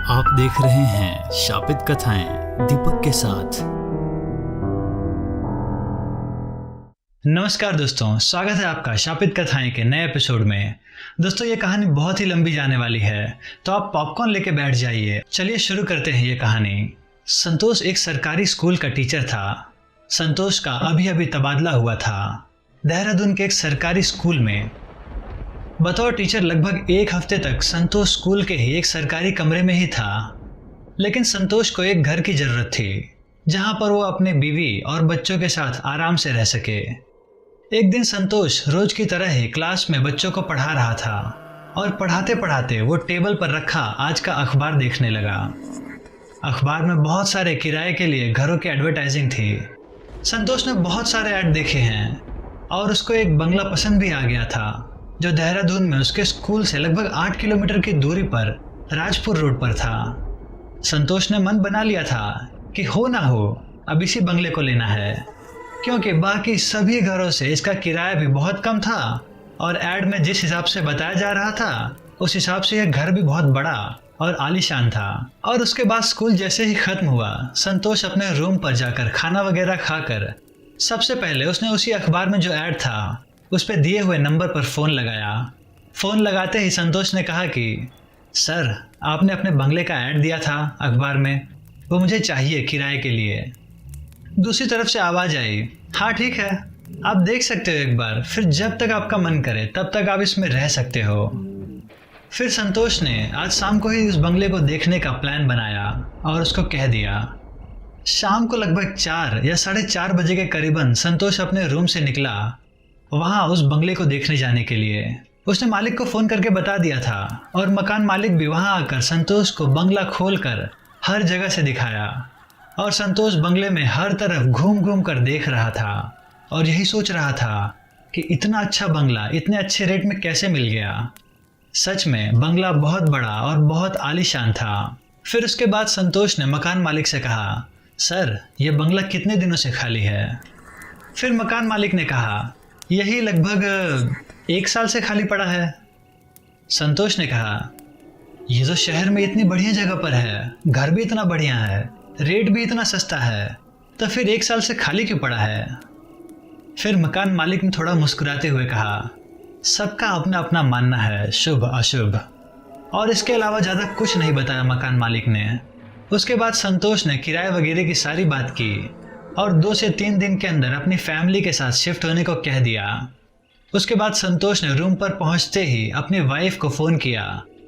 आप देख रहे हैं शापित कथाएं दीपक के साथ। नमस्कार दोस्तों, स्वागत है आपका शापित कथाएं के नए एपिसोड में। दोस्तों, ये कहानी बहुत ही लंबी जाने वाली है, तो आप पॉपकॉर्न लेके बैठ जाइए। चलिए शुरू करते हैं ये कहानी। संतोष एक सरकारी स्कूल का टीचर था। संतोष का अभी अभी तबादला हुआ था देहरादून के एक सरकारी स्कूल में। बतौर टीचर लगभग एक हफ्ते तक संतोष स्कूल के ही एक सरकारी कमरे में ही था। लेकिन संतोष को एक घर की जरूरत थी जहां पर वो अपने बीवी और बच्चों के साथ आराम से रह सके। एक दिन संतोष रोज की तरह ही क्लास में बच्चों को पढ़ा रहा था और पढ़ाते पढ़ाते वो टेबल पर रखा आज का अखबार देखने लगा। अखबार में बहुत सारे किराए के लिए घरों की एडवर्टाइजिंग थी। संतोष ने बहुत सारे ऐड देखे हैं और उसको एक बंगला पसंद भी आ गया था जो देहरादून में उसके स्कूल से लगभग 8 किलोमीटर की दूरी पर राजपुर रोड पर था। संतोष ने मन बना लिया था कि हो ना हो अब इसी बंगले को लेना है, क्योंकि बाकी सभी घरों से इसका किराया भी बहुत कम था और ऐड में जिस हिसाब से बताया जा रहा था उस हिसाब से यह घर भी बहुत बड़ा और आलीशान था। और उसके बाद स्कूल जैसे ही खत्म हुआ, संतोष अपने रूम पर जाकर खाना वगैरह खाकर सबसे पहले उसने उसी अखबार में जो ऐड था उस पर दिए हुए नंबर पर फ़ोन लगाया। फ़ोन लगाते ही संतोष ने कहा कि सर, आपने अपने बंगले का ऐड दिया था अखबार में, वो मुझे चाहिए किराए के लिए। दूसरी तरफ से आवाज़ आई, हाँ ठीक है, आप देख सकते हो एक बार, फिर जब तक आपका मन करे तब तक आप इसमें रह सकते हो। फिर संतोष ने आज शाम को ही उस बंगले को देखने का प्लान बनाया और उसको कह दिया। शाम को लगभग 4 या 4:30 बजे के करीबन संतोष अपने रूम से निकला वहाँ उस बंगले को देखने जाने के लिए। उसने मालिक को फ़ोन करके बता दिया था और मकान मालिक भी वहाँ आकर संतोष को बंगला खोलकर हर जगह से दिखाया। और संतोष बंगले में हर तरफ घूम घूम कर देख रहा था और यही सोच रहा था कि इतना अच्छा बंगला इतने अच्छे रेट में कैसे मिल गया। सच में बंगला बहुत बड़ा और बहुत आलीशान था। फिर उसके बाद संतोष ने मकान मालिक से कहा, सर, ये बंगला कितने दिनों से खाली है? फिर मकान मालिक ने कहा, यही लगभग 1 साल से खाली पड़ा है। संतोष ने कहा, ये तो शहर में इतनी बढ़िया जगह पर है, घर भी इतना बढ़िया है, रेट भी इतना सस्ता है, तो फिर 1 साल से खाली क्यों पड़ा है? फिर मकान मालिक ने थोड़ा मुस्कुराते हुए कहा, सबका अपना अपना मानना है, शुभ अशुभ। और इसके अलावा ज़्यादा कुछ नहीं बताया मकान मालिक ने। उसके बाद संतोष ने किराए वगैरह की सारी बात की और 2 से 3 दिन के अंदर अपनी फैमिली के साथ शिफ्ट होने को कह दिया। उसके बाद संतोष ने रूम पर पहुंचते ही अपनी वाइफ को फ़ोन किया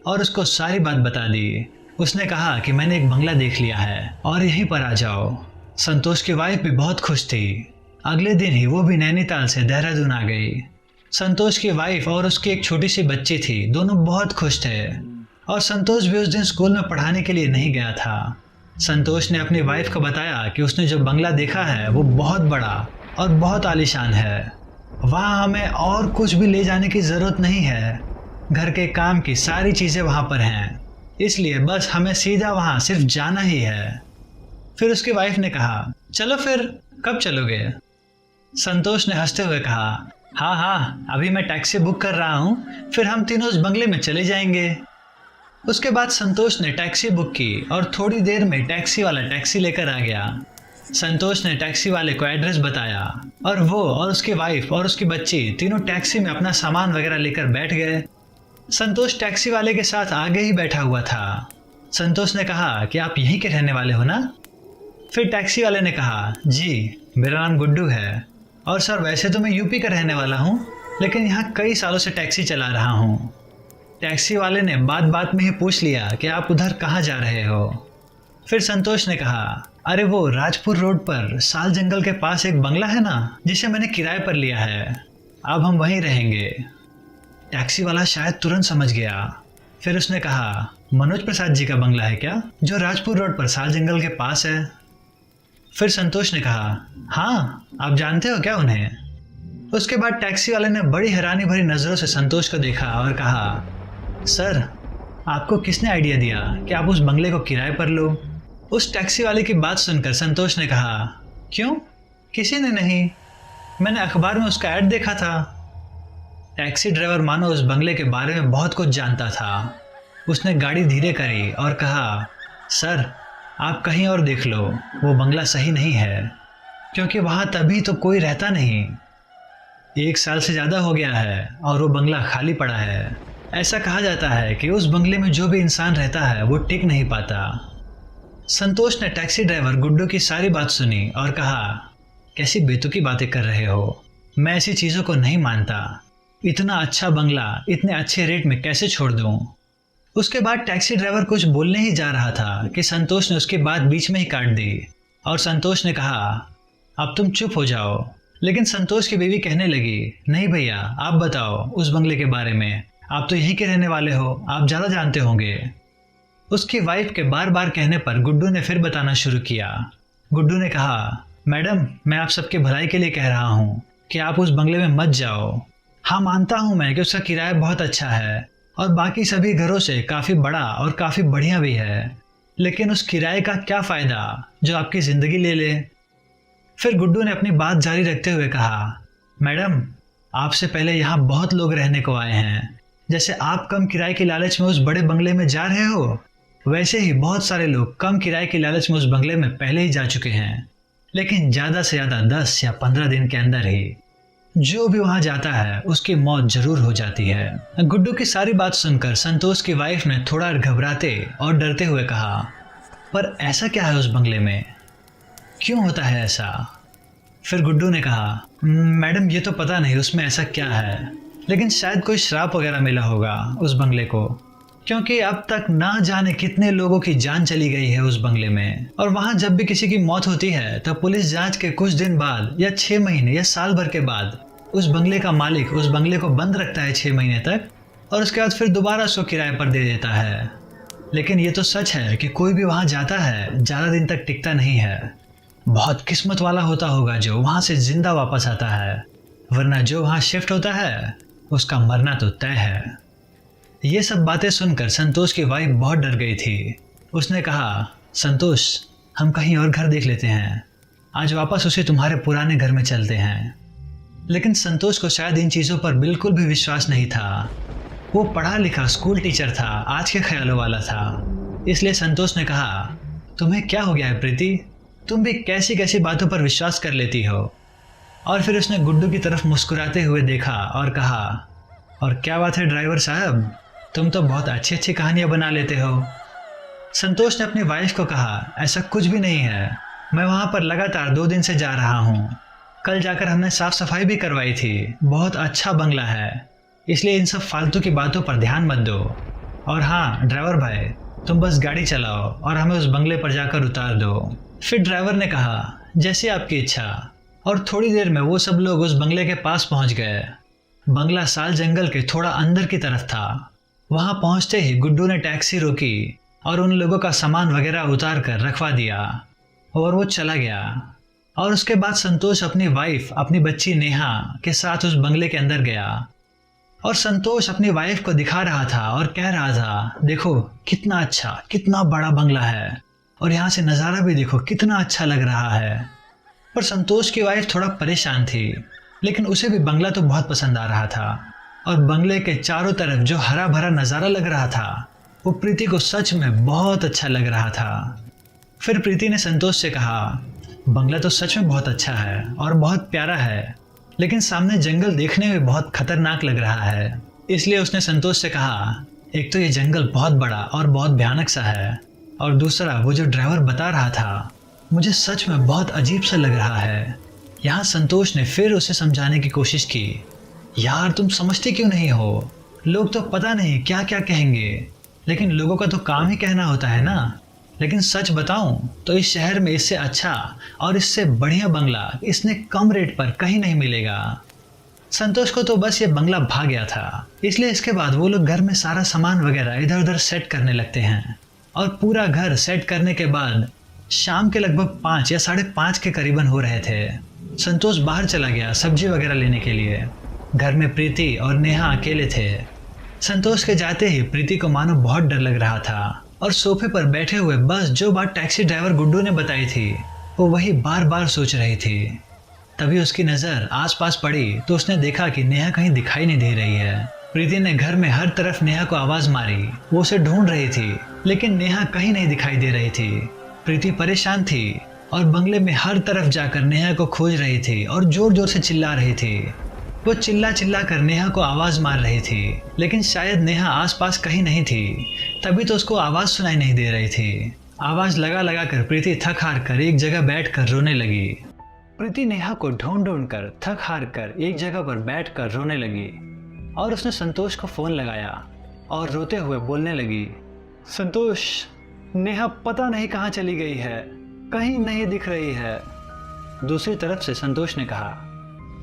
और उसको सारी बात बता दी। उसने कहा कि मैंने एक बंगला देख लिया है और यहीं पर आ जाओ। संतोष की वाइफ भी बहुत खुश थी। अगले दिन ही वो भी नैनीताल से देहरादून आ गई। संतोष की वाइफ और उसकी एक छोटी सी बच्ची थी, दोनों बहुत खुश थे। और संतोष भी उस दिन स्कूल में पढ़ाने के लिए नहीं गया था। संतोष ने अपनी वाइफ को बताया कि उसने जो बंगला देखा है वो बहुत बड़ा और बहुत आलीशान है। वहाँ हमें और कुछ भी ले जाने की ज़रूरत नहीं है, घर के काम की सारी चीज़ें वहाँ पर हैं, इसलिए बस हमें सीधा वहाँ सिर्फ जाना ही है। फिर उसकी वाइफ ने कहा, चलो फिर कब चलोगे? संतोष ने हंसते हुए कहा, हाँ हाँ, अभी मैं टैक्सी बुक कर रहा हूँ, फिर हम तीनों उस बंगले में चले जाएंगे। उसके बाद संतोष ने टैक्सी बुक की और थोड़ी देर में टैक्सी वाला टैक्सी लेकर आ गया। संतोष ने टैक्सी वाले को एड्रेस बताया और वो और उसकी वाइफ और उसकी बच्ची तीनों टैक्सी में अपना सामान वगैरह लेकर बैठ गए। संतोष टैक्सी वाले के साथ आगे ही बैठा हुआ था। संतोष ने कहा कि आप यहीं के रहने वाले हो ना? फिर टैक्सी वाले ने कहा, जी, मेरा नाम गुड्डू है और सर वैसे तो मैं यूपी का रहने वाला हूँ, लेकिन यहाँ कई सालों से टैक्सी चला रहा हूँ। टैक्सी वाले ने बात बात में ही पूछ लिया कि आप उधर कहाँ जा रहे हो? फिर संतोष ने कहा, अरे वो राजपुर रोड पर साल जंगल के पास एक बंगला है ना, जिसे मैंने किराए पर लिया है, अब हम वहीं रहेंगे। टैक्सी वाला शायद तुरंत समझ गया। फिर उसने कहा, मनोज प्रसाद जी का बंगला है क्या, जो राजपुर रोड पर साल जंगल के पास है? फिर संतोष ने कहा, हाँ, आप जानते हो क्या उन्हें? उसके बाद टैक्सी वाले ने बड़ी हैरानी भरी नज़रों से संतोष को देखा और कहा, सर, आपको किसने आइडिया दिया कि आप उस बंगले को किराए पर लो? उस टैक्सी वाले की बात सुनकर संतोष ने कहा, क्यों? किसी ने नहीं, मैंने अखबार में उसका ऐड देखा था। टैक्सी ड्राइवर मानो उस बंगले के बारे में बहुत कुछ जानता था। उसने गाड़ी धीरे करी और कहा, सर आप कहीं और देख लो, वो बंगला सही नहीं है, क्योंकि वहाँ तभी तो कोई रहता नहीं। 1 साल से ज़्यादा हो गया है और वो बंगला खाली पड़ा है। ऐसा कहा जाता है कि उस बंगले में जो भी इंसान रहता है वो टिक नहीं पाता। संतोष ने टैक्सी ड्राइवर गुड्डू की सारी बात सुनी और कहा, कैसी बेतुकी बातें कर रहे हो, मैं ऐसी चीज़ों को नहीं मानता। इतना अच्छा बंगला इतने अच्छे रेट में कैसे छोड़ दूँ। उसके बाद टैक्सी ड्राइवर कुछ बोलने ही जा रहा था कि संतोष ने उसकी बात बीच में ही काट दी और संतोष ने कहा, अब तुम चुप हो जाओ। लेकिन संतोष की बीवी कहने लगी, नहीं भैया आप बताओ उस बंगले के बारे में, आप तो यहीं के रहने वाले हो, आप ज़्यादा जानते होंगे। उसकी वाइफ के बार बार कहने पर गुड्डू ने फिर बताना शुरू किया। गुड्डू ने कहा, मैडम मैं आप सबके भलाई के लिए कह रहा हूँ कि आप उस बंगले में मत जाओ। हाँ मानता हूँ मैं कि उसका किराया बहुत अच्छा है और बाकी सभी घरों से काफ़ी बड़ा और काफ़ी बढ़िया भी है, लेकिन उस किराए का क्या फ़ायदा जो आपकी ज़िंदगी ले ले। फिर गुड्डू ने अपनी बात जारी रखते हुए कहा, मैडम आपसे पहले यहाँ बहुत लोग रहने को आए हैं। जैसे आप कम किराए के लालच में उस बड़े बंगले में जा रहे हो, वैसे ही बहुत सारे लोग कम किराए के लालच में उस बंगले में पहले ही जा चुके हैं, लेकिन ज़्यादा से ज़्यादा 10 या 15 दिन के अंदर ही जो भी वहाँ जाता है उसकी मौत जरूर हो जाती है। गुड्डू की सारी बात सुनकर संतोष की वाइफ ने थोड़ा घबराते और डरते हुए कहा, पर ऐसा क्या है उस बंगले में, क्यों होता है ऐसा। फिर गुड्डू ने कहा, मैडम ये तो पता नहीं उसमें ऐसा क्या है, लेकिन शायद कोई श्राप वगैरह मिला होगा उस बंगले को, क्योंकि अब तक ना जाने कितने लोगों की जान चली गई है उस बंगले में। और वहाँ जब भी किसी की मौत होती है तो पुलिस जांच के कुछ दिन बाद या 6 महीने या साल भर के बाद उस बंगले का मालिक उस बंगले को बंद रखता है 6 महीने तक और उसके बाद फिर दोबारा उसको किराए पर दे देता है। लेकिन ये तो सच है कि कोई भी वहाँ जाता है ज़्यादा दिन तक टिकता नहीं है। बहुत किस्मत वाला होता होगा जो वहाँ से जिंदा वापस आता है, वरना जो वहाँ शिफ्ट होता है उसका मरना तो तय है। ये सब बातें सुनकर संतोष की वाइफ बहुत डर गई थी। उसने कहा, संतोष हम कहीं और घर देख लेते हैं, आज वापस उसे तुम्हारे पुराने घर में चलते हैं। लेकिन संतोष को शायद इन चीज़ों पर बिल्कुल भी विश्वास नहीं था। वो पढ़ा लिखा स्कूल टीचर था, आज के ख्यालों वाला था। इसलिए संतोष ने कहा, तुम्हें क्या हो गया है प्रीति, तुम भी कैसी कैसी बातों पर विश्वास कर लेती हो। और फिर उसने गुड्डू की तरफ मुस्कुराते हुए देखा और कहा, और क्या बात है ड्राइवर साहब, तुम तो बहुत अच्छी अच्छी कहानियां बना लेते हो। संतोष ने अपनी वाइफ को कहा, ऐसा कुछ भी नहीं है, मैं वहाँ पर लगातार 2 दिन से जा रहा हूँ। कल जाकर हमने साफ सफाई भी करवाई थी, बहुत अच्छा बंगला है, इसलिए इन सब फालतू की बातों पर ध्यान मत दो। और हाँ ड्राइवर भाई, तुम बस गाड़ी चलाओ और हमें उस बंगले पर जाकर उतार दो। फिर ड्राइवर ने कहा, जैसी आपकी इच्छा। और थोड़ी देर में वो सब लोग उस बंगले के पास पहुंच गए। बंगला साल जंगल के थोड़ा अंदर की तरफ था। वहां पहुंचते ही गुड्डू ने टैक्सी रोकी और उन लोगों का सामान वगैरह उतार कर रखवा दिया और वो चला गया। और उसके बाद संतोष अपनी वाइफ अपनी बच्ची नेहा के साथ उस बंगले के अंदर गया और संतोष अपनी वाइफ को दिखा रहा था और कह रहा था, देखो कितना अच्छा कितना बड़ा बंगला है और यहाँ से नज़ारा भी देखो कितना अच्छा लग रहा है। पर संतोष की वाइफ थोड़ा परेशान थी, लेकिन उसे भी बंगला तो बहुत पसंद आ रहा था और बंगले के चारों तरफ जो हरा भरा नज़ारा लग रहा था वो प्रीति को सच में बहुत अच्छा लग रहा था। फिर प्रीति ने संतोष से कहा, बंगला तो सच में बहुत अच्छा है और बहुत प्यारा है, लेकिन सामने जंगल देखने में बहुत खतरनाक लग रहा है। इसलिए उसने संतोष से कहा, एक तो ये जंगल बहुत बड़ा और बहुत भयानक सा है और दूसरा वो जो ड्राइवर बता रहा था मुझे सच में बहुत अजीब सा लग रहा है। यहाँ संतोष ने फिर उसे समझाने की कोशिश की, यार तुम समझते क्यों नहीं हो, लोग तो पता नहीं क्या क्या कहेंगे, लेकिन लोगों का तो काम ही कहना होता है ना। लेकिन सच बताऊं तो इस शहर में इससे अच्छा और इससे बढ़िया बंगला इसने कम रेट पर कहीं नहीं मिलेगा। संतोष को तो बस ये बंगला भा गया था, इसलिए इसके बाद वो लोग घर में सारा सामान वगैरह इधर उधर सेट करने लगते हैं और पूरा घर सेट करने के बाद शाम के लगभग 5 या 5:30 के करीबन हो रहे थे। संतोष बाहर चला गया सब्जी वगैरह लेने के लिए। घर में प्रीति और नेहा अकेले थे। संतोष के जाते ही प्रीति को मानो बहुत डर लग रहा था और सोफे पर बैठे हुए बस जो बात टैक्सी ड्राइवर गुड्डू ने बताई थी वो वही बार बार सोच रही थी। तभी उसकी नज़र आसपास पड़ी तो उसने देखा कि नेहा कहीं दिखाई नहीं दे रही है। प्रीति ने घर में हर तरफ नेहा को आवाज मारी। वो उसे ढूंढ रही थी, लेकिन नेहा कहीं नहीं दिखाई दे रही थी। प्रीति परेशान थी और बंगले में हर तरफ जाकर नेहा को खोज रही थी और जोर जोर से चिल्ला रही थी। वो चिल्ला चिल्ला कर नेहा को आवाज मार रही थी, लेकिन शायद नेहा आसपास कहीं नहीं थी, तभी तो उसको आवाज सुनाई नहीं दे रही थी। आवाज लगा लगा कर प्रीति थक हार कर एक जगह बैठकर रोने लगी। प्रीति नेहा को ढूंढ ढूंढ कर थक हार कर एक जगह पर बैठकर रोने लगी और उसने संतोष को फोन लगाया और रोते हुए बोलने लगी, संतोष, नेहा पता नहीं कहाँ चली गई है, कहीं नहीं दिख रही है। दूसरी तरफ से संतोष ने कहा,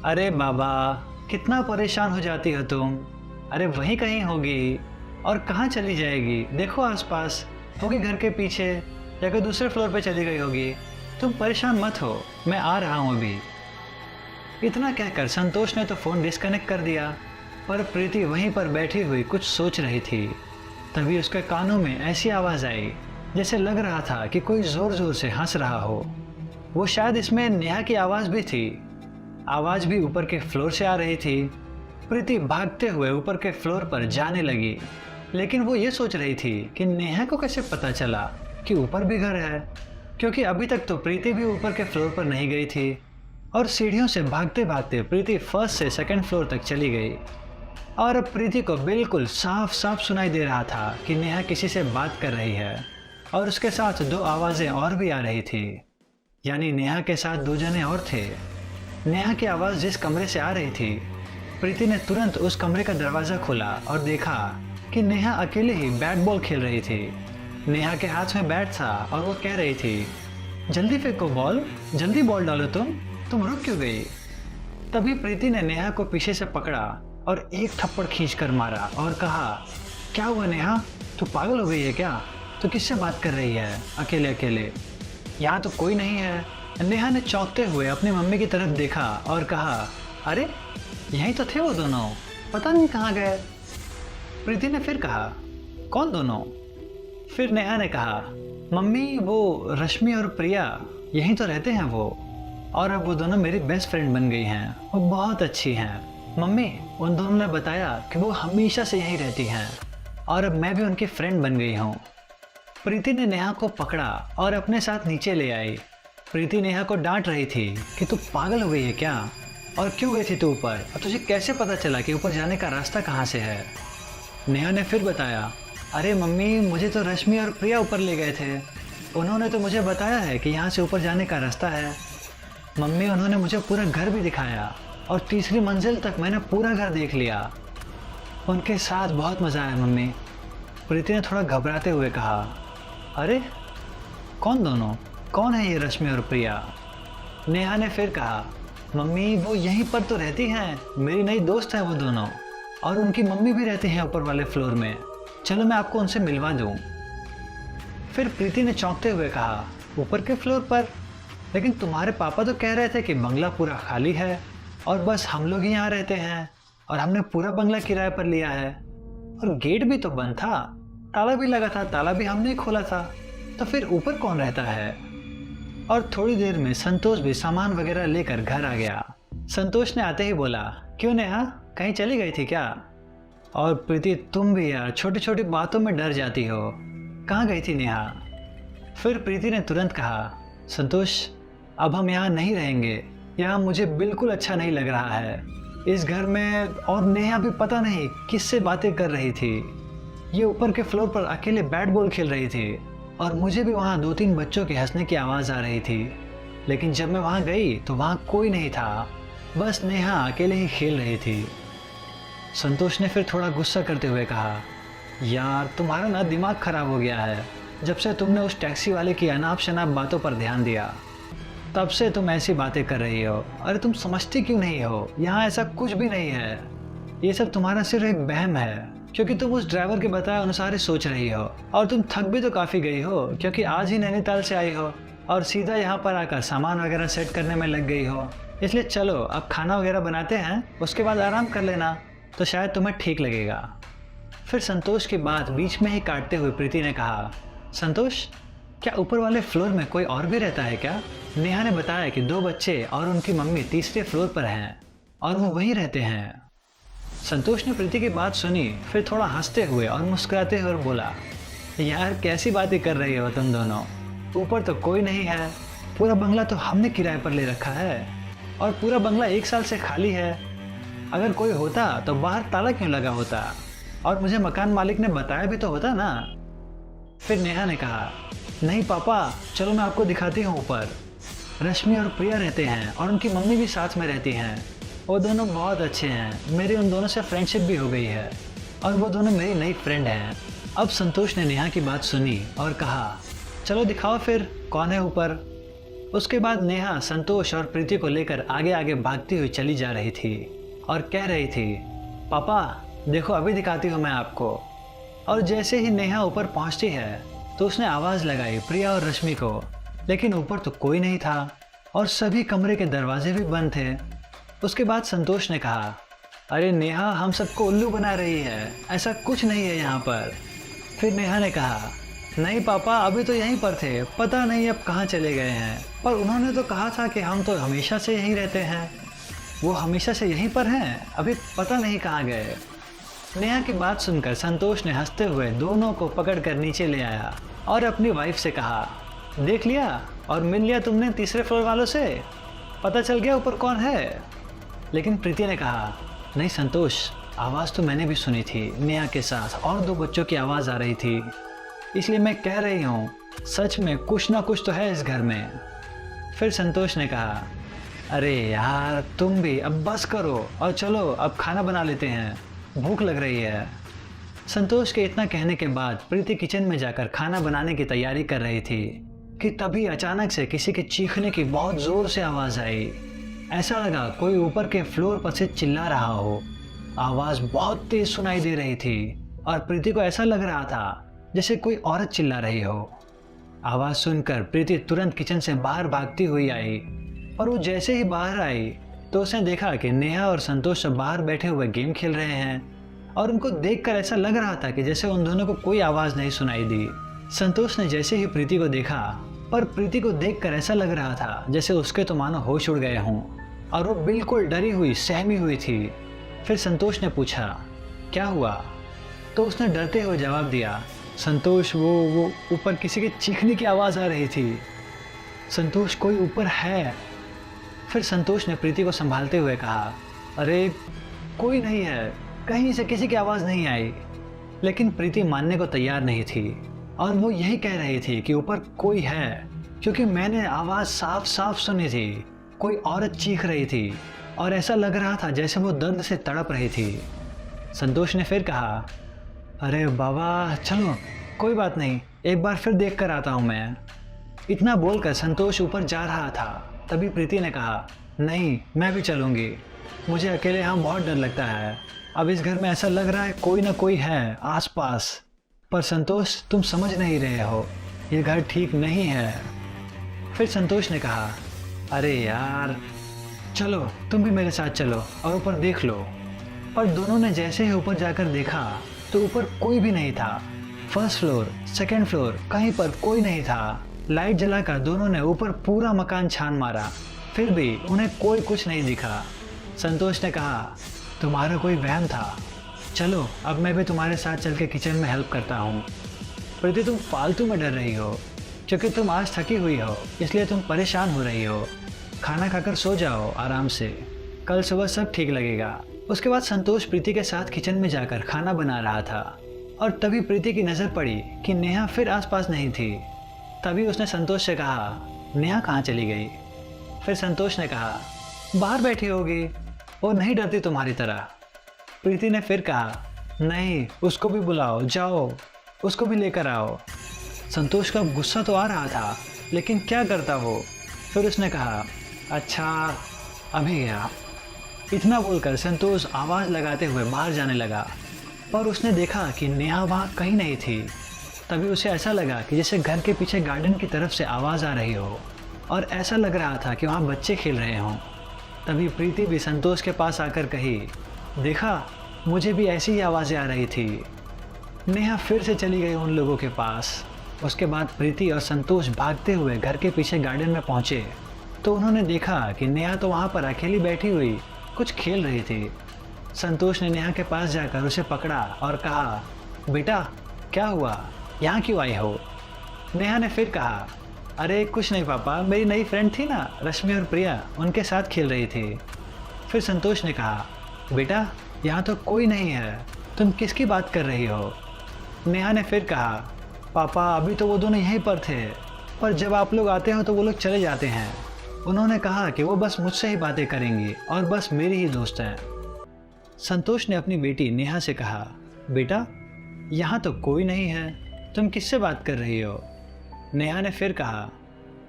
अरे बाबा, कितना परेशान हो जाती हो तुम। अरे वहीं कहीं होगी, और कहाँ चली जाएगी, देखो आसपास होगी, घर के पीछे या कोई दूसरे फ्लोर पे चली गई होगी। तुम परेशान मत हो, मैं आ रहा हूँ अभी। इतना कहकर संतोष ने तो फ़ोन डिस्कनेक्ट कर दिया, पर प्रीति वहीं पर बैठी हुई कुछ सोच रही थी। तभी उसके कानों में ऐसी आवाज़ आई जैसे लग रहा था कि कोई ज़ोर ज़ोर से हंस रहा हो। वो शायद इसमें नेहा की आवाज़ भी थी। आवाज़ भी ऊपर के फ्लोर से आ रही थी। प्रीति भागते हुए ऊपर के फ्लोर पर जाने लगी, लेकिन वो ये सोच रही थी कि नेहा को कैसे पता चला कि ऊपर भी घर है, क्योंकि अभी तक तो प्रीति भी ऊपर के फ्लोर पर नहीं गई थी। और सीढ़ियों से भागते भागते प्रीति फर्स्ट से सेकंड फ्लोर तक चली गई और अब प्रीति को बिल्कुल साफ साफ सुनाई दे रहा था कि नेहा किसी से बात कर रही है और उसके साथ दो आवाज़ें और भी आ रही थी, यानी नेहा के साथ दो जने और थे। नेहा की आवाज़ जिस कमरे से आ रही थी, प्रीति ने तुरंत उस कमरे का दरवाज़ा खोला और देखा कि नेहा अकेले ही बैट बॉल खेल रही थी। नेहा के हाथ में बैट था और वो कह रही थी, जल्दी फेंको बॉल, जल्दी बॉल डालो, तुम रुक क्यों गई। तभी प्रीति ने नेहा को पीछे से पकड़ा और एक थप्पड़ खींचकर मारा और कहा, क्या हुआ नेहा, तू पागल हो गई है क्या? तू किससे बात कर रही है अकेले अकेले? यहाँ तो कोई नहीं है। नेहा ने चौंकते हुए अपनी मम्मी की तरफ देखा और कहा, अरे यहीं तो थे वो दोनों, पता नहीं कहाँ गए। प्रीति ने फिर कहा, कौन दोनों? फिर नेहा ने कहा, मम्मी वो रश्मि और प्रिया यहीं तो रहते हैं वो, और अब वो दोनों मेरी बेस्ट फ्रेंड बन गई हैं, वो बहुत अच्छी हैं। मम्मी, उन दोनों ने बताया कि वो हमेशा से यहीं रहती हैं और अब मैं भी उनकी फ्रेंड बन गई हूँ। प्रीति ने नेहा को पकड़ा और अपने साथ नीचे ले आई। प्रीति नेहा को डांट रही थी कि तू पागल हो गई है क्या, और क्यों गई थी तू ऊपर, और तुझे कैसे पता चला कि ऊपर जाने का रास्ता कहाँ से है? नेहा ने फिर बताया, अरे मम्मी, मुझे तो रश्मि और प्रिया ऊपर ले गए थे, उन्होंने तो मुझे बताया है कि यहाँ से ऊपर जाने का रास्ता है। मम्मी, उन्होंने मुझे पूरा घर भी दिखाया और तीसरी मंजिल तक मैंने पूरा घर देख लिया। उनके साथ बहुत मज़ा आया मम्मी। प्रीति ने थोड़ा घबराते हुए कहा, अरे कौन दोनों, कौन है ये रश्मि और प्रिया? नेहा ने फिर कहा, मम्मी वो यहीं पर तो रहती हैं, मेरी नई दोस्त है वो दोनों, और उनकी मम्मी भी रहती हैं ऊपर वाले फ्लोर में, चलो मैं आपको उनसे मिलवा दूँ। फिर प्रीति ने चौंकते हुए कहा, ऊपर के फ्लोर पर? लेकिन तुम्हारे पापा तो कह रहे थे कि बंगला पूरा खाली है और बस हम लोग ही यहाँ रहते हैं, और हमने पूरा बंगला किराए पर लिया है, और गेट भी तो बंद था, ताला भी लगा था, ताला भी हमने ही खोला था, तो फिर ऊपर कौन रहता है? और थोड़ी देर में संतोष भी सामान वगैरह लेकर घर आ गया। संतोष ने आते ही बोला, क्यों नेहा, कहीं चली गई थी क्या? और प्रीति, तुम भी यार छोटी छोटी बातों में डर जाती हो, कहाँ गई थी नेहा? फिर प्रीति ने तुरंत कहा, संतोष अब हम यहाँ नहीं रहेंगे, यहाँ मुझे बिल्कुल अच्छा नहीं लग रहा है इस घर में, और नेहा भी पता नहीं किससे बातें कर रही थी। ये ऊपर के फ्लोर पर अकेले बैट बॉल खेल रही थी और मुझे भी वहाँ 2-3 बच्चों के हंसने की आवाज़ आ रही थी, लेकिन जब मैं वहाँ गई तो वहाँ कोई नहीं था, बस नेहा अकेले ही खेल रही थी। संतोष ने फिर थोड़ा गुस्सा करते हुए कहा, यार तुम्हारा ना दिमाग ख़राब हो गया है, जब से तुमने उस टैक्सी वाले की अनाप शनाप बातों पर ध्यान दिया तब से तुम ऐसी बातें कर रही हो। अरे तुम समझती क्यों नहीं हो, यहाँ ऐसा कुछ भी नहीं है, ये सब तुम्हारा सिर्फ एक वहम है, क्योंकि तुम उस ड्राइवर के बताए अनुसार ही सोच रही हो, और तुम थक भी तो काफ़ी गई हो, क्योंकि आज ही नैनीताल से आई हो और सीधा यहाँ पर आकर सामान वगैरह सेट करने में लग गई हो। इसलिए चलो अब खाना वगैरह बनाते हैं, उसके बाद आराम कर लेना, तो शायद तुम्हें ठीक लगेगा। फिर संतोष की बात बीच में ही काटते हुए प्रीति ने कहा, संतोष क्या ऊपर वाले फ्लोर में कोई और भी रहता है क्या? नेहा ने बताया कि 2 बच्चे और उनकी मम्मी तीसरे फ्लोर पर हैं और वो वहीं रहते हैं। संतोष ने प्रीति की बात सुनी, फिर थोड़ा हंसते हुए और मुस्कुराते हुए बोला, यार कैसी बातें कर रही हो तुम दोनों, ऊपर तो कोई नहीं है, पूरा बंगला तो हमने किराए पर ले रखा है और पूरा बंगला 1 साल से खाली है। अगर कोई होता तो बाहर ताला क्यों लगा होता और मुझे मकान मालिक ने बताया भी तो होता ना। फिर नेहा ने कहा, नहीं पापा, चलो मैं आपको दिखाती हूँ ऊपर। रश्मि और प्रिया रहते हैं और उनकी मम्मी भी साथ में रहती हैं। वो दोनों बहुत अच्छे हैं, मेरी उन दोनों से फ्रेंडशिप भी हो गई है और वो दोनों मेरी नई फ्रेंड हैं। अब संतोष ने नेहा की बात सुनी और कहा, चलो दिखाओ फिर कौन है ऊपर। उसके बाद नेहा संतोष और प्रीति को लेकर आगे आगे भागती हुई चली जा रही थी और कह रही थी, पापा देखो अभी दिखाती हूँ मैं आपको। और जैसे ही नेहा ऊपर पहुँचती है तो उसने आवाज़ लगाई प्रिया और रश्मि को, लेकिन ऊपर तो कोई नहीं था और सभी कमरे के दरवाजे भी बंद थे। उसके बाद संतोष ने कहा, अरे नेहा हम सबको उल्लू बना रही है, ऐसा कुछ नहीं है यहाँ पर। फिर नेहा ने कहा, नहीं पापा अभी तो यहीं पर थे, पता नहीं अब कहाँ चले गए हैं, पर उन्होंने तो कहा था कि हम तो हमेशा से यहीं रहते हैं। वो हमेशा से यहीं पर हैं, अभी पता नहीं कहाँ गए। नेहा की बात सुनकर संतोष ने हंसते हुए दोनों को पकड़कर नीचे ले आया और अपनी वाइफ से कहा, देख लिया और मिल लिया तुमने तीसरे फ्लोर वालों से, पता चल गया ऊपर कौन है। लेकिन प्रीति ने कहा, नहीं संतोष, आवाज़ तो मैंने भी सुनी थी, नेहा के साथ और 2 बच्चों की आवाज़ आ रही थी, इसलिए मैं कह रही हूँ सच में कुछ ना कुछ तो है इस घर में। फिर संतोष ने कहा, अरे यार तुम भी अब बस करो और चलो अब खाना बना लेते हैं, भूख लग रही है। संतोष के इतना कहने के बाद प्रीति किचन में जाकर खाना बनाने की तैयारी कर रही थी कि तभी अचानक से किसी के चीखने की बहुत ज़ोर से आवाज़ आई। ऐसा लगा कोई ऊपर के फ्लोर पर से चिल्ला रहा हो। आवाज़ बहुत तेज सुनाई दे रही थी और प्रीति को ऐसा लग रहा था जैसे कोई औरत चिल्ला रही हो। आवाज़ सुनकर प्रीति तुरंत किचन से बाहर भागती हुई आई, पर वो जैसे ही बाहर आई तो उसने देखा कि नेहा और संतोष सब बाहर बैठे हुए गेम खेल रहे हैं और उनको देखकर ऐसा लग रहा था कि जैसे उन दोनों को कोई आवाज़ नहीं सुनाई दी। संतोष ने जैसे ही प्रीति को देखा, पर प्रीति को देखकर ऐसा लग रहा था जैसे उसके तो मानो होश उड़ गए हों और वो बिल्कुल डरी हुई सहमी हुई थी। फिर संतोष ने पूछा, क्या हुआ? तो उसने डरते हुए जवाब दिया, संतोष वो ऊपर किसी के चीखने की आवाज़ आ रही थी। संतोष कोई ऊपर है। फिर संतोष ने प्रीति को संभालते हुए कहा, अरे कोई नहीं है, कहीं से किसी की आवाज़ नहीं आई। लेकिन प्रीति मानने को तैयार नहीं थी और वो यही कह रही थी कि ऊपर कोई है, क्योंकि मैंने आवाज़ साफ साफ सुनी थी, कोई औरत चीख रही थी और ऐसा लग रहा था जैसे वो दर्द से तड़प रही थी। संतोष ने फिर कहा, अरे बाबा चलो कोई बात नहीं, एक बार फिर देख कर आता हूँ मैं। इतना बोलकर संतोष ऊपर जा रहा था, तभी प्रीति ने कहा, नहीं मैं भी चलूँगी, मुझे अकेले यहाँ बहुत डर लगता है। अब इस घर में ऐसा लग रहा है कोई ना कोई है आसपास, पर संतोष तुम समझ नहीं रहे हो, ये घर ठीक नहीं है। फिर संतोष ने कहा, अरे यार चलो तुम भी मेरे साथ चलो और ऊपर देख लो। पर दोनों ने जैसे ही ऊपर जाकर देखा तो ऊपर कोई भी नहीं था। फर्स्ट फ्लोर, सेकंड फ्लोर, कहीं पर कोई नहीं था। लाइट जलाकर दोनों ने ऊपर पूरा मकान छान मारा, फिर भी उन्हें कोई कुछ नहीं दिखा। संतोष ने कहा, तुम्हारा कोई वहम था, चलो अब मैं भी तुम्हारे साथ चल के किचन में हेल्प करता हूँ। प्रीति तुम फालतू में डर रही हो, क्योंकि तुम आज थकी हुई हो इसलिए तुम परेशान हो रही हो। खाना खाकर सो जाओ आराम से, कल सुबह सब ठीक लगेगा। उसके बाद संतोष प्रीति के साथ किचन में जाकर खाना बना रहा था और तभी प्रीति की नज़र पड़ी कि नेहा फिर आसपास नहीं थी। तभी उसने संतोष से कहा, नेहा कहाँ चली गई? फिर संतोष ने कहा, बाहर बैठी होगी, वो नहीं डरती तुम्हारी तरह। प्रीति ने फिर कहा, नहीं उसको भी बुलाओ, जाओ उसको भी लेकर आओ। संतोष का गुस्सा तो आ रहा था, लेकिन क्या करता वो। फिर उसने कहा, अच्छा अभी गया। इतना बोलकर संतोष आवाज़ लगाते हुए बाहर जाने लगा, पर उसने देखा कि नेहा वहाँ कहीं नहीं थी। तभी उसे ऐसा लगा कि जैसे घर के पीछे गार्डन की तरफ से आवाज़ आ रही हो और ऐसा लग रहा था कि वहाँ बच्चे खेल रहे हों। तभी प्रीति भी संतोष के पास आकर कही, देखा मुझे भी ऐसी ही आवाज़ें आ रही थी। नेहा फिर से चली गई उन लोगों के पास। उसके बाद प्रीति और संतोष भागते हुए घर के पीछे गार्डन में पहुँचे तो उन्होंने देखा कि नेहा तो वहाँ पर अकेली बैठी हुई कुछ खेल रही थी। संतोष ने नेहा के पास जाकर उसे पकड़ा और कहा, बेटा क्या हुआ, यहाँ क्यों आई हो? नेहा ने फिर कहा, अरे कुछ नहीं पापा, मेरी नई फ्रेंड थी ना रश्मि और प्रिया, उनके साथ खेल रही थी। फिर संतोष ने कहा, बेटा यहाँ तो कोई नहीं है, तुम किसकी बात कर रही हो? नेहा ने फिर कहा, पापा अभी तो वो दोनों यहीं पर थे, पर जब आप लोग आते हो तो वो लोग चले जाते हैं। उन्होंने कहा कि वो बस मुझसे ही बातें करेंगी और बस मेरी ही दोस्त हैं। संतोष ने अपनी बेटी नेहा से कहा, बेटा यहाँ तो कोई नहीं है, तुम किससे बात कर रही हो? नेहा ने फिर कहा,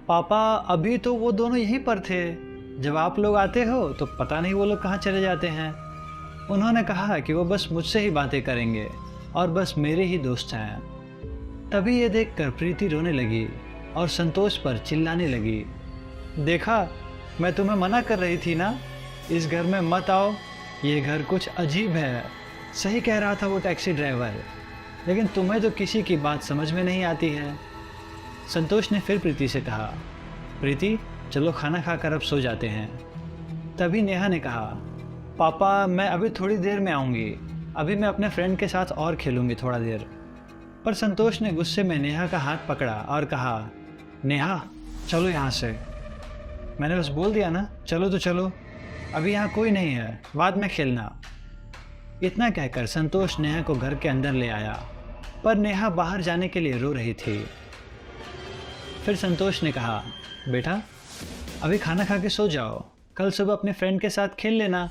पापा अभी तो वो दोनों यहीं पर थे, जब आप लोग आते हो तो पता नहीं वो लोग कहाँ चले जाते हैं। उन्होंने कहा कि वो बस मुझसे ही बातें करेंगे और बस मेरे ही दोस्त हैं। तभी ये देखकर प्रीति रोने लगी और संतोष पर चिल्लाने लगी, देखा मैं तुम्हें मना कर रही थी ना, इस घर में मत आओ, ये घर कुछ अजीब है। सही कह रहा था वो टैक्सी ड्राइवर, लेकिन तुम्हें तो किसी की बात समझ में नहीं आती है। संतोष ने फिर प्रीति से कहा, प्रीति चलो खाना खाकर अब सो जाते हैं। तभी नेहा ने कहा, पापा मैं अभी थोड़ी देर में आऊँगी, अभी मैं अपने फ्रेंड के साथ और खेलूँगी थोड़ा देर। पर संतोष ने गुस्से में नेहा का हाथ पकड़ा और कहा, नेहा चलो यहाँ से, मैंने बस बोल दिया ना, चलो तो चलो, अभी यहाँ कोई नहीं है, बाद में खेलना। इतना कहकर संतोष नेहा को घर के अंदर ले आया, पर नेहा बाहर जाने के लिए रो रही थी। फिर संतोष ने कहा, बेटा अभी खाना खा के सो जाओ, कल सुबह अपने फ्रेंड के साथ खेल लेना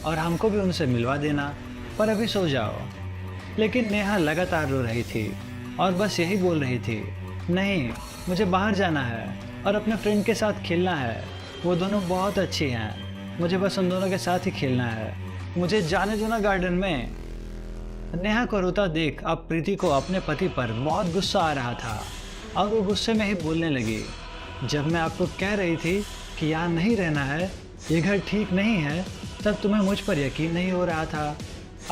और हमको भी उनसे मिलवा देना, पर अभी सो जाओ। लेकिन नेहा लगातार रो रही थी और बस यही बोल रही थी, नहीं मुझे बाहर जाना है और अपने फ्रेंड के साथ खेलना है, वो दोनों बहुत अच्छी हैं, मुझे बस उन दोनों के साथ ही खेलना है, मुझे जाने दो ना गार्डन में। नेहा को रोता देख अब प्रीति को अपने पति पर बहुत गुस्सा आ रहा था और वो गुस्से में ही बोलने लगी, जब मैं आपको कह रही थी कि यहाँ नहीं रहना है, ये घर ठीक नहीं है, तब तुम्हें मुझ पर यकीन नहीं हो रहा था।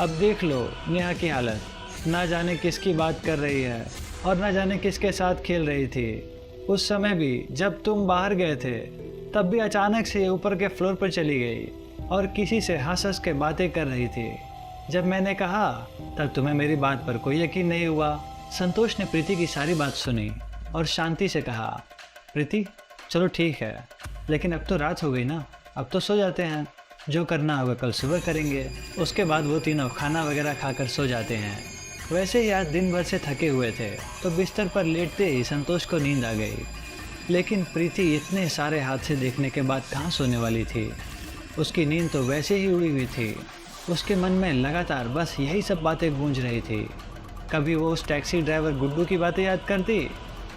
अब देख लो नेहा की हालत, ना जाने किसकी बात कर रही है और ना जाने किसके साथ खेल रही थी। उस समय भी जब तुम बाहर गए थे तब भी अचानक से ऊपर के फ्लोर पर चली गई और किसी से हंस हंस के बातें कर रही थी। जब मैंने कहा तब तुम्हें मेरी बात पर कोई यकीन नहीं हुआ। संतोष ने प्रीति की सारी बात सुनी और शांति से कहा, प्रीति चलो ठीक है, लेकिन अब तो रात हो गई ना, अब तो सो जाते हैं, जो करना होगा कल सुबह करेंगे। उसके बाद वो तीनों खाना वगैरह खाकर सो जाते हैं। वैसे ही आज दिन भर से थके हुए थे तो बिस्तर पर लेटते ही संतोष को नींद आ गई, लेकिन प्रीति इतने सारे हादसे देखने के बाद कहाँ सोने वाली थी। उसकी नींद तो वैसे ही उड़ी हुई थी। उसके मन में लगातार बस यही सब बातें गूंज रही थी। कभी वो उस टैक्सी ड्राइवर गुड्डू की बातें याद करती,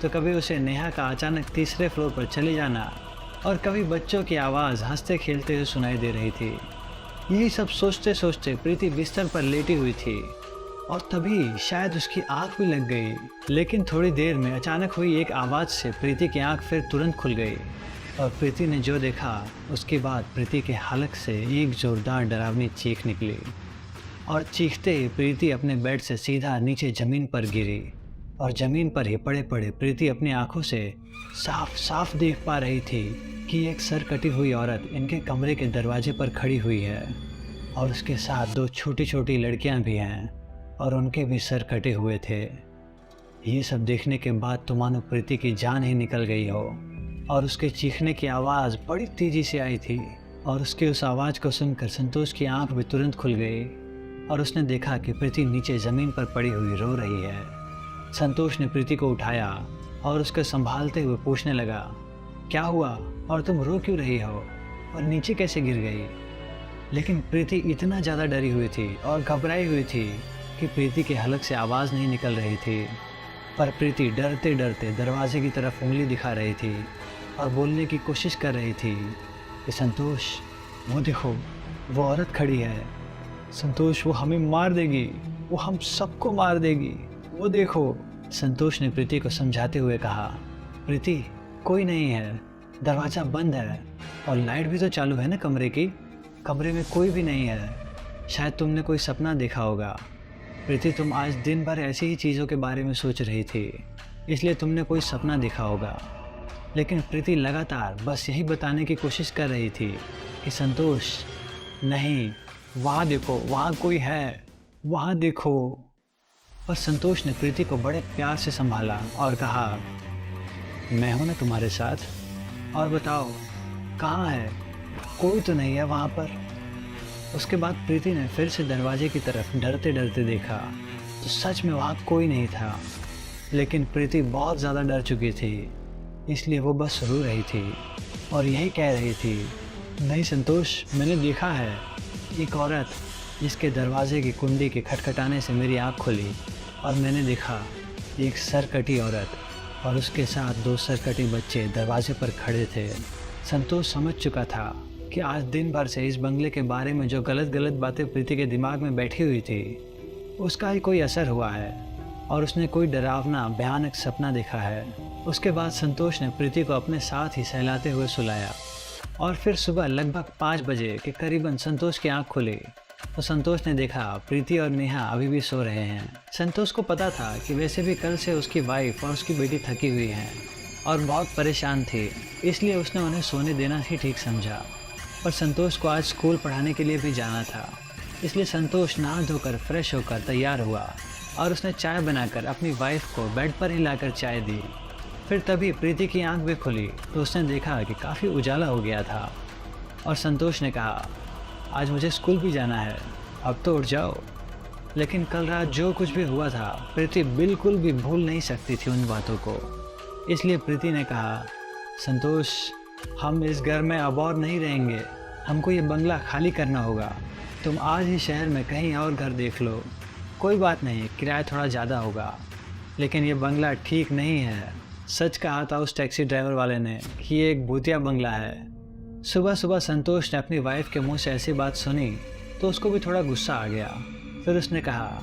तो कभी उसे नेहा का अचानक तीसरे फ्लोर पर चले जाना, और कभी बच्चों की आवाज़ हंसते खेलते हुए सुनाई दे रही थी। यही सब सोचते सोचते प्रीति बिस्तर पर लेटी हुई थी और तभी शायद उसकी आंख भी लग गई। लेकिन थोड़ी देर में अचानक हुई एक आवाज़ से प्रीति की आंख फिर तुरंत खुल गई और प्रीति ने जो देखा उसके बाद प्रीति के हलक से एक जोरदार डरावनी चीख निकली और चीखते ही प्रीति अपने बेड से सीधा नीचे ज़मीन पर गिरी और ज़मीन पर ही पड़े पड़े प्रीति अपनी आंखों से साफ साफ देख पा रही थी कि एक सर कटी हुई औरत इनके कमरे के दरवाजे पर खड़ी हुई है और उसके साथ दो छोटी छोटी लड़कियां भी हैं और उनके भी सर कटे हुए थे। ये सब देखने के बाद तो मानो प्रीति की जान ही निकल गई हो और उसके चीखने की आवाज़ बड़ी तेज़ी से आई थी और उसके उस आवाज़ को सुनकर संतोष की आंख भी तुरंत खुल गई और उसने देखा कि प्रीति नीचे ज़मीन पर पड़ी हुई रो रही है। संतोष ने प्रीति को उठाया और उसको संभालते हुए पूछने लगा, क्या हुआ और तुम रो क्यों रही हो और नीचे कैसे गिर गई? लेकिन प्रीति इतना ज़्यादा डरी हुई थी और घबराई हुई थी कि प्रीति के हलक से आवाज़ नहीं निकल रही थी। पर प्रीति डरते डरते दरवाजे की तरफ उंगली दिखा रही थी और बोलने की कोशिश कर रही थी कि संतोष वो देखो, वो औरत खड़ी है, संतोष वो हमें मार देगी, वो हम सबको मार देगी, वो देखो। संतोष ने प्रीति को समझाते हुए कहा, प्रीति कोई नहीं है, दरवाज़ा बंद है और लाइट भी तो चालू है ना कमरे की, कमरे में कोई भी नहीं है, शायद तुमने कोई सपना देखा होगा। प्रीति तुम आज दिन भर ऐसी ही चीज़ों के बारे में सोच रही थी, इसलिए तुमने कोई सपना देखा होगा। लेकिन प्रीति लगातार बस यही बताने की कोशिश कर रही थी कि संतोष नहीं, वहाँ देखो, वहाँ कोई है, वहाँ देखो। पर संतोष ने प्रीति को बड़े प्यार से संभाला और कहा, मैं हूं ना तुम्हारे साथ, और बताओ कहाँ है? कोई तो नहीं है वहाँ पर। उसके बाद प्रीति ने फिर से दरवाजे की तरफ डरते डरते देखा तो सच में वहाँ कोई नहीं था। लेकिन प्रीति बहुत ज़्यादा डर चुकी थी, इसलिए वो बस रो रही थी और यही कह रही थी, नहीं संतोष, मैंने देखा है एक औरत जिसके दरवाजे की कुंडी के खटखटाने से मेरी आँख खुली और मैंने देखा एक सरकटी औरत और उसके साथ 2 सरकटी बच्चे दरवाजे पर खड़े थे। संतोष समझ चुका था कि आज दिन भर से इस बंगले के बारे में जो गलत गलत बातें प्रीति के दिमाग में बैठी हुई थी उसका ही कोई असर हुआ है और उसने कोई डरावना भयानक सपना देखा है। उसके बाद संतोष ने प्रीति को अपने साथ ही सहलाते हुए सुलाया और फिर सुबह लगभग 5 बजे के करीबन संतोष की आँख खुली तो संतोष ने देखा प्रीति और नेहा अभी भी सो रहे हैं। संतोष को पता था कि वैसे भी कल से उसकी वाइफ और उसकी बेटी थकी हुई हैं और बहुत परेशान थी, इसलिए उसने उन्हें सोने देना ही ठीक समझा। पर संतोष को आज स्कूल पढ़ाने के लिए भी जाना था, इसलिए संतोष नहा धोकर फ्रेश होकर तैयार हुआ और उसने चाय बनाकर अपनी वाइफ को बेड पर ही लाकर चाय दी। फिर तभी प्रीति की आंख भी खुली तो उसने देखा कि काफ़ी उजाला हो गया था और संतोष ने कहा, आज मुझे स्कूल भी जाना है, अब तो उठ जाओ। लेकिन कल रात जो कुछ भी हुआ था प्रीति बिल्कुल भी भूल नहीं सकती थी उन बातों को। इसलिए प्रीति ने कहा, संतोष, हम इस घर में अब और नहीं रहेंगे, हमको ये बंगला खाली करना होगा। तुम आज ही शहर में कहीं और घर देख लो, कोई बात नहीं, किराया थोड़ा ज़्यादा होगा, लेकिन ये बंगला ठीक नहीं है। सच कहा था उस टैक्सी ड्राइवर वाले ने कि ये एक भूतिया बंगला है। सुबह सुबह संतोष ने अपनी वाइफ के मुंह से ऐसी बात सुनी तो उसको भी थोड़ा गुस्सा आ गया। फिर उसने कहा,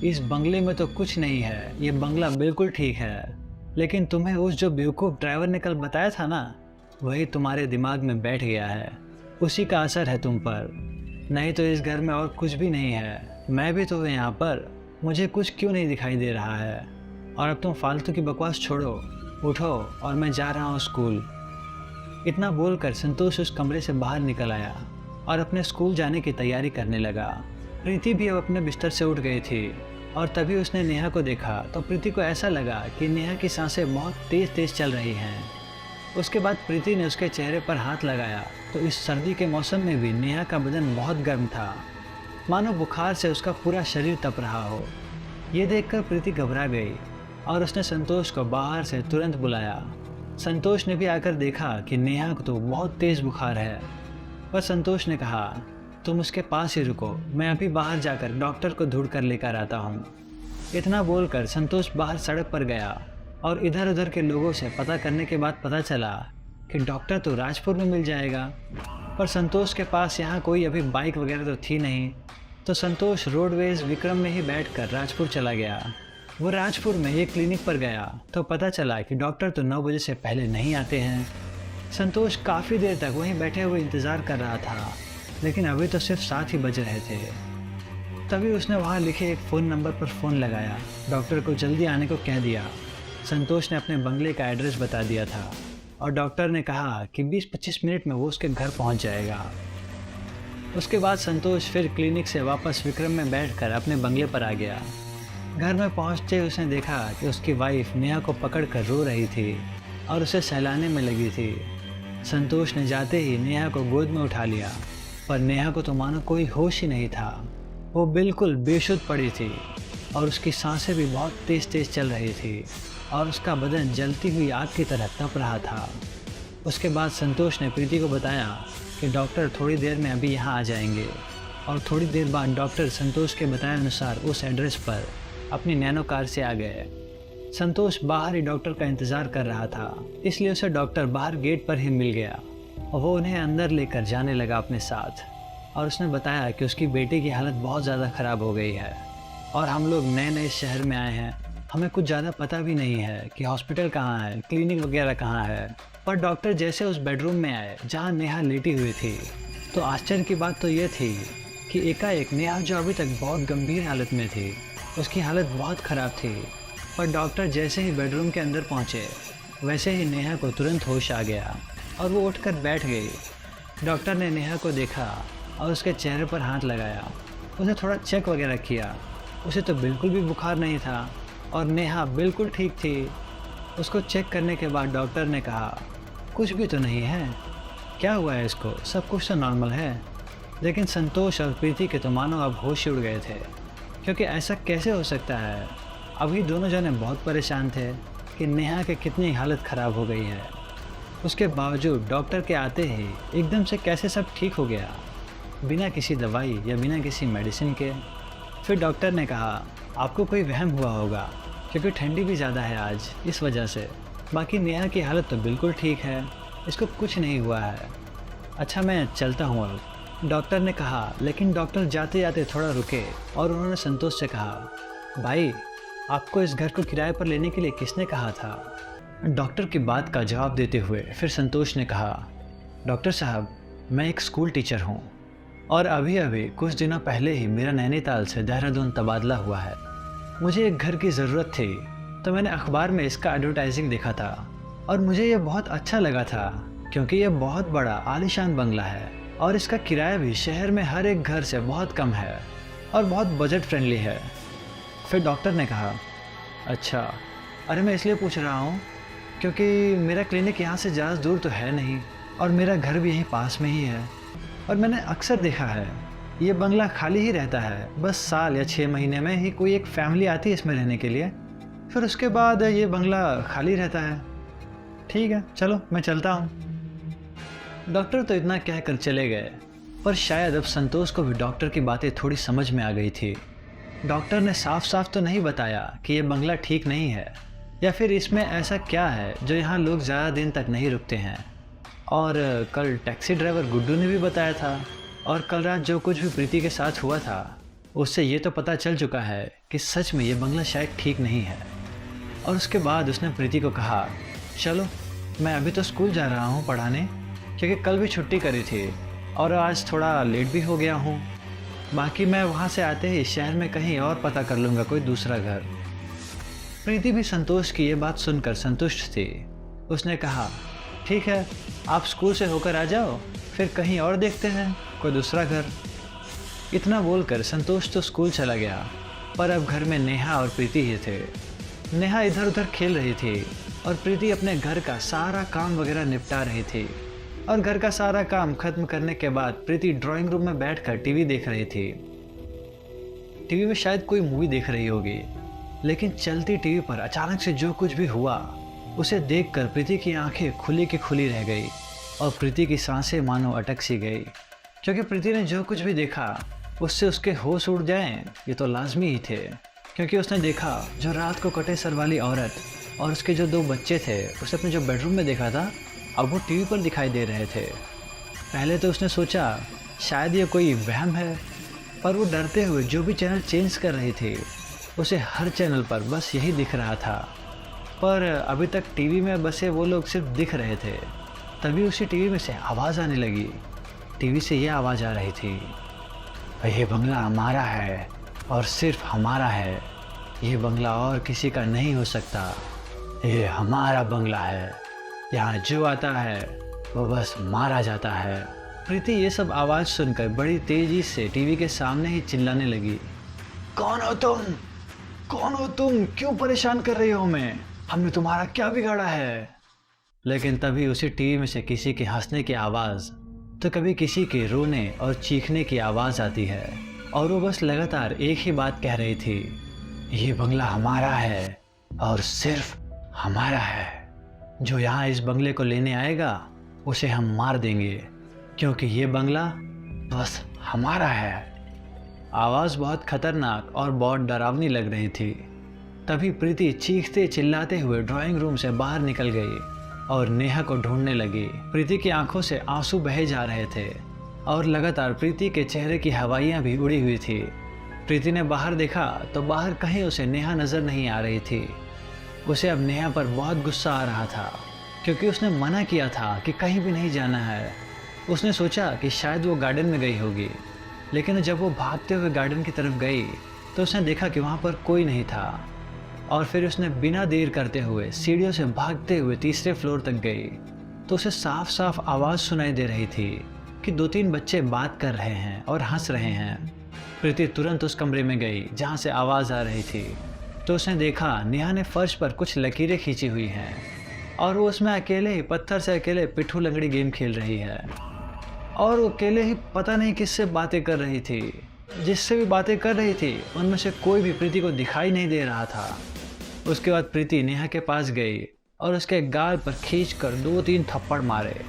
इस बंगले में तो कुछ नहीं है, ये बंगला बिल्कुल ठीक है, लेकिन तुम्हें उस जो बेवकूफ़ ड्राइवर ने कल बताया था ना, वही तुम्हारे दिमाग में बैठ गया है, उसी का असर है तुम पर। नहीं तो इस घर में और कुछ भी नहीं है, मैं भी तो हूँ यहाँ पर, मुझे कुछ क्यों नहीं दिखाई दे रहा है। और अब तुम फालतू की बकवास छोड़ो, उठो और मैं जा रहा हूँ स्कूल। इतना बोलकर संतोष उस कमरे से बाहर निकल आया और अपने स्कूल जाने की तैयारी करने लगा। प्रीति भी अब अपने बिस्तर से उठ गई थी और तभी उसने नेहा को देखा तो प्रीति को ऐसा लगा कि नेहा की सांसें बहुत तेज़ तेज़ चल रही हैं। उसके बाद प्रीति ने उसके चेहरे पर हाथ लगाया तो इस सर्दी के मौसम में भी नेहा का बदन बहुत गर्म था, मानो बुखार से उसका पूरा शरीर तप रहा हो। ये देखकर प्रीति घबरा गई और उसने संतोष को बाहर से तुरंत बुलाया। संतोष ने भी आकर देखा कि नेहा को तो बहुत तेज़ बुखार है, पर संतोष ने कहा, तुम उसके पास ही रुको, मैं अभी बाहर जाकर डॉक्टर को ढूंढ कर लेकर आता हूँ। इतना बोलकर संतोष बाहर सड़क पर गया और इधर उधर के लोगों से पता करने के बाद पता चला कि डॉक्टर तो राजपुर में मिल जाएगा। पर संतोष के पास यहाँ कोई अभी बाइक वगैरह तो थी नहीं, तो संतोष रोडवेज विक्रम में ही बैठकर राजपुर चला गया। वो राजपुर में एक क्लिनिक पर गया तो पता चला कि डॉक्टर तो 9 बजे से पहले नहीं आते हैं। संतोष काफ़ी देर तक वहीं बैठे हुए इंतज़ार कर रहा था, लेकिन अभी तो सिर्फ 7 ही बज रहे थे। तभी उसने वहाँ लिखे एक फ़ोन नंबर पर फ़ोन लगाया, डॉक्टर को जल्दी आने को कह दिया। संतोष ने अपने बंगले का एड्रेस बता दिया था और डॉक्टर ने कहा कि 20-25 मिनट में वो उसके घर पहुँच जाएगा। उसके बाद संतोष फिर क्लिनिक से वापस विक्रम में बैठकर अपने बंगले पर आ गया। घर में पहुंचते उसने देखा कि उसकी वाइफ नेहा को पकड़कर रो रही थी और उसे सहलाने में लगी थी। संतोष ने जाते ही नेहा को गोद में उठा लिया, पर नेहा को तो मानो कोई होश ही नहीं था। वो बिल्कुल बेशुद्ध पड़ी थी और उसकी सांसें भी बहुत तेज़ तेज़ चल रही थी और उसका बदन जलती हुई आग की तरह तप रहा था। उसके बाद संतोष ने प्रीति को बताया कि डॉक्टर थोड़ी देर में अभी यहाँ आ जाएंगे और थोड़ी देर बाद डॉक्टर संतोष के बताए अनुसार उस एड्रेस पर अपनी नैनो कार से आ गए। संतोष बाहर ही डॉक्टर का इंतज़ार कर रहा था, इसलिए उसे डॉक्टर बाहर गेट पर ही मिल गया और वो उन्हें अंदर लेकर जाने लगा अपने साथ। और उसने बताया कि उसकी बेटी की हालत बहुत ज़्यादा ख़राब हो गई है और हम लोग नए नए शहर में आए हैं, हमें कुछ ज़्यादा पता भी नहीं है कि हॉस्पिटल कहाँ है, क्लिनिक वगैरह कहाँ है। पर डॉक्टर जैसे उस बेडरूम में आए जहाँ नेहा लेटी हुई थी, तो आश्चर्य की बात तो ये थी कि एकाएक नेहा, जो अभी तक बहुत गंभीर हालत में थी, उसकी हालत बहुत ख़राब थी। पर डॉक्टर जैसे ही बेडरूम के अंदर पहुँचे, वैसे ही नेहा को तुरंत होश आ गया और वो उठकर बैठ गई। डॉक्टर ने नेहा को देखा और उसके चेहरे पर हाथ लगाया। उसे थोड़ा चेक वगैरह किया। उसे तो बिल्कुल भी बुखार नहीं था और नेहा बिल्कुल ठीक थी। उसको चेक करने के बाद डॉक्टर ने कहा, कुछ भी तो नहीं है, क्या हुआ है इसको, सब कुछ तो नॉर्मल है। लेकिन संतोष और प्रीति के तो मानो अब होश उड़ गए थे, क्योंकि ऐसा कैसे हो सकता है। अभी दोनों जने बहुत परेशान थे कि नेहा की कितनी हालत ख़राब हो गई है। उसके बावजूद डॉक्टर के आते ही एकदम से कैसे सब ठीक हो गया, बिना किसी दवाई या बिना किसी मेडिसिन के। फिर डॉक्टर ने कहा, आपको कोई वहम हुआ होगा, क्योंकि ठंडी भी ज़्यादा है आज, इस वजह से। बाकी नेहा की हालत तो बिल्कुल ठीक है, इसको कुछ नहीं हुआ है। अच्छा, मैं चलता हूँ अब, डॉक्टर ने कहा। लेकिन डॉक्टर जाते जाते थोड़ा रुके और उन्होंने संतोष से कहा, भाई आपको इस घर को किराए पर लेने के लिए किसने कहा था? डॉक्टर की बात का जवाब देते हुए फिर संतोष ने कहा, डॉक्टर साहब, मैं एक स्कूल टीचर हूँ और अभी अभी कुछ दिनों पहले ही मेरा नैनीताल से देहरादून तबादला हुआ है। मुझे एक घर की ज़रूरत थी, तो मैंने अखबार में इसका एडवर्टाइजिंग देखा था और मुझे ये बहुत अच्छा लगा था, क्योंकि ये बहुत बड़ा आलीशान बंगला है और इसका किराया भी शहर में हर एक घर से बहुत कम है और बहुत बजट फ्रेंडली है। फिर डॉक्टर ने कहा, अच्छा, अरे मैं इसलिए पूछ रहा हूँ क्योंकि मेरा क्लिनिक यहाँ से ज़्यादा दूर तो है नहीं और मेरा घर भी यहीं पास में ही है और मैंने अक्सर देखा है ये बंगला खाली ही रहता है। बस साल या 6 महीने में ही कोई एक फैमिली आती है इसमें रहने के लिए, फिर उसके बाद ये बंगला खाली रहता है। ठीक है, चलो मैं चलता हूँ। डॉक्टर तो इतना कहकर चले गए, पर शायद अब संतोष को भी डॉक्टर की बातें थोड़ी समझ में आ गई थी। डॉक्टर ने साफ साफ तो नहीं बताया कि ये बंगला ठीक नहीं है या फिर इसमें ऐसा क्या है जो यहाँ लोग ज़्यादा दिन तक नहीं रुकते हैं। और कल टैक्सी ड्राइवर गुड्डू ने भी बताया था और कल रात जो कुछ भी प्रीति के साथ हुआ था उससे ये तो पता चल चुका है कि सच में ये बंगला शायद ठीक नहीं है। और उसके बाद उसने प्रीति को कहा, चलो मैं अभी तो स्कूल जा रहा हूँ पढ़ाने, क्योंकि कल भी छुट्टी करी थी और आज थोड़ा लेट भी हो गया हूँ। बाकी मैं वहाँ से आते ही शहर में कहीं और पता कर लूँगा कोई दूसरा घर। प्रीति भी संतोष की ये बात सुनकर संतुष्ट थी। उसने कहा, ठीक है, आप स्कूल से होकर आ जाओ, फिर कहीं और देखते हैं कोई दूसरा घर। इतना बोलकर संतोष तो स्कूल चला गया, पर अब घर में नेहा और प्रीति ही थे। नेहा इधर उधर खेल रही थी और प्रीति अपने घर का सारा काम वगैरह निपटा रही थी। और घर का सारा काम खत्म करने के बाद प्रीति ड्राइंग रूम में बैठकर टीवी देख रही थी। टीवी में शायद कोई मूवी देख रही होगी, लेकिन चलती टीवी पर अचानक से जो कुछ भी हुआ उसे देखकर प्रीति की आंखें खुली की खुली रह गई और प्रीति की सांसें मानो अटक सी गई, क्योंकि प्रीति ने जो कुछ भी देखा उससे उसके होश उड़ जाएं ये तो लाजमी ही थे। क्योंकि उसने देखा जो रात को कटे सर वाली औरत और उसके जो 2 बच्चे थे उसे अपने जो बेडरूम में देखा था अब वो टीवी पर दिखाई दे रहे थे। पहले तो उसने सोचा शायद ये कोई वहम है, पर वो डरते हुए जो भी चैनल चेंज कर रही थी उसे हर चैनल पर बस यही दिख रहा था। पर अभी तक टीवी में बसे वो लोग सिर्फ दिख रहे थे। तभी उसी टीवी में से आवाज़ आने लगी। टीवी से ये आवाज़ आ रही थी, ये बंगला हमारा है और सिर्फ हमारा है, ये बंगला और किसी का नहीं हो सकता, ये हमारा बंगला है, यहाँ जो आता है वो बस मारा जाता है। प्रीति ये सब आवाज़ सुनकर बड़ी तेज़ी से टीवी के सामने ही चिल्लाने लगी, कौन हो तुम, कौन हो तुम, क्यों परेशान कर रही हो हमें, हमने तुम्हारा क्या बिगाड़ा है। लेकिन तभी उसी टीवी में से किसी के हंसने की आवाज़ तो कभी किसी के रोने और चीखने की आवाज़ आती है और वो बस लगातार एक ही बात कह रही थी, ये बंगला हमारा है और सिर्फ हमारा है, जो यहाँ इस बंगले को लेने आएगा उसे हम मार देंगे, क्योंकि ये बंगला बस हमारा है। आवाज़ बहुत खतरनाक और बहुत डरावनी लग रही थी। तभी प्रीति चीखते चिल्लाते हुए ड्राइंग रूम से बाहर निकल गई और नेहा को ढूंढने लगी। प्रीति की आंखों से आंसू बहे जा रहे थे और लगातार प्रीति के चेहरे की हवाइयाँ भी उड़ी हुई थी। प्रीति ने बाहर देखा तो बाहर कहीं उसे नेहा नज़र नहीं आ रही थी। उसे अब नेहा पर बहुत गुस्सा आ रहा था, क्योंकि उसने मना किया था कि कहीं भी नहीं जाना है। उसने सोचा कि शायद वो गार्डन में गई होगी, लेकिन जब वो भागते हुए गार्डन की तरफ गई तो उसने देखा कि वहाँ पर कोई नहीं था। और फिर उसने बिना देर करते हुए सीढ़ियों से भागते हुए 3रे फ्लोर तक गई तो उसे साफ साफ आवाज़ सुनाई दे रही थी कि 2-3 बच्चे बात कर रहे हैं और हंस रहे हैं। प्रीति तुरंत उस कमरे में गई जहाँ से आवाज़ आ रही थी, तो उसने देखा नेहा ने फर्श पर कुछ लकीरें खींची हुई हैं और वो उसमें अकेले ही पत्थर से अकेले पिट्ठू लंगड़ी गेम खेल रही है। और वो अकेले ही पता नहीं किससे बातें कर रही थी। जिससे भी बातें कर रही थी उनमें से कोई भी प्रीति को दिखाई नहीं दे रहा था। उसके बाद प्रीति नेहा के पास गई और उसके गाल पर खींचकर 2-3 थप्पड़ मारे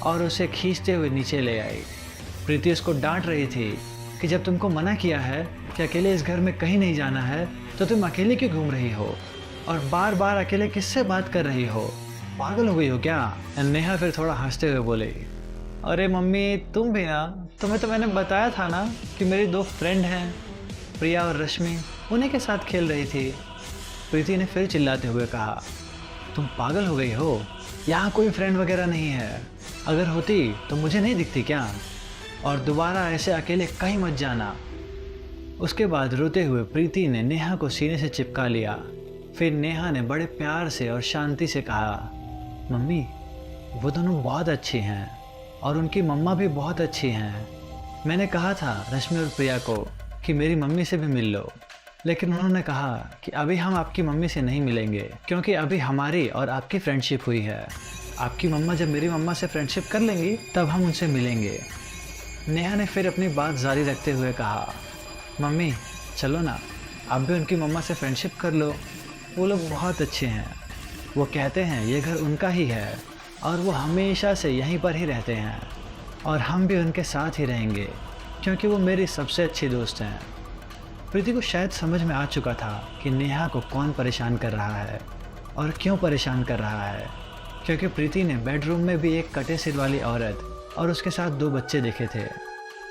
और उसे खींचते हुए नीचे ले आई। प्रीति उसको डांट रही थी कि जब तुमको मना किया है कि अकेले इस घर में कहीं नहीं जाना है तो तुम अकेले क्यों घूम रही हो और बार बार अकेले किससे बात कर रही हो, पागल हो गई हो क्या? नेहा फिर थोड़ा हंसते हुए बोली, अरे मम्मी तुम भी ना, तुम्हें तो मैंने बताया था ना कि मेरी 2 फ्रेंड हैं, प्रिया और रश्मि, उन्हीं के साथ खेल रही थी। प्रीति ने फिर चिल्लाते हुए कहा, तुम पागल हो गई हो, यहाँ कोई फ्रेंड वगैरह नहीं है, अगर होती तो मुझे नहीं दिखती क्या? और दोबारा ऐसे अकेले कहीं मत जाना। उसके बाद रोते हुए प्रीति ने नेहा को सीने से चिपका लिया। फिर नेहा ने बड़े प्यार से और शांति से कहा, मम्मी वो दोनों बहुत अच्छी हैं और उनकी मम्मा भी बहुत अच्छी हैं। मैंने कहा था रश्मि और प्रिया को कि मेरी मम्मी से भी मिल लो, लेकिन उन्होंने कहा कि अभी हम आपकी मम्मी से नहीं मिलेंगे क्योंकि अभी हमारी और आपकी फ्रेंडशिप हुई है। आपकी मम्मा जब मेरी मम्मा से फ्रेंडशिप कर लेंगी तब हम उनसे मिलेंगे। नेहा ने फिर अपनी बात जारी रखते हुए कहा, मम्मी चलो ना, आप भी उनकी मम्मा से फ्रेंडशिप कर लो, वो लोग बहुत अच्छे हैं। वो कहते हैं ये घर उनका ही है और वो हमेशा से यहीं पर ही रहते हैं और हम भी उनके साथ ही रहेंगे क्योंकि वो मेरी सबसे अच्छी दोस्त हैं। प्रीति को शायद समझ में आ चुका था कि नेहा को कौन परेशान कर रहा है और क्यों परेशान कर रहा है, क्योंकि प्रीति ने बेडरूम में भी एक कटे सिर वाली औरत और उसके साथ 2 बच्चे देखे थे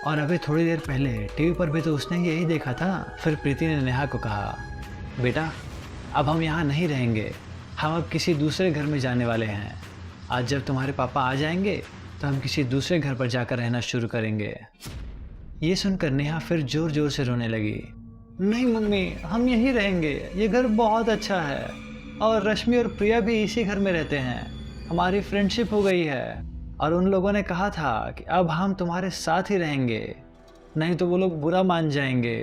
और अभी थोड़ी देर पहले टीवी पर भी तो उसने यही देखा था। फिर प्रीति ने नेहा को कहा, बेटा अब हम यहाँ नहीं रहेंगे, हम अब किसी दूसरे घर में जाने वाले हैं। आज जब तुम्हारे पापा आ जाएंगे तो हम किसी दूसरे घर पर जाकर रहना शुरू करेंगे। ये सुनकर नेहा फिर ज़ोर ज़ोर से रोने लगी, नहीं मम्मी हम यहीं रहेंगे, ये घर बहुत अच्छा है और रश्मि और प्रिया भी इसी घर में रहते हैं, हमारी फ्रेंडशिप हो गई है और उन लोगों ने कहा था कि अब हम तुम्हारे साथ ही रहेंगे, नहीं तो वो लोग बुरा मान जाएंगे।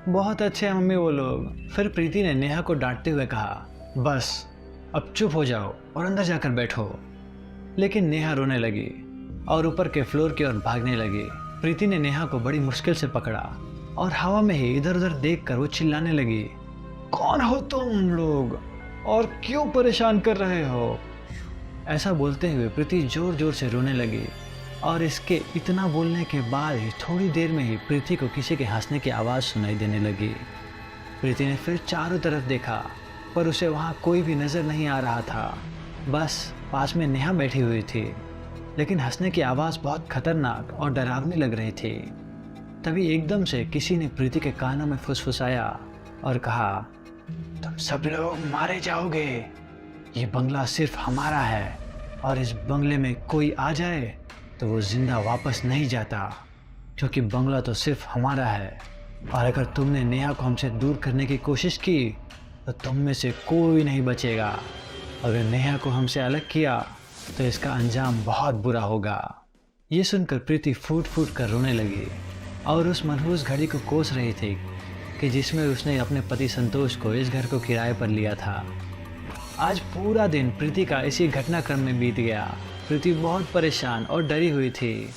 बहुत अच्छे हैं मम्मी वो लोग। फिर प्रीति ने नेहा को डांटते हुए कहा, बस अब चुप हो जाओ और अंदर जाकर बैठो। लेकिन नेहा रोने लगी और ऊपर के फ्लोर की ओर भागने लगी। प्रीति ने नेहा को बड़ी मुश्किल से पकड़ा और हवा में ही इधर उधर देखकर वो चिल्लाने लगी, कौन हो तुम लोग और क्यों परेशान कर रहे हो? ऐसा बोलते हुए प्रीति जोर जोर से रोने लगी और इसके इतना बोलने के बाद ही थोड़ी देर में ही प्रीति को किसी के हंसने की आवाज़ सुनाई देने लगी। प्रीति ने फिर चारों तरफ देखा पर उसे वहाँ कोई भी नज़र नहीं आ रहा था, बस पास में नेहा बैठी हुई थी, लेकिन हंसने की आवाज़ बहुत खतरनाक और डरावनी लग रही थी। तभी एकदम से किसी ने प्रीति के कानों में फुसफुसाया और कहा, तुम सब लोग मारे जाओगे, ये बंगला सिर्फ हमारा है और इस बंगले में कोई आ जाए तो वो जिंदा वापस नहीं जाता, क्योंकि बंगला तो सिर्फ हमारा है और अगर तुमने नेहा को हमसे दूर करने की कोशिश की तो तुम में से कोई नहीं बचेगा। अगर नेहा को हमसे अलग किया तो इसका अंजाम बहुत बुरा होगा। ये सुनकर प्रीति फूट फूट कर रोने लगी और उस मनहूस घड़ी को कोस रही थी कि जिसमें उसने अपने पति संतोष को इस घर को किराए पर लिया था। आज पूरा दिन प्रीति का इसी घटनाक्रम में बीत गया। प्रीति बहुत परेशान और डरी हुई थी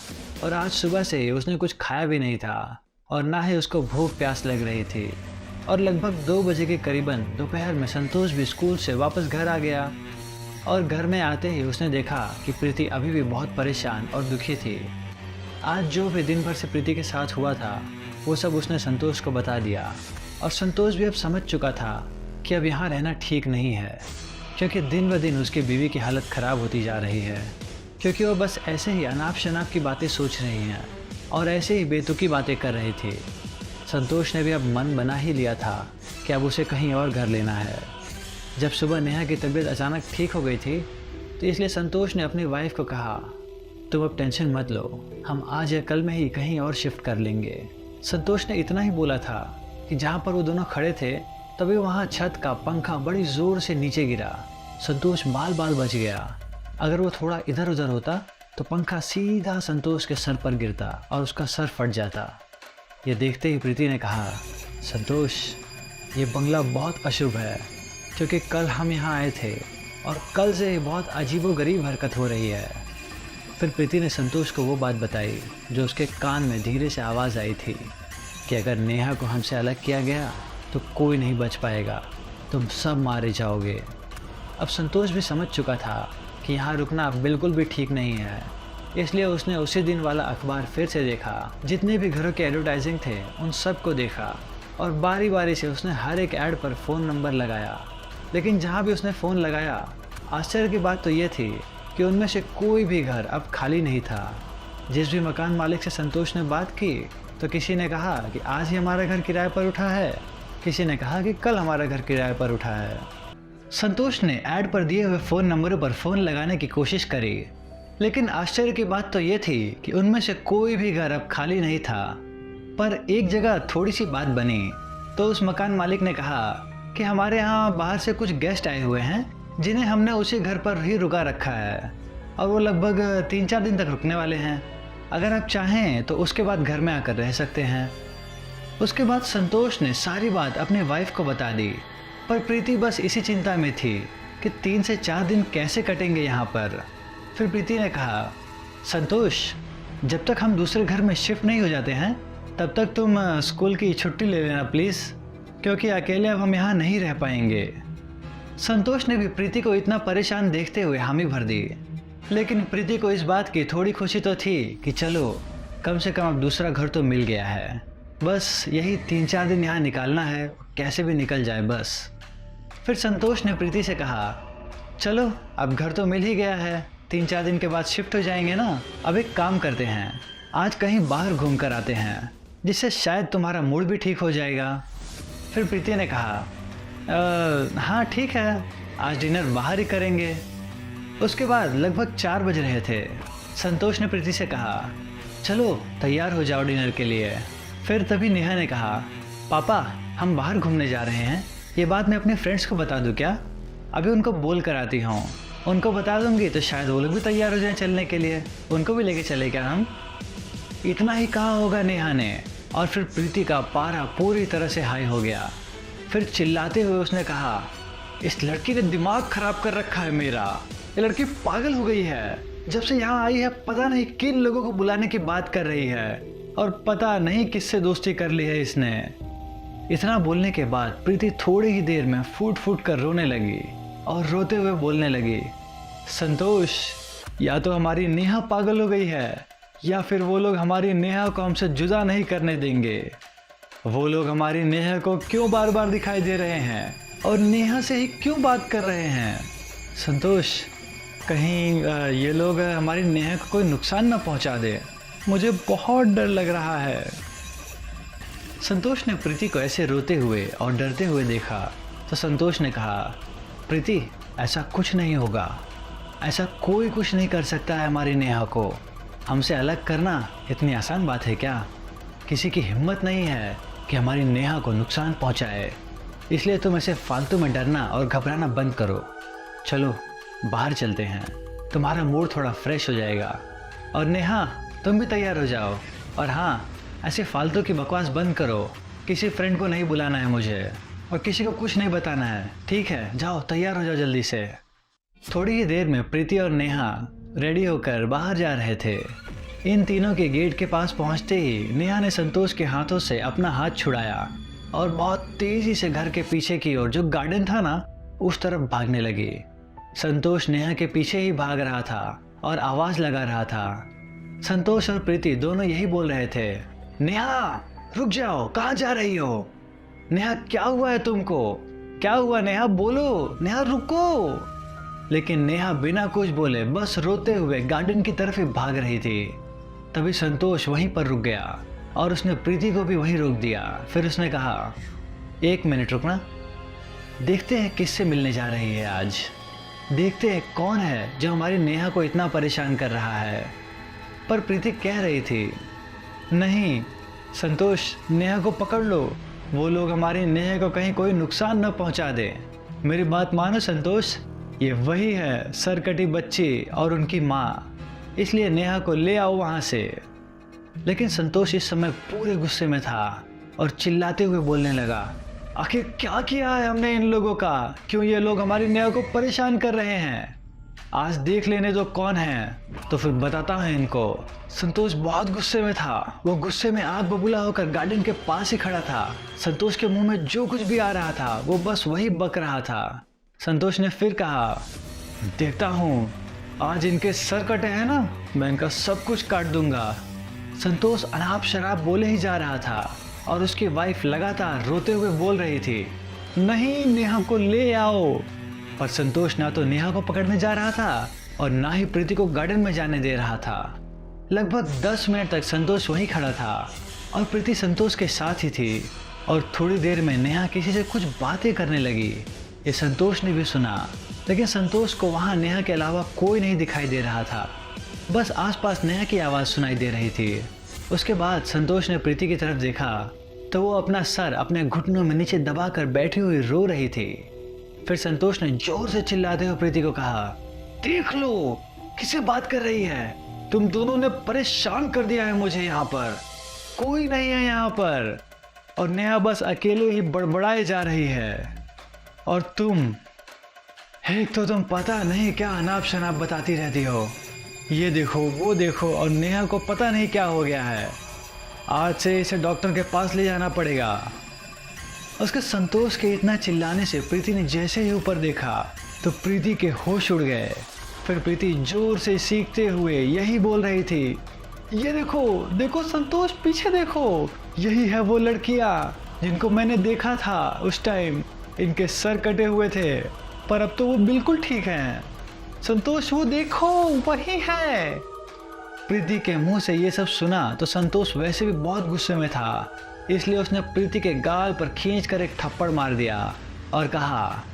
और आज सुबह से ही उसने कुछ खाया भी नहीं था और ना ही उसको भूख प्यास लग रही थी। और लगभग 2 बजे के करीबन दोपहर में संतोष भी स्कूल से वापस घर आ गया और घर में आते ही उसने देखा कि प्रीति अभी भी बहुत परेशान और दुखी थी। आज जो भी दिन भर से प्रीति के साथ हुआ था वो सब उसने संतोष को बता दिया और संतोष भी अब समझ चुका था कि अब यहाँ रहना ठीक नहीं है, क्योंकि दिन ब दिन उसकी बीवी की हालत ख़राब होती जा रही है, क्योंकि वो बस ऐसे ही अनाप शनाप की बातें सोच रही हैं और ऐसे ही बेतुकी बातें कर रही थी। संतोष ने भी अब मन बना ही लिया था कि अब उसे कहीं और घर लेना है। जब सुबह नेहा की तबीयत अचानक ठीक हो गई थी तो इसलिए संतोष ने अपनी वाइफ को कहा, तुम अब टेंशन मत लो, हम आज या कल में ही कहीं और शिफ्ट कर लेंगे। संतोष ने इतना ही बोला था कि जहाँ पर वो दोनों खड़े थे तभी वहाँ छत का पंखा बड़ी ज़ोर से नीचे गिरा। संतोष बाल बाल बच गया। अगर वो थोड़ा इधर उधर होता तो पंखा सीधा संतोष के सर पर गिरता और उसका सर फट जाता। ये देखते ही प्रीति ने कहा, संतोष, ये बंगला बहुत अशुभ है, क्योंकि कल हम यहाँ आए थे और कल से बहुत अजीबोगरीब हरकत हो रही है। फिर प्रीति ने संतोष को वो बात बताई जो उसके कान में धीरे से आवाज़ आई थी कि अगर नेहा को हमसे अलग किया गया तो कोई नहीं बच पाएगा, तुम सब मारे जाओगे। अब संतोष भी समझ चुका था कि यहाँ रुकना बिल्कुल भी ठीक नहीं है, इसलिए उसने उसी दिन वाला अखबार फिर से देखा। जितने भी घरों के एडवर्टाइजिंग थे उन सब को देखा और बारी बारी से उसने हर एक ऐड पर फ़ोन नंबर लगाया। लेकिन जहाँ भी उसने फ़ोन लगाया, आश्चर्य की बात तो ये थी कि उनमें से कोई भी घर अब खाली नहीं था। जिस भी मकान मालिक से संतोष ने बात की तो किसी ने कहा कि आज ही हमारा घर किराए पर उठा है, किसी ने कहा कि कल हमारा घर किराए पर उठा है। संतोष ने ऐड पर दिए हुए फ़ोन नंबरों पर फ़ोन लगाने की कोशिश करी, लेकिन आश्चर्य की बात तो ये थी कि उनमें से कोई भी घर अब खाली नहीं था। पर एक जगह थोड़ी सी बात बनी तो उस मकान मालिक ने कहा कि हमारे यहाँ बाहर से कुछ गेस्ट आए हुए हैं जिन्हें हमने उसी घर पर ही रुका रखा है और वो लगभग 3-4 दिन तक रुकने वाले हैं। अगर आप चाहें तो उसके बाद घर में आकर रह सकते हैं। उसके बाद संतोष ने सारी बात अपने वाइफ को बता दी, पर प्रीति बस इसी चिंता में थी कि 3 से 4 दिन कैसे कटेंगे यहाँ पर। फिर प्रीति ने कहा, संतोष, जब तक हम दूसरे घर में शिफ्ट नहीं हो जाते हैं तब तक तुम स्कूल की छुट्टी ले लेना प्लीज़, क्योंकि अकेले अब हम यहाँ नहीं रह पाएंगे। संतोष ने भी प्रीति को इतना परेशान देखते हुए हामी भर दी, लेकिन प्रीति को इस बात की थोड़ी खुशी तो थी कि चलो कम से कम अब दूसरा घर तो मिल गया है, बस यही 3-4 दिन यहाँ निकालना है, कैसे भी निकल जाए बस। फिर संतोष ने प्रीति से कहा, चलो अब घर तो मिल ही गया है, 3-4 दिन के बाद शिफ्ट हो जाएंगे ना। अब एक काम करते हैं, आज कहीं बाहर घूम कर आते हैं, जिससे शायद तुम्हारा मूड भी ठीक हो जाएगा। फिर प्रीति ने कहा, हाँ ठीक है, आज डिनर बाहर ही करेंगे। उसके बाद लगभग 4 बज रहे थे। संतोष ने प्रीति से कहा, चलो तैयार हो जाओ डिनर के लिए। फिर तभी नेहा ने कहा, पापा हम बाहर घूमने जा रहे हैं, ये बात मैं अपने फ्रेंड्स को बता दूँ क्या? अभी उनको बोल कर आती हूँ, उनको बता दूंगी तो शायद वो लोग भी तैयार हो जाएं चलने के लिए, उनको भी लेके चले क्या हम? इतना ही कहा होगा नेहा ने और फिर प्रीति का पारा पूरी तरह से हाई हो गया। फिर चिल्लाते हुए उसने कहा, इस लड़की ने दिमाग खराब कर रखा है मेरा, ये लड़की पागल हो गई है। जब से यहाँ आई है पता नहीं किन लोगों को बुलाने की बात कर रही है और पता नहीं किससे दोस्ती कर ली है इसने। इतना बोलने के बाद प्रीति थोड़ी ही देर में फूट फूट कर रोने लगी और रोते हुए बोलने लगी, संतोष, या तो हमारी नेहा पागल हो गई है या फिर वो लोग हमारी नेहा को हमसे जुदा नहीं करने देंगे। वो लोग हमारी नेहा को क्यों बार बार दिखाई दे रहे हैं और नेहा से ही क्यों बात कर रहे हैं? संतोष, कहीं ये लोग हमारी नेहा को कोई नुकसान ना पहुंचा दे, मुझे बहुत डर लग रहा है। संतोष ने प्रीति को ऐसे रोते हुए और डरते हुए देखा तो संतोष ने कहा, प्रीति ऐसा कुछ नहीं होगा, ऐसा कोई कुछ नहीं कर सकता है हमारी नेहा को। हमसे अलग करना इतनी आसान बात है क्या? किसी की हिम्मत नहीं है कि हमारी नेहा को नुकसान पहुंचाए, इसलिए तुम ऐसे फालतू में डरना और घबराना बंद करो। चलो बाहर चलते हैं, तुम्हारा मूड थोड़ा फ्रेश हो जाएगा। और नेहा, तुम भी तैयार हो जाओ। और हाँ, ऐसे फालतू की बकवास बंद करो, किसी फ्रेंड को नहीं बुलाना है मुझे और किसी को कुछ नहीं बताना है, ठीक है? जाओ तैयार हो जाओ जल्दी से। थोड़ी ही देर में प्रीति और नेहा रेडी होकर बाहर जा रहे थे। इन तीनों के गेट के पास पहुंचते ही नेहा ने संतोष के हाथों से अपना हाथ छुड़ाया और बहुत तेजी से घर के पीछे की ओर जो गार्डन था ना, उस तरफ भागने लगी। संतोष नेहा के पीछे ही भाग रहा था और आवाज लगा रहा था। संतोष और प्रीति दोनों यही बोल रहे थे, नेहा रुक जाओ, कहाँ जा रही हो? नेहा क्या हुआ है तुमको? क्या हुआ नेहा, बोलो, नेहा रुको। लेकिन नेहा बिना कुछ बोले बस रोते हुए गार्डन की तरफ ही भाग रही थी। तभी संतोष वहीं पर रुक गया और उसने प्रीति को भी वहीं रोक दिया। फिर उसने कहा, 1 मिनट रुकना, देखते हैं किससे मिलने जा रही है आज, देखते हैं कौन है जो हमारी नेहा को इतना परेशान कर रहा है। पर प्रीति कह रही थी, नहीं संतोष, नेहा को पकड़ लो, वो लोग हमारी नेहा को कहीं कोई नुकसान न पहुंचा दे। मेरी बात मानो संतोष, ये वही है सरकटी बच्ची और उनकी माँ। इसलिए नेहा को ले आओ वहाँ से। लेकिन संतोष इस समय पूरे गुस्से में था और चिल्लाते हुए बोलने लगा, आखिर क्या किया है हमने इन लोगों का? क्यों ये लोग हमारी नेहा को परेशान कर रहे हैं? आज देख लेने दो कौन है, तो फिर बताता है इनको। संतोष बहुत गुस्से में था। वो गुस्से में आग बबूला होकर गार्डन के पास ही खड़ा था। संतोष के मुंह में जो कुछ भी आ रहा था वो बस वही बक रहा था। संतोष ने फिर कहा, देखता हूँ आज इनके सर कटे हैं ना, मैं इनका सब कुछ काट दूंगा। संतोष अनाप शराब बोले ही जा रहा था और उसकी वाइफ लगातार रोते हुए बोल रही थी, नहीं नेहा को ले आओ। पर संतोष ना तो नेहा को पकड़ने जा रहा था और ना ही प्रीति को गार्डन में जाने दे रहा था। लगभग 10 मिनट तक संतोष वहीं खड़ा था और प्रीति संतोष के साथ ही थी और थोड़ी देर में नेहा किसी से कुछ बातें करने लगी। ये संतोष ने भी सुना, लेकिन संतोष को वहाँ नेहा के अलावा कोई नहीं दिखाई दे रहा था। बस आसपास नेहा की आवाज़ सुनाई दे रही थी। उसके बाद संतोष ने प्रीति की तरफ देखा तो वो अपना सर अपने घुटनों में नीचे दबाकर बैठी हुई रो रही थी। फिर संतोष ने जोर से चिल्लाते हुए प्रीति को कहा, देख लो किससे बात कर रही है? तुम दोनों ने परेशान कर दिया है मुझे। यहाँ पर कोई नहीं है यहाँ पर, और नेहा बस अकेले ही बड़बड़ाए जा रही है। और तुम एक तो तुम पता नहीं क्या अनाप शनाप बताती रहती हो, ये देखो वो देखो, और नेहा को पता नहीं क्या हो गया है। आज से इसे डॉक्टर के पास ले जाना पड़ेगा। उसके संतोष के इतना चिल्लाने से प्रीति ने जैसे ही ऊपर देखा तो प्रीति के होश उड़ गए। फिर प्रीति जोर से सीखते हुए यही बोल रही थी, ये देखो देखो संतोष, पीछे देखो, यही है वो लड़कियां जिनको मैंने देखा था उस टाइम। इनके सर कटे हुए थे पर अब तो वो बिल्कुल ठीक हैं। संतोष वो देखो वही है। प्रीति के मुंह से ये सब सुना तो संतोष वैसे भी बहुत गुस्से में था, इसलिए उसने प्रीति के गाल पर खींचकर एक थप्पड़ मार दिया और कहा,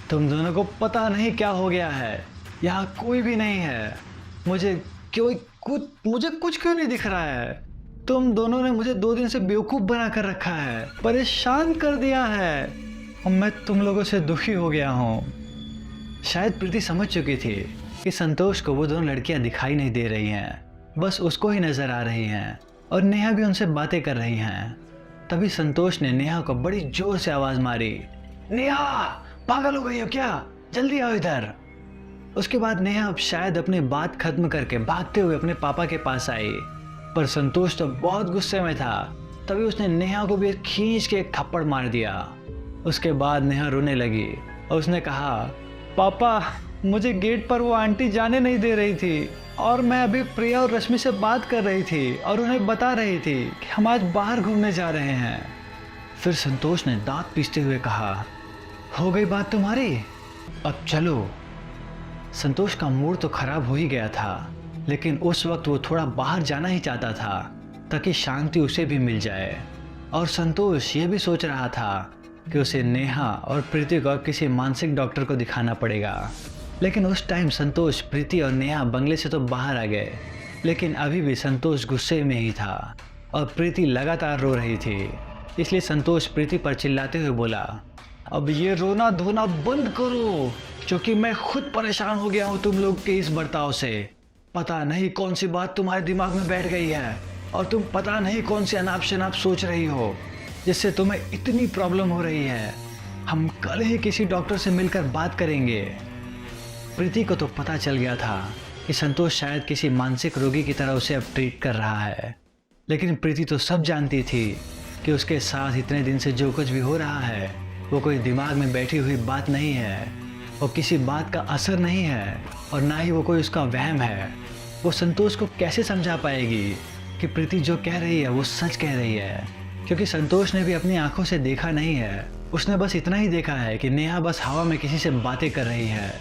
तुम दोनों को पता नहीं क्या हो गया है, यहाँ कोई भी नहीं है। मुझे कुछ क्यों नहीं दिख रहा है? तुम दोनों ने मुझे 2 दिन से बेवकूफ़ बना कर रखा है, परेशान कर दिया है, और मैं तुम लोगों से दुखी हो गया हूँ। शायद प्रीति समझ चुकी थी कि संतोष को वो दोनों लड़कियाँ दिखाई नहीं दे रही हैं, बस उसको ही नज़र आ रही हैं, और नेहा भी उनसे बातें कर रही हैं। तभी संतोष ने नेहा को बड़ी जोर से आवाज़ मारी, नेहा पागल हो गई हो क्या? जल्दी आओ इधर। उसके बाद नेहा अब शायद अपनी बात खत्म करके भागते हुए अपने पापा के पास आई, पर संतोष तो बहुत गुस्से में था। तभी उसने नेहा को भी खींच के एक थप्पड़ मार दिया। उसके बाद नेहा रोने लगी और उसने कहा, पापा मुझे गेट पर वो आंटी जाने नहीं दे रही थी, और मैं अभी प्रिया और रश्मि से बात कर रही थी और उन्हें बता रही थी कि हम आज बाहर घूमने जा रहे हैं। फिर संतोष ने दांत पीसते हुए कहा, हो गई बात तुम्हारी, अब चलो। संतोष का मूड तो खराब हो ही गया था, लेकिन उस वक्त वो थोड़ा बाहर जाना ही चाहता था ताकि शांति उसे भी मिल जाए। और संतोष ये भी सोच रहा था कि उसे नेहा और प्रीति को किसी मानसिक डॉक्टर को दिखाना पड़ेगा। लेकिन उस टाइम संतोष, प्रीति और नेहा बंगले से तो बाहर आ गए, लेकिन अभी भी संतोष गुस्से में ही था और प्रीति लगातार रो रही थी। इसलिए संतोष प्रीति पर चिल्लाते हुए बोला, अब ये रोना धोना बंद करो, क्योंकि मैं खुद परेशान हो गया हूँ तुम लोग के इस बर्ताव से। पता नहीं कौन सी बात तुम्हारे दिमाग में बैठ गई है और तुम पता नहीं कौन सी अनाप शनाप सोच रही हो, जिससे तुम्हें इतनी प्रॉब्लम हो रही है। हम कल ही किसी डॉक्टर से मिलकर बात करेंगे। प्रीति को तो पता चल गया था कि संतोष शायद किसी मानसिक रोगी की तरह उसे अब ट्रीट कर रहा है, लेकिन प्रीति तो सब जानती थी कि उसके साथ इतने दिन से जो कुछ भी हो रहा है वो कोई दिमाग में बैठी हुई बात नहीं है, वो किसी बात का असर नहीं है, और ना ही वो कोई उसका वहम है। वो संतोष को कैसे समझा पाएगी कि प्रीति जो कह रही है वो सच कह रही है, क्योंकि संतोष ने भी अपनी आंखों से देखा नहीं है। उसने बस इतना ही देखा है कि नेहा बस हवा में किसी से बातें कर रही है,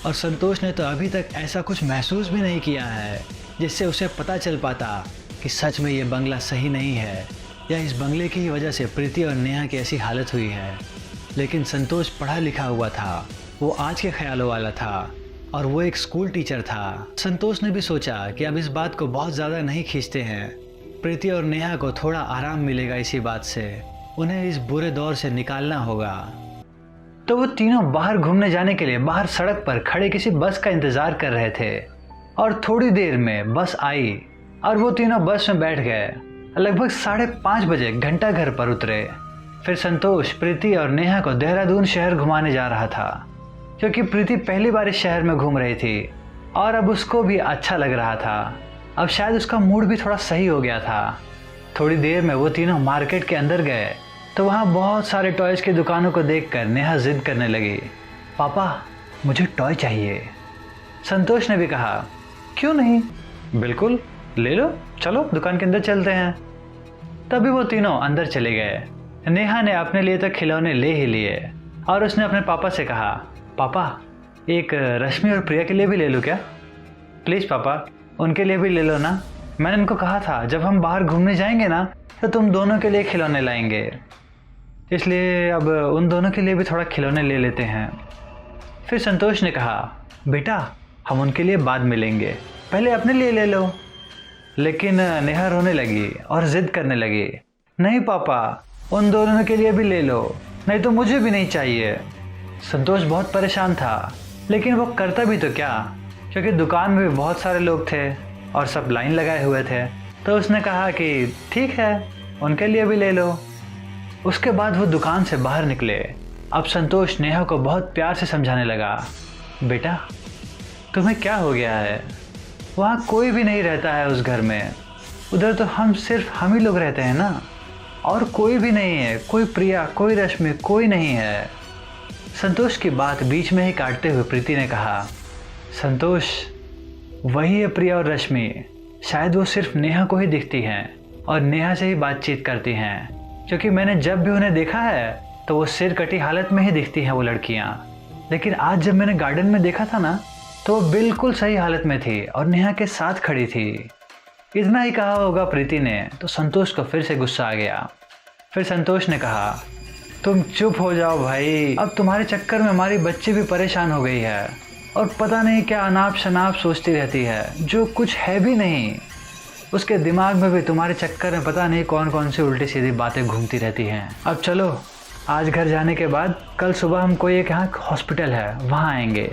और संतोष ने तो अभी तक ऐसा कुछ महसूस भी नहीं किया है जिससे उसे पता चल पाता कि सच में ये बंगला सही नहीं है, या इस बंगले की ही वजह से प्रीति और नेहा की ऐसी हालत हुई है। लेकिन संतोष पढ़ा लिखा हुआ था, वो आज के ख्यालों वाला था, और वो एक स्कूल टीचर था। संतोष ने भी सोचा कि अब इस बात को बहुत ज़्यादा नहीं खींचते हैं, प्रीति और नेहा को थोड़ा आराम मिलेगा इसी बात से, उन्हें इस बुरे दौर से निकालना होगा। तो वो तीनों बाहर घूमने जाने के लिए बाहर सड़क पर खड़े किसी बस का इंतज़ार कर रहे थे, और थोड़ी देर में बस आई और वो तीनों बस में बैठ गए। लगभग 5:30 बजे घंटा घर पर उतरे। फिर संतोष प्रीति और नेहा को देहरादून शहर घुमाने जा रहा था, क्योंकि प्रीति पहली बार इस शहर में घूम रही थी और अब उसको भी अच्छा लग रहा था। अब शायद उसका मूड भी थोड़ा सही हो गया था। थोड़ी देर में वो तीनों मार्केट के अंदर गए तो वहाँ बहुत सारे टॉयज़ की दुकानों को देखकर नेहा जिद करने लगी, पापा मुझे टॉय चाहिए। संतोष ने भी कहा, क्यों नहीं, बिल्कुल ले लो, चलो दुकान के अंदर चलते हैं। तभी वो तीनों अंदर चले गए। नेहा ने अपने लिए तो खिलौने ले ही लिए और उसने अपने पापा से कहा, पापा एक रश्मि और प्रिया के लिए भी ले लूँ क्या? प्लीज़ पापा उनके लिए भी ले लो ना। मैंने उनको कहा था जब हम बाहर घूमने जाएंगे ना तो तुम दोनों के लिए खिलौने लाएंगे, इसलिए अब उन दोनों के लिए भी थोड़ा खिलौने ले लेते हैं। फिर संतोष ने कहा, बेटा हम उनके लिए बाद में लेंगे, पहले अपने लिए ले लो। लेकिन नेहा रोने लगी और ज़िद करने लगी, नहीं पापा उन दोनों के लिए भी ले लो, नहीं तो मुझे भी नहीं चाहिए। संतोष बहुत परेशान था, लेकिन वो करता भी तो क्या, क्योंकि दुकान में भी बहुत सारे लोग थे और सब लाइन लगाए हुए थे। तो उसने कहा कि ठीक है उनके लिए भी ले लो। उसके बाद वो दुकान से बाहर निकले। अब संतोष नेहा को बहुत प्यार से समझाने लगा, बेटा तुम्हें क्या हो गया है, वहाँ कोई भी नहीं रहता है उस घर में, उधर तो सिर्फ हम ही लोग रहते हैं ना, और कोई भी नहीं है, कोई प्रिया कोई रश्मि कोई नहीं है। संतोष की बात बीच में ही काटते हुए प्रीति ने कहा, संतोष वही है प्रिया और रश्मि, शायद वो सिर्फ नेहा को ही दिखती हैं और नेहा से ही बातचीत करती हैं, क्योंकि मैंने जब भी उन्हें देखा है तो वो सिर कटी हालत में ही दिखती हैं वो लड़कियां। लेकिन आज जब मैंने गार्डन में देखा था ना तो वो बिल्कुल सही हालत में थी और नेहा के साथ खड़ी थी। इतना ही कहा होगा प्रीति ने तो संतोष को फिर से गुस्सा आ गया। फिर संतोष ने कहा, तुम चुप हो जाओ भाई, अब तुम्हारे चक्कर में हमारी बच्ची भी परेशान हो गई है और पता नहीं क्या अनाप शनाप सोचती रहती है जो कुछ है भी नहीं। उसके दिमाग में भी तुम्हारे चक्कर में पता नहीं कौन कौन सी उल्टी सीधी बातें घूमती रहती हैं। अब चलो आज घर जाने के बाद कल सुबह हम कोई एक यहाँ हॉस्पिटल है वहाँ आएंगे।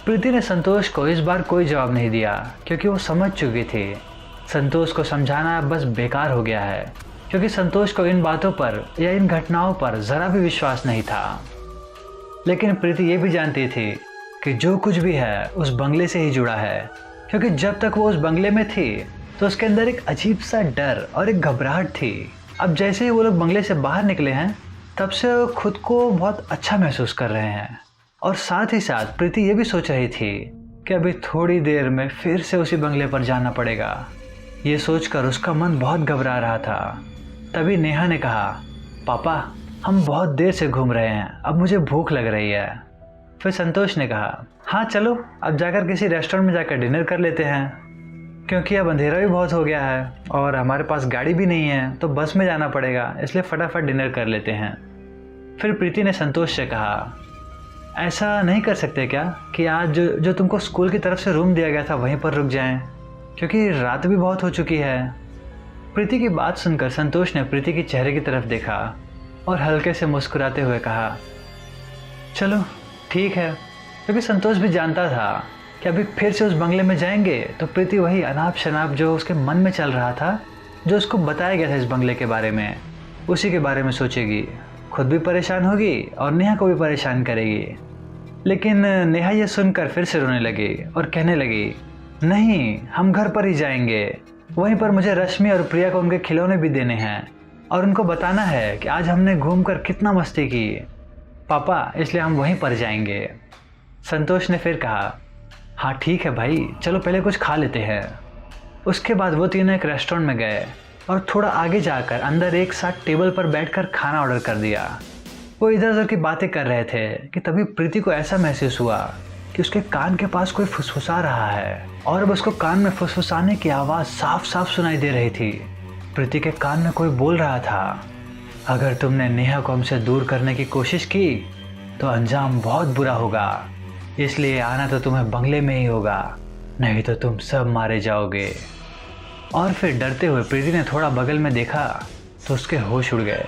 प्रीति ने संतोष को इस बार कोई जवाब नहीं दिया, क्योंकि वो समझ चुकी थी संतोष को समझाना बस बेकार हो गया है, क्योंकि संतोष को इन बातों पर या इन घटनाओं पर ज़रा भी विश्वास नहीं था। लेकिन प्रीति ये भी जानती थी कि जो कुछ भी है उस बंगले से ही जुड़ा है, क्योंकि जब तक वो उस बंगले में थी तो उसके अंदर एक अजीब सा डर और एक घबराहट थी। अब जैसे ही वो लोग बंगले से बाहर निकले हैं तब से वो खुद को बहुत अच्छा महसूस कर रहे हैं, और साथ ही साथ प्रीति ये भी सोच रही थी कि अभी थोड़ी देर में फिर से उसी बंगले पर जाना पड़ेगा। ये सोचकर उसका मन बहुत घबरा रहा था। तभी नेहा ने कहा, पापा हम बहुत देर से घूम रहे हैं, अब मुझे भूख लग रही है। फिर संतोष ने कहा, हाँ चलो अब जाकर किसी रेस्टोरेंट में जाकर डिनर कर लेते हैं, क्योंकि अब अंधेरा भी बहुत हो गया है और हमारे पास गाड़ी भी नहीं है तो बस में जाना पड़ेगा, इसलिए फटाफट डिनर कर लेते हैं। फिर प्रीति ने संतोष से कहा, ऐसा नहीं कर सकते क्या कि आज जो तुमको स्कूल की तरफ से रूम दिया गया था वहीं पर रुक जाएं, क्योंकि रात भी बहुत हो चुकी है। प्रीति की बात सुनकर संतोष ने प्रीति के चेहरे की तरफ देखा और हल्के से मुस्कुराते हुए कहा, चलो ठीक है, क्योंकि संतोष भी जानता था कि अभी फिर से उस बंगले में जाएंगे तो प्रीति वही अनाप शनाप जो उसके मन में चल रहा था, जो उसको बताया गया था इस बंगले के बारे में, उसी के बारे में सोचेगी, खुद भी परेशान होगी और नेहा को भी परेशान करेगी। लेकिन नेहा ये सुनकर फिर से रोने लगी और कहने लगी, नहीं हम घर पर ही जाएंगे, वहीं पर मुझे रश्मि और प्रिया को उनके खिलौने भी देने हैं और उनको बताना है कि आज हमने घूमकर कितना मस्ती की पापा, इसलिए हम वहीं पर जाएंगे। संतोष ने फिर कहा, हाँ ठीक है भाई, चलो पहले कुछ खा लेते हैं। उसके बाद वो तीनों एक रेस्टोरेंट में गए और थोड़ा आगे जाकर अंदर एक साथ टेबल पर बैठकर खाना ऑर्डर कर दिया। वो इधर उधर की बातें कर रहे थे कि तभी प्रीति को ऐसा महसूस हुआ कि उसके कान के पास कोई फुसफुसा रहा है, और अब उसको कान में फुसफुसाने की आवाज़ साफ साफ सुनाई दे रही थी। प्रीति के कान में कोई बोल रहा था, अगर तुमने नेहा को हमसे दूर करने की कोशिश की तो अंजाम बहुत बुरा होगा, इसलिए आना तो तुम्हें बंगले में ही होगा, नहीं तो तुम सब मारे जाओगे। और फिर डरते हुए प्रीति ने थोड़ा बगल में देखा तो उसके होश उड़ गए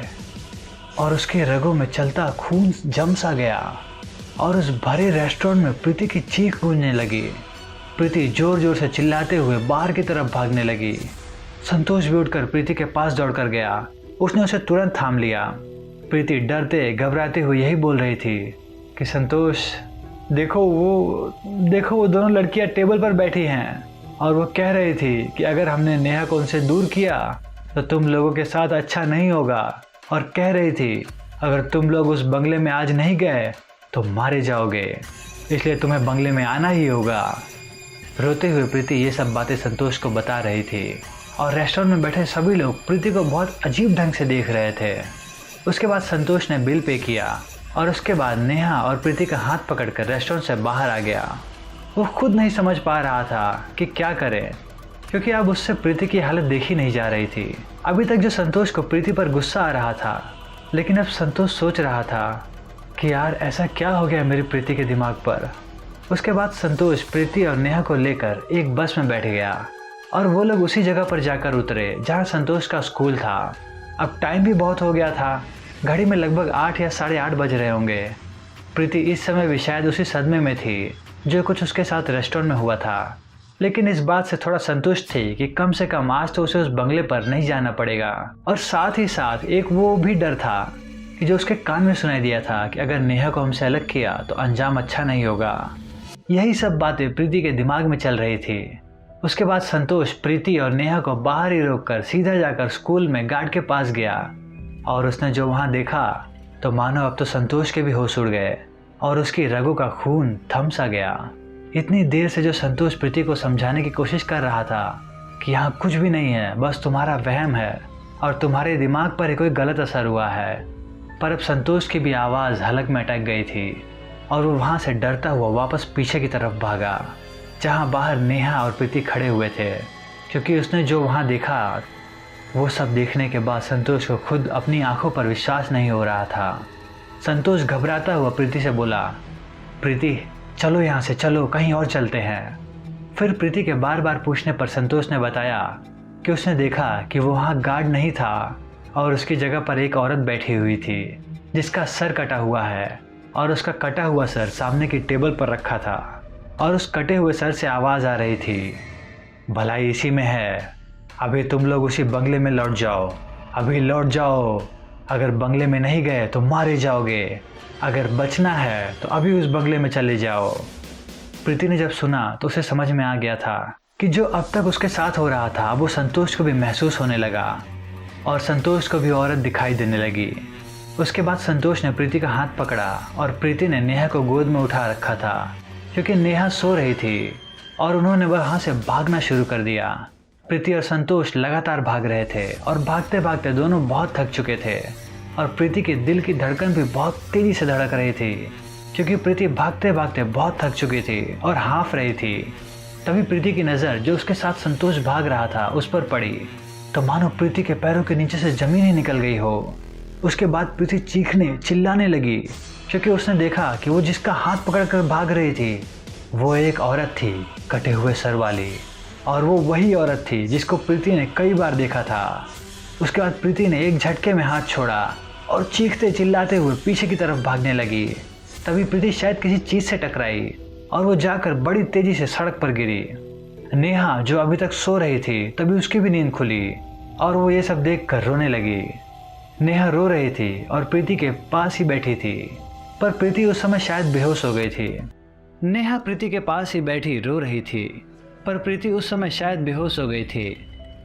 और उसके रगों में चलता खून जम सा गया और उस भरे रेस्टोरेंट में प्रीति की चीख गूंजने लगी, प्रीति जोर जोर से चिल्लाते हुए बाहर की तरफ भागने लगी। संतोष भी उठकर प्रीति के पास दौड़कर गया। उसने उसे तुरंत थाम लिया। प्रीति डरते घबराते हुए यही बोल रही थी कि संतोष देखो वो दोनों लड़कियां टेबल पर बैठी हैं और वो कह रही थी कि अगर हमने नेहा को उनसे दूर किया तो तुम लोगों के साथ अच्छा नहीं होगा, और कह रही थी अगर तुम लोग उस बंगले में आज नहीं गए तो मारे जाओगे, इसलिए तुम्हें बंगले में आना ही होगा। रोते हुए प्रीति ये सब बातें संतोष को बता रही थी और रेस्टोरेंट में बैठे सभी लोग प्रीति को बहुत अजीब ढंग से देख रहे थे। उसके बाद संतोष ने बिल पे किया और उसके बाद नेहा और प्रीति का हाथ पकड़कर रेस्टोरेंट से बाहर आ गया। वो खुद नहीं समझ पा रहा था कि क्या करे, क्योंकि अब उससे प्रीति की हालत देखी नहीं जा रही थी। अभी तक जो संतोष को प्रीति पर गुस्सा आ रहा था, लेकिन अब संतोष सोच रहा था कि यार ऐसा क्या हो गया मेरी प्रीति के दिमाग पर। उसके बाद संतोष प्रीति और नेहा को लेकर एक बस में बैठ गया और वो लोग उसी जगह पर जाकर उतरे जहाँ संतोष का स्कूल था। अब टाइम भी बहुत हो गया था, घड़ी में लगभग 8 या 8:30 बज रहे होंगे। प्रीति इस समय भी शायद उसी सदमे में थी जो कुछ उसके साथ रेस्टोरेंट में हुआ था, लेकिन इस बात से थोड़ा संतुष्ट थी कि कम से कम आज तो उसे उस बंगले पर नहीं जाना पड़ेगा। और साथ ही साथ एक वो भी डर था कि जो उसके कान में सुनाई दिया था कि अगर नेहा को हमसे अलग किया तो अंजाम अच्छा नहीं होगा। यही सब बातें प्रीति के दिमाग में चल रही थी। उसके बाद संतोष प्रीति और नेहा को बाहर ही रोककर सीधा जाकर स्कूल में गार्ड के पास गया और उसने जो वहाँ देखा तो मानो अब तो संतोष के भी होश उड़ गए और उसकी रगों का खून थम सा गया। इतनी देर से जो संतोष प्रीति को समझाने की कोशिश कर रहा था कि यहाँ कुछ भी नहीं है, बस तुम्हारा वहम है और तुम्हारे दिमाग पर ही कोई गलत असर हुआ है, पर अब संतोष की भी आवाज़ हलक में अटक गई थी और वो वहाँ से डरता हुआ वापस पीछे की तरफ भागा जहाँ बाहर नेहा और प्रीति खड़े हुए थे, क्योंकि उसने जो वहाँ देखा वो सब देखने के बाद संतोष को खुद अपनी आंखों पर विश्वास नहीं हो रहा था। संतोष घबराता हुआ प्रीति से बोला, प्रीति चलो यहाँ से, चलो कहीं और चलते हैं। फिर प्रीति के बार बार पूछने पर संतोष ने बताया कि उसने देखा कि वो वहाँ गार्ड नहीं था और उसकी जगह पर एक औरत बैठी हुई थी जिसका सर कटा हुआ है और उसका कटा हुआ सर सामने की टेबल पर रखा था और उस कटे हुए सर से आवाज़ आ रही थी, भलाई इसी में है, अभी तुम लोग उसी बंगले में लौट जाओ, अभी लौट जाओ, अगर बंगले में नहीं गए तो मारे जाओगे, अगर बचना है तो अभी उस बंगले में चले जाओ। प्रीति ने जब सुना तो उसे समझ में आ गया था कि जो अब तक उसके साथ हो रहा था वो संतोष को भी महसूस होने लगा और संतोष को भी औरत दिखाई देने लगी। उसके बाद संतोष ने प्रीति का हाथ पकड़ा और प्रीति ने नेहा को गोद में उठा रखा था क्योंकि नेहा सो रही थी और उन्होंने वहाँ से भागना शुरू कर दिया। प्रीति और संतोष लगातार भाग रहे थे और भागते भागते दोनों बहुत थक चुके थे और प्रीति के दिल की धड़कन भी बहुत तेज़ी से धड़क रही थी क्योंकि प्रीति भागते भागते बहुत थक चुकी थी और हाँफ रही थी। तभी प्रीति की नज़र जो उसके साथ संतोष भाग रहा था उस पर पड़ी तो मानो प्रीति के पैरों के नीचे से ज़मीन ही निकल गई हो। उसके बाद प्रीति चीखने चिल्लाने लगी क्योंकि उसने देखा कि वो जिसका हाथ पकड़कर भाग रही थी वो एक औरत थी, कटे हुए सर वाली, और वो वही औरत थी जिसको प्रीति ने कई बार देखा था। उसके बाद प्रीति ने एक झटके में हाथ छोड़ा और चीखते चिल्लाते हुए पीछे की तरफ भागने लगी। तभी प्रीति शायद किसी चीज़ से टकराई और वो जाकर बड़ी तेज़ी से सड़क पर गिरी। नेहा जो अभी तक सो रही थी तभी उसकी भी नींद खुली और वो ये सब देखकर रोने लगी। नेहा रो रही थी और प्रीति के पास ही बैठी थी, पर प्रीति उस समय शायद बेहोश हो गई थी। नेहा प्रीति के पास ही बैठी रो रही थी, पर प्रीति उस समय शायद बेहोश हो गई थी।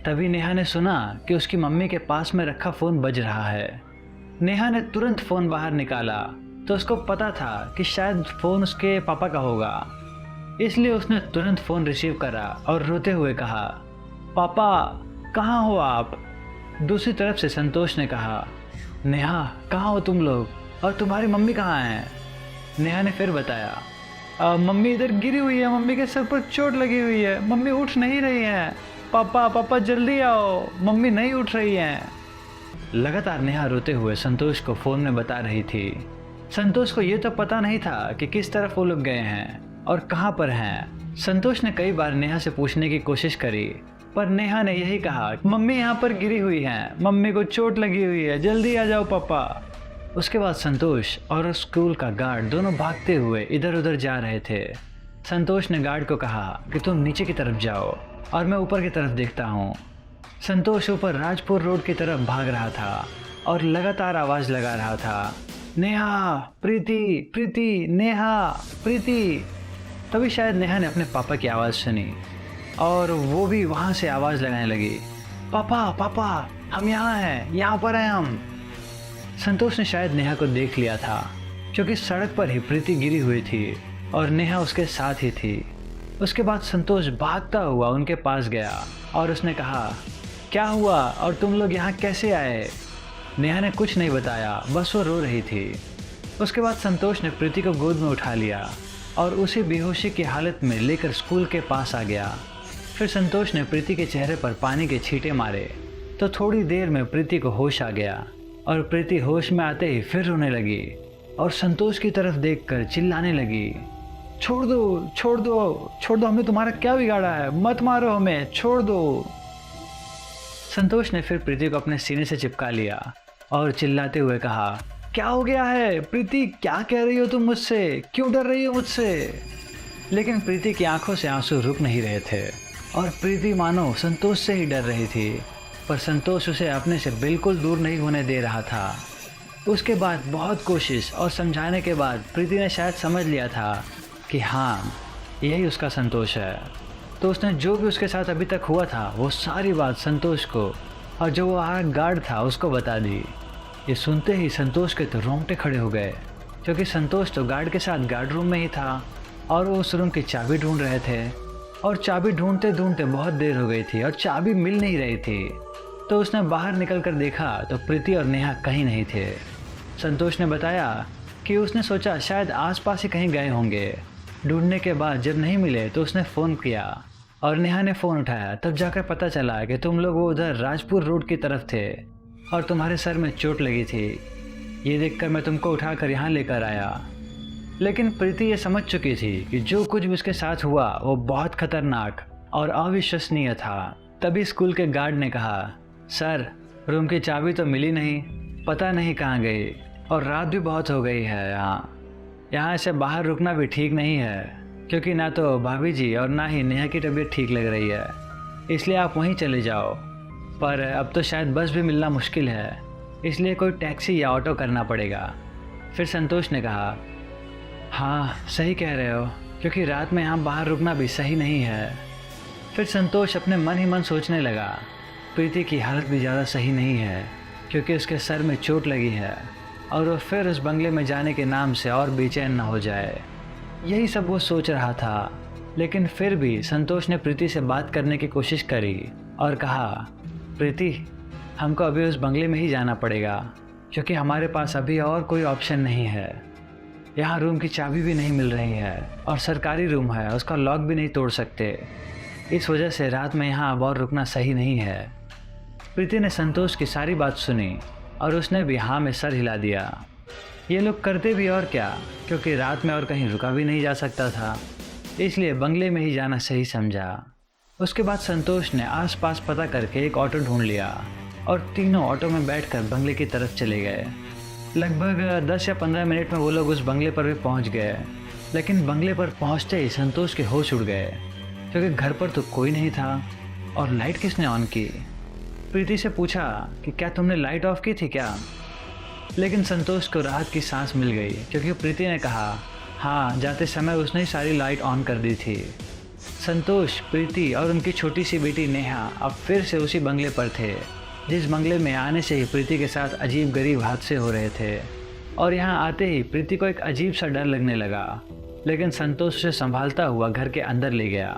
तभी नेहा ने सुना कि उसकी मम्मी के पास में रखा फ़ोन बज रहा है। नेहा ने तुरंत फ़ोन बाहर निकाला तो उसको पता था कि शायद फ़ोन उसके पापा का होगा, इसलिए उसने तुरंत फ़ोन रिसीव करा और रोते हुए कहा, पापा कहाँ हो आप। दूसरी तरफ से संतोष ने कहा, नेहा कहाँ हो तुम लोग और तुम्हारी मम्मी कहाँ हैं। नेहा ने फिर बताया, मम्मी इधर गिरी हुई है, मम्मी के सर पर चोट लगी हुई है, मम्मी उठ नहीं रही हैं, पापा पापा जल्दी आओ, मम्मी नहीं उठ रही हैं। लगातार नेहा रोते हुए संतोष को फ़ोन में बता रही थी। संतोष को ये तो पता नहीं था कि किस तरफ वो लोग गए हैं और कहाँ पर हैं। संतोष ने कई बार नेहा से पूछने की कोशिश करी, पर नेहा ने यही कहा, मम्मी यहाँ पर गिरी हुई हैं, मम्मी को चोट लगी हुई है, जल्दी आ जाओ पापा। उसके बाद संतोष और स्कूल का गार्ड दोनों भागते हुए इधर उधर जा रहे थे। संतोष ने गार्ड को कहा कि तुम नीचे की तरफ जाओ और मैं ऊपर की तरफ देखता हूँ। संतोष ऊपर राजपुर रोड की तरफ भाग रहा था और लगातार आवाज़ लगा रहा था, नेहा, प्रीति, प्रीति, नेहा, प्रीति। तभी शायद नेहा ने अपने पापा की आवाज़ सुनी और वो भी वहाँ से आवाज़ लगाने लगी, पापा, पापा, हम यहाँ हैं, यहाँ पर हैं हम। संतोष ने शायद नेहा को देख लिया था क्योंकि सड़क पर ही प्रीति गिरी हुई थी और नेहा उसके साथ ही थी। उसके बाद संतोष भागता हुआ उनके पास गया और उसने कहा, क्या हुआ और तुम लोग यहाँ कैसे आए? नेहा ने कुछ नहीं बताया, बस वो रो रही थी। उसके बाद संतोष ने प्रीति को गोद में उठा लिया और उसे बेहोशी की हालत में लेकर स्कूल के पास आ गया। फिर संतोष ने प्रीति के चेहरे पर पानी के छींटे मारे तो थोड़ी देर में प्रीति को होश आ गया और प्रीति होश में आते ही फिर रोने लगी और संतोष की तरफ देखकर चिल्लाने लगी, छोड़ दो, छोड़ दो, छोड़ दो, हमने तुम्हारा क्या बिगाड़ा है, मत मारो हमें, छोड़ दो। संतोष ने फिर प्रीति को अपने सीने से चिपका लिया और चिल्लाते हुए कहा, क्या हो गया है प्रीति, क्या कह रही हो तुम मुझसे, क्यों डर रही हो मुझसे? लेकिन प्रीति की आंखों से आंसू रुक नहीं रहे थे और प्रीति मानो संतोष से ही डर रही थी, पर संतोष उसे अपने से बिल्कुल दूर नहीं होने दे रहा था। उसके बाद बहुत कोशिश और समझाने के बाद प्रीति ने शायद समझ लिया था कि हाँ, यही उसका संतोष है। तो उसने जो भी उसके साथ अभी तक हुआ था वो सारी बात संतोष को और जो वो गार्ड था उसको बता दी। ये सुनते ही संतोष के तो रोंगटे खड़े हो गए क्योंकि संतोष तो गार्ड के साथ गार्ड रूम में ही था और वो उस रूम की चाबी ढूंढ रहे थे और चाबी ढूंढते ढूंढते बहुत देर हो गई थी और चाबी मिल नहीं रही थी। तो उसने बाहर निकल कर देखा तो प्रीति और नेहा कहीं नहीं थे। संतोष ने बताया कि उसने सोचा शायद आसपास ही कहीं गए होंगे। ढूंढने के बाद जब नहीं मिले तो उसने फ़ोन किया और नेहा ने फ़ोन उठाया। तब जाकर पता चला कि तुम लोग वो उधर राजपुर रोड की तरफ थे और तुम्हारे सर में चोट लगी थी। ये देखकर मैं तुमको उठाकर यहाँ लेकर आया। लेकिन प्रीति ये समझ चुकी थी कि जो कुछ भी उसके साथ हुआ वो बहुत खतरनाक और अविश्वसनीय था। तभी स्कूल के गार्ड ने कहा, सर, रूम की चाबी तो मिली नहीं, पता नहीं कहाँ गई और रात भी बहुत हो गई है। यहाँ से बाहर रुकना भी ठीक नहीं है क्योंकि ना तो भाभी जी और ना ही नेहा की तबीयत ठीक लग रही है, इसलिए आप वहीं चले जाओ। पर अब तो शायद बस भी मिलना मुश्किल है, इसलिए कोई टैक्सी या ऑटो करना पड़ेगा। फिर संतोष ने कहा, हाँ सही कह रहे हो, क्योंकि रात में यहाँ बाहर रुकना भी सही नहीं है। फिर संतोष अपने मन ही मन सोचने लगा, प्रीति की हालत भी ज़्यादा सही नहीं है क्योंकि उसके सर में चोट लगी है और वो फिर उस बंगले में जाने के नाम से और बेचैन ना हो जाए। यही सब वो सोच रहा था। लेकिन फिर भी संतोष ने प्रीति से बात करने की कोशिश करी और कहा, प्रीति, हमको अभी उस बंगले में ही जाना पड़ेगा क्योंकि हमारे पास अभी और कोई ऑप्शन नहीं है। यहाँ रूम की चाबी भी नहीं मिल रही है और सरकारी रूम है, उसका लॉक भी नहीं तोड़ सकते। इस वजह से रात में यहाँ अब और रुकना सही नहीं है। प्रीति ने संतोष की सारी बात सुनी और उसने भी हाँ में सर हिला दिया। ये लोग करते भी और क्या, क्योंकि रात में और कहीं रुका भी नहीं जा सकता था, इसलिए बंगले में ही जाना सही समझा। उसके बाद संतोष ने आसपास पता करके एक ऑटो ढूंढ लिया और तीनों ऑटो में बैठकर बंगले की तरफ चले गए। लगभग 10 या 15 मिनट में वो लोग उस बंगले पर भी पहुंच गए। लेकिन बंगले पर पहुंचते ही संतोष के होश उड़ गए क्योंकि घर पर तो कोई नहीं था और लाइट किसने ऑन की। प्रीति से पूछा कि क्या तुमने लाइट ऑफ की थी क्या? लेकिन संतोष को राहत की सांस मिल गई क्योंकि प्रीति ने कहा, हाँ, जाते समय उसने ही सारी लाइट ऑन कर दी थी। संतोष, प्रीति और उनकी छोटी सी बेटी नेहा अब फिर से उसी बंगले पर थे जिस बंगले में आने से ही प्रीति के साथ अजीब गरीब हादसे हो रहे थे। और यहाँ आते ही प्रीति को एक अजीब सा डर लगने लगा, लेकिन संतोष उसे संभालता हुआ घर के अंदर ले गया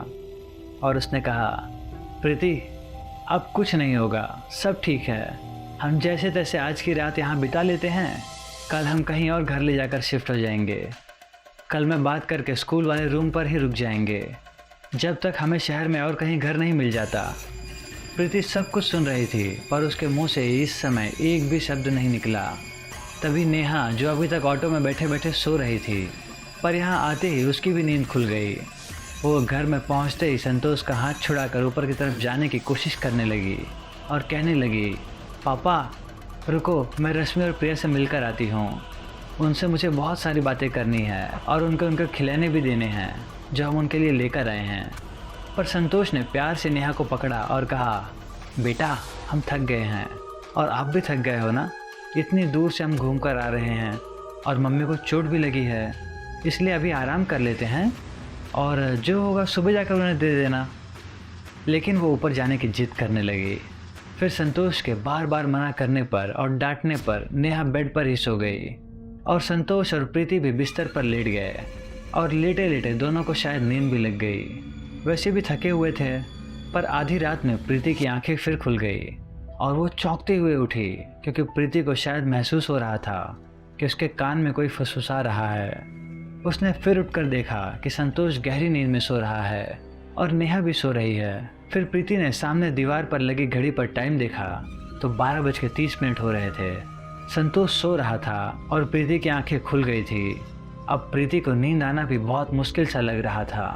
और उसने कहा, प्रीति, अब कुछ नहीं होगा, सब ठीक है। हम जैसे तैसे आज की रात यहाँ बिता लेते हैं, कल हम कहीं और घर ले जाकर शिफ्ट हो जाएंगे। कल मैं बात करके स्कूल वाले रूम पर ही रुक जाएंगे जब तक हमें शहर में और कहीं घर नहीं मिल जाता। प्रीति सब कुछ सुन रही थी पर उसके मुंह से इस समय एक भी शब्द नहीं निकला। तभी नेहा, जो अभी तक ऑटो में बैठे बैठे सो रही थी, पर यहाँ आते ही उसकी भी नींद खुल गई। वो घर में पहुँचते ही संतोष का हाथ छुड़ाकर ऊपर की तरफ जाने की कोशिश करने लगी और कहने लगी, पापा रुको, मैं रश्मि और प्रिया से मिलकर आती हूँ। उनसे मुझे बहुत सारी बातें करनी है और उनको खिलाने भी देने हैं। जो हम उनके लिए लेकर आए हैं। पर संतोष ने प्यार से नेहा को पकड़ा और कहा, बेटा हम थक गए हैं और आप भी थक गए हो ना। इतनी दूर से हम घूम कर आ रहे हैं और मम्मी को चोट भी लगी है, इसलिए अभी आराम कर लेते हैं और जो होगा सुबह जाकर उन्हें दे देना। लेकिन वो ऊपर जाने की जिद करने लगी। फिर संतोष के बार बार मना करने पर और डांटने पर नेहा बेड पर ही सो गई और संतोष और प्रीति भी बिस्तर पर लेट गए और लेटे लेटे दोनों को शायद नींद भी लग गई। वैसे भी थके हुए थे, पर आधी रात में प्रीति की आंखें फिर खुल गई और वो चौंकते हुए उठी क्योंकि प्रीति को शायद महसूस हो रहा था कि उसके कान में कोई फुसफुसा रहा है। उसने फिर उठकर देखा कि संतोष गहरी नींद में सो रहा है और नेहा भी सो रही है। फिर प्रीति ने सामने दीवार पर लगी घड़ी पर टाइम देखा तो 12:30 हो रहे थे। संतोष सो रहा था और प्रीति की आंखें खुल गई थी। अब प्रीति को नींद आना भी बहुत मुश्किल सा लग रहा था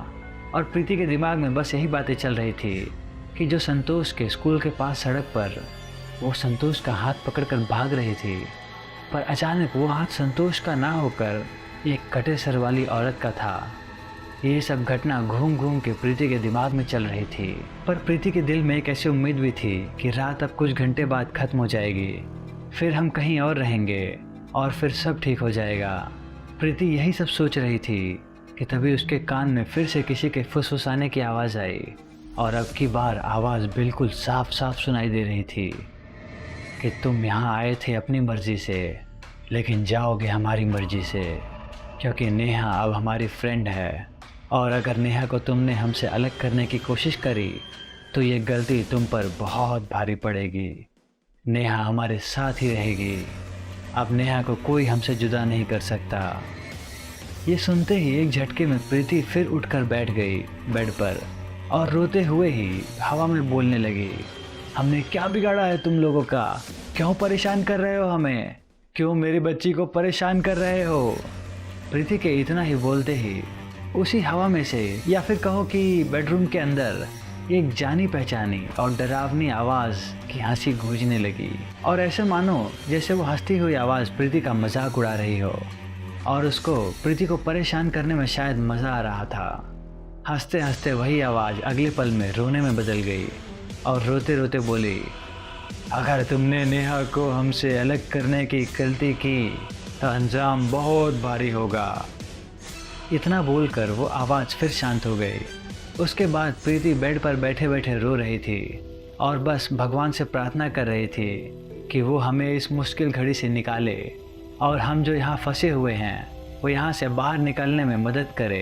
और प्रीति के दिमाग में बस यही बातें चल रही थी कि जो संतोष के स्कूल के पास सड़क पर वो संतोष का हाथ पकड़कर भाग रही थी, पर अचानक वो हाथ संतोष का ना होकर एक कटे सर वाली औरत का था। ये सब घटना घूम घूम के प्रीति के दिमाग में चल रही थी, पर प्रीति के दिल में एक ऐसी उम्मीद भी थी कि रात अब कुछ घंटे बाद खत्म हो जाएगी, फिर हम कहीं और रहेंगे और फिर सब ठीक हो जाएगा। प्रीति यही सब सोच रही थी कि तभी उसके कान में फिर से किसी के फुसफुसाने की आवाज़ आई और अब की बार आवाज़ बिल्कुल साफ साफ सुनाई दे रही थी कि तुम यहाँ आए थे अपनी मर्ज़ी से, लेकिन जाओगे हमारी मर्ज़ी से, क्योंकि नेहा अब हमारी फ्रेंड है और अगर नेहा को तुमने हमसे अलग करने की कोशिश करी तो ये गलती तुम पर बहुत भारी पड़ेगी। नेहा हमारे साथ ही रहेगी, अब नेहा को कोई हमसे जुदा नहीं कर सकता। ये सुनते ही एक झटके में प्रीति फिर उठकर बैठ गई बेड पर और रोते हुए ही हवा में बोलने लगी, हमने क्या बिगाड़ा है तुम लोगों का? क्यों परेशान कर रहे हो हमें? क्यों मेरी बच्ची को परेशान कर रहे हो? प्रीति के इतना ही बोलते ही उसी हवा में से, या फिर कहो कि बेडरूम के अंदर, एक जानी पहचानी और डरावनी आवाज़ की हंसी गूंजने लगी और ऐसे मानो जैसे वो हंसती हुई आवाज़ प्रीति का मजाक उड़ा रही हो और उसको प्रीति को परेशान करने में शायद मज़ा आ रहा था। हंसते हंसते वही आवाज़ अगले पल में रोने में बदल गई और रोते रोते बोली, अगर तुमने नेहा को हमसे अलग करने की गलती की तो अंजाम बहुत भारी होगा। इतना बोलकर वो आवाज़ फिर शांत हो गई। उसके बाद प्रीति बेड पर बैठे बैठे रो रही थी और बस भगवान से प्रार्थना कर रही थी कि वो हमें इस मुश्किल घड़ी से निकाले और हम जो यहाँ फंसे हुए हैं वो यहाँ से बाहर निकलने में मदद करे।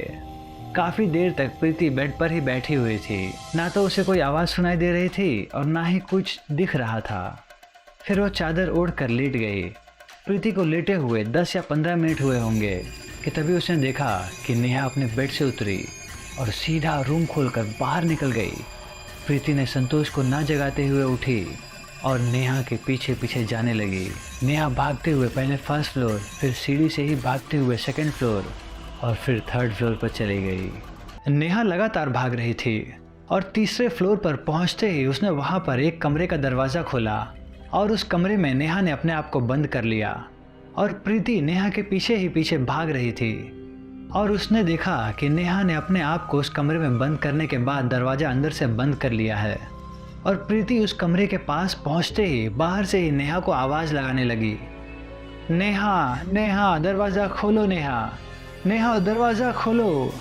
काफ़ी देर तक प्रीति बेड पर ही बैठी हुई थी, ना तो उसे कोई आवाज़ सुनाई दे रही थी और ना ही कुछ दिख रहा था। फिर वो चादर ओढ़ कर लेट गई। प्रीति को लेटे हुए 10 या 15 मिनट हुए होंगे कि तभी उसने देखा कि नेहा अपने बेड से उतरी और सीधा रूम खोलकर बाहर निकल गई। प्रीति ने संतोष को ना जगाते हुए उठी और नेहा के पीछे पीछे जाने लगी। नेहा भागते हुए पहले फर्स्ट फ्लोर, फिर सीढ़ी से ही भागते हुए सेकंड फ्लोर और फिर थर्ड फ्लोर पर चली गई। नेहा लगातार भाग रही थी और तीसरे फ्लोर पर पहुंचते ही उसने वहां पर एक कमरे का दरवाज़ा खोला और उस कमरे में नेहा ने अपने आप को बंद कर लिया और प्रीति नेहा के पीछे ही पीछे भाग रही थी और उसने देखा कि नेहा ने अपने आप को उस कमरे में बंद करने के बाद दरवाज़ा अंदर से बंद कर लिया है। और प्रीति उस कमरे के पास पहुंचते ही बाहर से ही नेहा को आवाज़ लगाने लगी, नेहा नेहा दरवाज़ा खोलो, नेहा नेहा दरवाज़ा खोलो।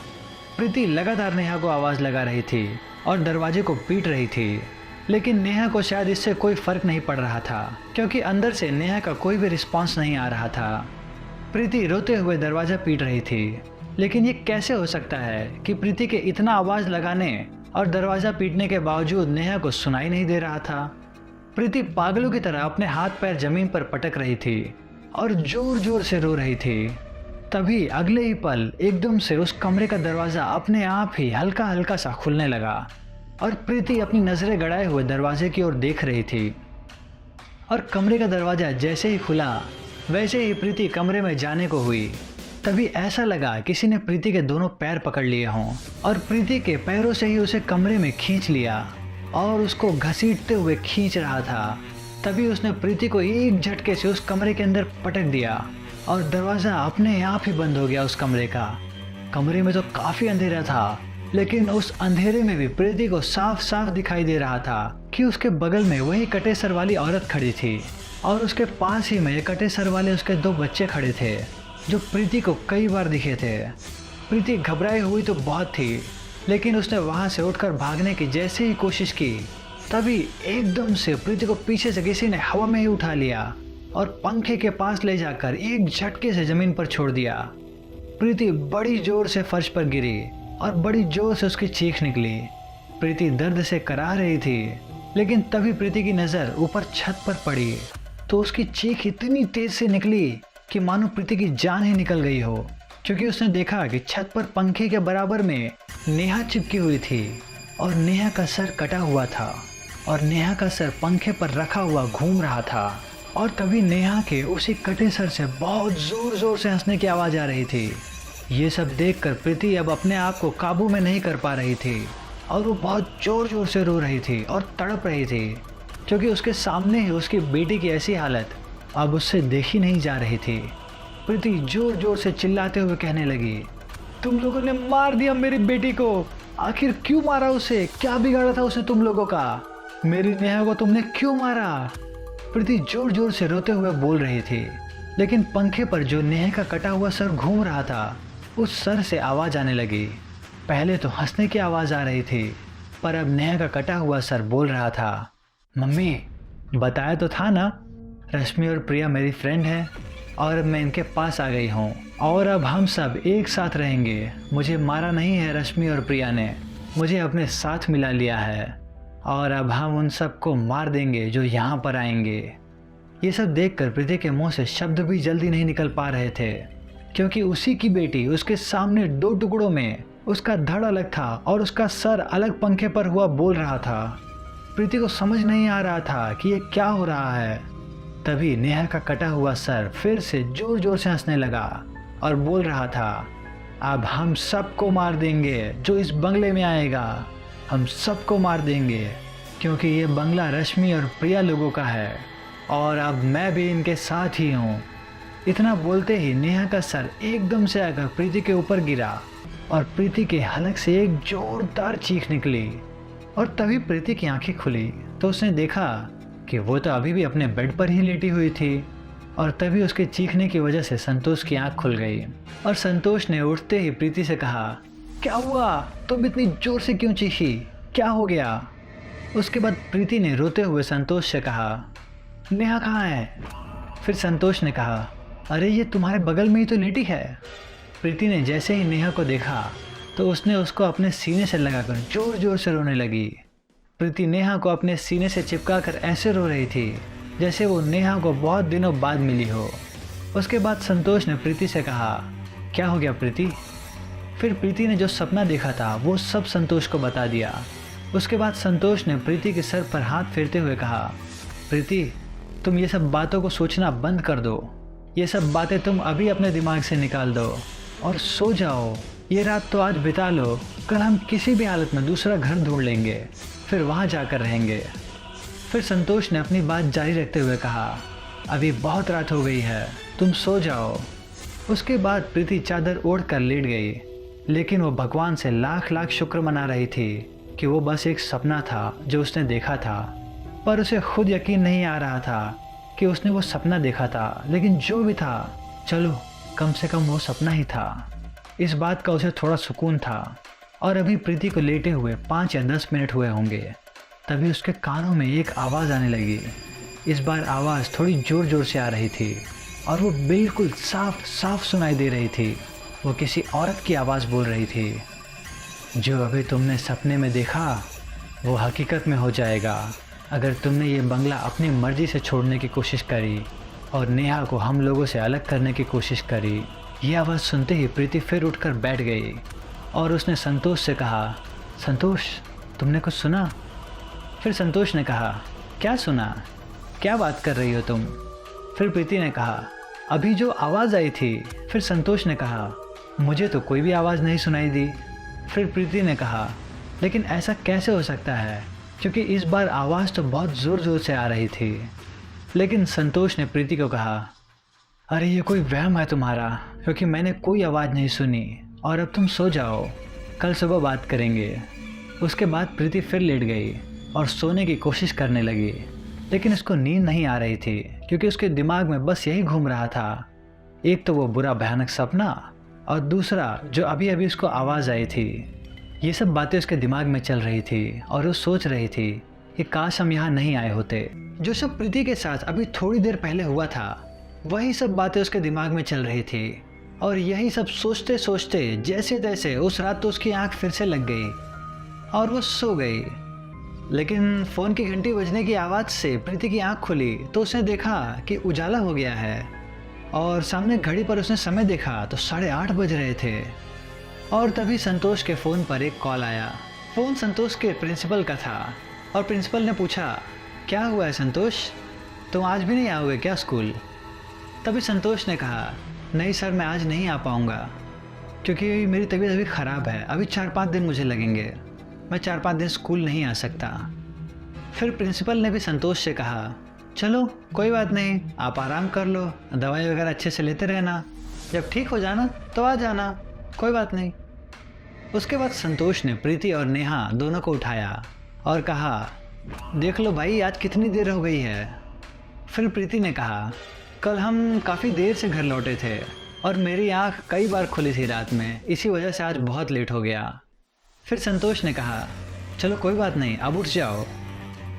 प्रीति लगातार नेहा को आवाज़ लगा रही थी और दरवाजे को पीट रही थी, लेकिन नेहा को शायद इससे कोई फ़र्क नहीं पड़ रहा था क्योंकि अंदर से नेहा का कोई भी रिस्पांस नहीं आ रहा था। प्रीति रोते हुए दरवाज़ा पीट रही थी, लेकिन ये कैसे हो सकता है कि प्रीति के इतना आवाज़ लगाने और दरवाज़ा पीटने के बावजूद नेहा को सुनाई नहीं दे रहा था। प्रीति पागलों की तरह अपने हाथ पैर ज़मीन पर पटक रही थी और ज़ोर ज़ोर से रो रही थी। तभी अगले ही पल एकदम से उस कमरे का दरवाज़ा अपने आप ही हल्का हल्का सा खुलने लगा और प्रीति अपनी नज़रें गड़ाए हुए दरवाजे की ओर देख रही थी। और कमरे का दरवाज़ा जैसे ही खुला वैसे ही प्रीति कमरे में जाने को हुई। तभी ऐसा लगा किसी ने प्रीति के दोनों पैर पकड़ लिए हों और प्रीति के पैरों से ही उसे कमरे में खींच लिया और उसको घसीटते हुए खींच रहा था। तभी उसने प्रीति को एक झटके से उस कमरे के अंदर पटक दिया और दरवाज़ा अपने आप ही बंद हो गया उस कमरे का। कमरे में तो काफी अंधेरा था, लेकिन उस अंधेरे में भी प्रीति को साफ साफ दिखाई दे रहा था कि उसके बगल में वही कटे सर वाली औरत खड़ी थी और उसके पास ही में कटे सर वाले उसके 2 बच्चे खड़े थे जो प्रीति को कई बार दिखे थे। प्रीति घबराई हुई तो बहुत थी, लेकिन उसने वहां से उठकर भागने की जैसे ही कोशिश की, तभी एकदम से प्रीति को पीछे से किसी ने हवा में ही उठा लिया और पंखे के पास ले जाकर एक झटके से जमीन पर छोड़ दिया। प्रीति बड़ी जोर से फर्श पर गिरी और बड़ी जोर से उसकी चीख निकली। प्रीति दर्द से कराह रही थी, लेकिन तभी प्रीति की नज़र ऊपर छत पर पड़ी तो उसकी चीख इतनी तेज से निकली कि मानो प्रीति की जान ही निकल गई हो, क्योंकि उसने देखा कि छत पर पंखे के बराबर में नेहा चिपकी हुई थी और नेहा का सर कटा हुआ था और नेहा का सर पंखे पर रखा हुआ घूम रहा था। और तभी नेहा के उसी कटे सर से बहुत ज़ोर ज़ोर से हंसने की आवाज़ आ रही थी। ये सब देखकर प्रीति अब अपने आप को काबू में नहीं कर पा रही थी और वो बहुत ज़ोर ज़ोर से रो रही थी और तड़प रही थी, क्योंकि उसके सामने ही उसकी बेटी की ऐसी हालत अब उससे देखी नहीं जा रही थी। प्रीति जोर जोर से चिल्लाते हुए कहने लगी, तुम लोगों ने मार दिया मेरी बेटी को, आखिर क्यों मारा उसे? क्या बिगाड़ा था उसे तुम लोगों का? मेरी नेहा को तुमने क्यों मारा? प्रीति जोर जोर से रोते हुए बोल रही थी, लेकिन पंखे पर जो नेहा का कटा हुआ सर घूम रहा था उस सर से आवाज़ आने लगी। पहले तो हंसने की आवाज़ आ रही थी, पर अब नेहा का कटा हुआ सर बोल रहा था, मम्मी बताया तो था ना, रश्मि और प्रिया मेरी फ्रेंड है और अब मैं इनके पास आ गई हूँ और अब हम सब एक साथ रहेंगे। मुझे मारा नहीं है रश्मि और प्रिया ने, मुझे अपने साथ मिला लिया है और अब हम उन सबको मार देंगे जो यहाँ पर आएंगे। ये सब देखकर प्रीति के मुंह से शब्द भी जल्दी नहीं निकल पा रहे थे, क्योंकि उसी की बेटी उसके सामने 2 टुकड़ों में, उसका धड़ अलग था और उसका सर अलग पंखे पर हुआ बोल रहा था। प्रीति को समझ नहीं आ रहा था कि ये क्या हो रहा है। तभी नेहा का कटा हुआ सर फिर से जोर जोर से हंसने लगा और बोल रहा था, अब हम सबको मार देंगे जो इस बंगले में आएगा, हम सबको मार देंगे, क्योंकि ये बंगला रश्मि और प्रिया लोगों का है और अब मैं भी इनके साथ ही हूँ। इतना बोलते ही नेहा का सर एकदम से आकर प्रीति के ऊपर गिरा और प्रीति के हलक से एक जोरदार चीख निकली। और तभी प्रीति की आंखें खुली तो उसने देखा कि वो तो अभी भी अपने बेड पर ही लेटी हुई थी। और तभी उसके चीखने की वजह से संतोष की आंख खुल गई और संतोष ने उठते ही प्रीति से कहा, क्या हुआ? तुम इतनी जोर से क्यों चीखी? क्या हो गया? उसके बाद प्रीति ने रोते हुए संतोष से कहा, नेहा कहाँ है? फिर संतोष ने कहा, अरे ये तुम्हारे बगल में ही तो लेटी है। प्रीति ने जैसे ही नेहा को देखा तो उसने उसको अपने सीने से लगाकर जोर जोर से रोने लगी। प्रीति नेहा को अपने सीने से चिपकाकर ऐसे रो रही थी जैसे वो नेहा को बहुत दिनों बाद मिली हो। उसके बाद संतोष ने प्रीति से कहा, क्या हो गया प्रीति? फिर प्रीति ने जो सपना देखा था वो सब संतोष को बता दिया। उसके बाद संतोष ने प्रीति के सर पर हाथ फेरते हुए कहा, प्रीति तुम ये सब बातों को सोचना बंद कर दो, ये सब बातें तुम अभी अपने दिमाग से निकाल दो और सो जाओ। ये रात तो आज बिता लो, कल हम किसी भी हालत में दूसरा घर ढूंढ लेंगे, फिर वहाँ जाकर रहेंगे। फिर संतोष ने अपनी बात जारी रखते हुए कहा, अभी बहुत रात हो गई है, तुम सो जाओ। उसके बाद प्रीति चादर ओढ़ कर लेट गई, लेकिन वो भगवान से लाख लाख शुक्र मना रही थी कि वो बस एक सपना था जो उसने देखा था। पर उसे खुद यकीन नहीं आ रहा था कि उसने वो सपना देखा था, लेकिन जो भी था, चलो कम से कम वो सपना ही था। इस बात का उसे थोड़ा सुकून था। और अभी प्रीति को लेटे हुए 5 या 10 मिनट हुए होंगे, तभी उसके कानों में एक आवाज़ आने लगी। इस बार आवाज़ थोड़ी ज़ोर ज़ोर से आ रही थी और वो बिल्कुल साफ साफ सुनाई दे रही थी। वो किसी औरत की आवाज़ बोल रही थी, जो अभी तुमने सपने में देखा वो हकीकत में हो जाएगा अगर तुमने ये बंगला अपनी मर्ज़ी से छोड़ने की कोशिश करी और नेहा को हम लोगों से अलग करने की कोशिश करी। ये आवाज़ सुनते ही प्रीति फिर उठकर बैठ गई और उसने संतोष से कहा, संतोष तुमने कुछ सुना? फिर संतोष ने कहा, क्या सुना? क्या बात कर रही हो तुम? फिर प्रीति ने कहा, अभी जो आवाज़ आई थी। फिर संतोष ने कहा, मुझे तो कोई भी आवाज़ नहीं सुनाई दी। फिर प्रीति ने कहा, लेकिन ऐसा कैसे हो सकता है, क्योंकि इस बार आवाज़ तो बहुत ज़ोर ज़ोर से आ रही थी। लेकिन संतोष ने प्रीति को कहा, अरे ये कोई वहम है तुम्हारा, क्योंकि मैंने कोई आवाज़ नहीं सुनी और अब तुम सो जाओ, कल सुबह बात करेंगे। उसके बाद प्रीति फिर लेट गई और सोने की कोशिश करने लगी, लेकिन उसको नींद नहीं आ रही थी क्योंकि उसके दिमाग में बस यही घूम रहा था। एक तो वो बुरा भयानक सपना और दूसरा जो अभी अभी उसको आवाज़ आई थी। ये सब बातें उसके दिमाग में चल रही थी और वो सोच रही थी कि काश हम यहाँ नहीं आए होते। जो सब प्रीति के साथ अभी थोड़ी देर पहले हुआ था वही सब बातें उसके दिमाग में चल रही थी और यही सब सोचते सोचते जैसे तैसे उस रात तो उसकी आंख फिर से लग गई और वो सो गई। लेकिन फ़ोन की घंटी बजने की आवाज़ से प्रीति की आंख खुली तो उसने देखा कि उजाला हो गया है और सामने घड़ी पर उसने समय देखा तो 8:30 बज रहे थे। और तभी संतोष के फ़ोन पर एक कॉल आया। फ़ोन संतोष के प्रिंसिपल का था और प्रिंसिपल ने पूछा, क्या हुआ है संतोष, तुम आज भी नहीं आओगे क्या स्कूल? तभी संतोष ने कहा, नहीं सर मैं आज नहीं आ पाऊँगा क्योंकि मेरी तबीयत अभी ख़राब है, अभी 4-5 दिन मुझे लगेंगे, मैं 4-5 दिन स्कूल नहीं आ सकता। फिर प्रिंसिपल ने भी संतोष से कहा, चलो कोई बात नहीं, आप आराम कर लो, दवाई वगैरह अच्छे से लेते रहना, जब ठीक हो जाना तो आ जाना, कोई बात नहीं। उसके बाद संतोष ने प्रीति और नेहा दोनों को उठाया और कहा, देख लो भाई आज कितनी देर हो गई है। फिर प्रीति ने कहा, कल हम काफ़ी देर से घर लौटे थे और मेरी आँख कई बार खुली थी रात में, इसी वजह से आज बहुत लेट हो गया। फिर संतोष ने कहा, चलो कोई बात नहीं, अब उठ जाओ।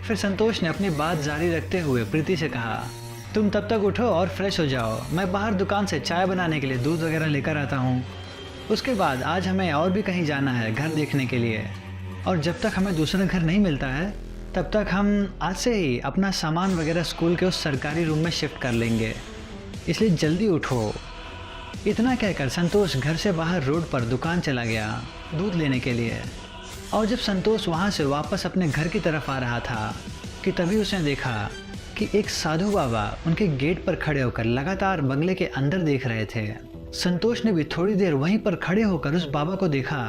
फिर संतोष ने अपनी बात जारी रखते हुए प्रीति से कहा, तुम तब तक उठो और फ्रेश हो जाओ, मैं बाहर दुकान से चाय बनाने के लिए दूध वगैरह लेकर आता हूँ। उसके बाद आज हमें और भी कहीं जाना है घर देखने के लिए, और जब तक हमें दूसरा घर नहीं मिलता है तब तक हम आज से ही अपना सामान वगैरह स्कूल के उस सरकारी रूम में शिफ्ट कर लेंगे, इसलिए जल्दी उठो। इतना कहकर संतोष घर से बाहर रोड पर दुकान चला गया दूध लेने के लिए। और जब संतोष वहाँ से वापस अपने घर की तरफ आ रहा था कि तभी उसने देखा कि एक साधु बाबा उनके गेट पर खड़े होकर लगातार बंगले के अंदर देख रहे थे। संतोष ने भी थोड़ी देर वहीं पर खड़े होकर उस बाबा को देखा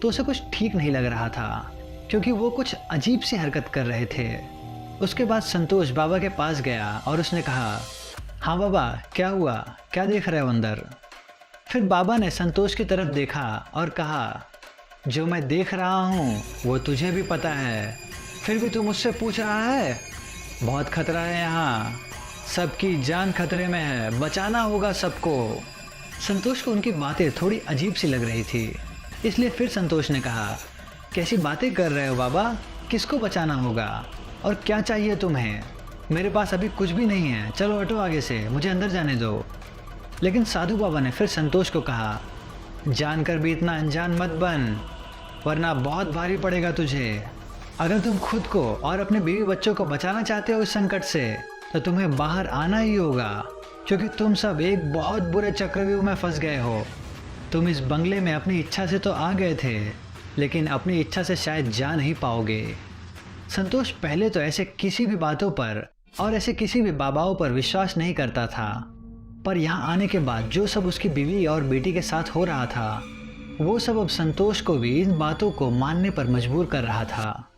तो उसे कुछ ठीक नहीं लग रहा था क्योंकि वो कुछ अजीब सी हरकत कर रहे थे। उसके बाद संतोष बाबा के पास गया और उसने कहा, हाँ बाबा क्या हुआ, क्या देख रहे हो अंदर? फिर बाबा ने संतोष की तरफ देखा और कहा, जो मैं देख रहा हूँ वो तुझे भी पता है, फिर भी तू मुझसे पूछ रहा है? बहुत खतरा है यहाँ, सबकी जान खतरे में है, बचाना होगा सबको। संतोष को उनकी बातें थोड़ी अजीब सी लग रही थी, इसलिए फिर संतोष ने कहा, कैसी बातें कर रहे हो बाबा, किसको बचाना होगा और क्या चाहिए तुम्हें? मेरे पास अभी कुछ भी नहीं है, चलो हटो आगे से, मुझे अंदर जाने दो। लेकिन साधु बाबा ने फिर संतोष को कहा, जानकर भी इतना अनजान मत बन, वरना बहुत भारी पड़ेगा तुझे। अगर तुम खुद को और अपने बीवी बच्चों को बचाना चाहते हो इस संकट से तो तुम्हें बाहर आना ही होगा, क्योंकि तुम सब एक बहुत बुरे चक्रव्यूह में फंस गए हो। तुम इस बंगले में अपनी इच्छा से तो आ गए थे, लेकिन अपनी इच्छा से शायद जा नहीं पाओगे। संतोष पहले तो ऐसे किसी भी बातों पर और ऐसे किसी भी बाबाओं पर विश्वास नहीं करता था, पर यहाँ आने के बाद जो सब उसकी बीवी और बेटी के साथ हो रहा था वो सब अब संतोष को भी इन बातों को मानने पर मजबूर कर रहा था।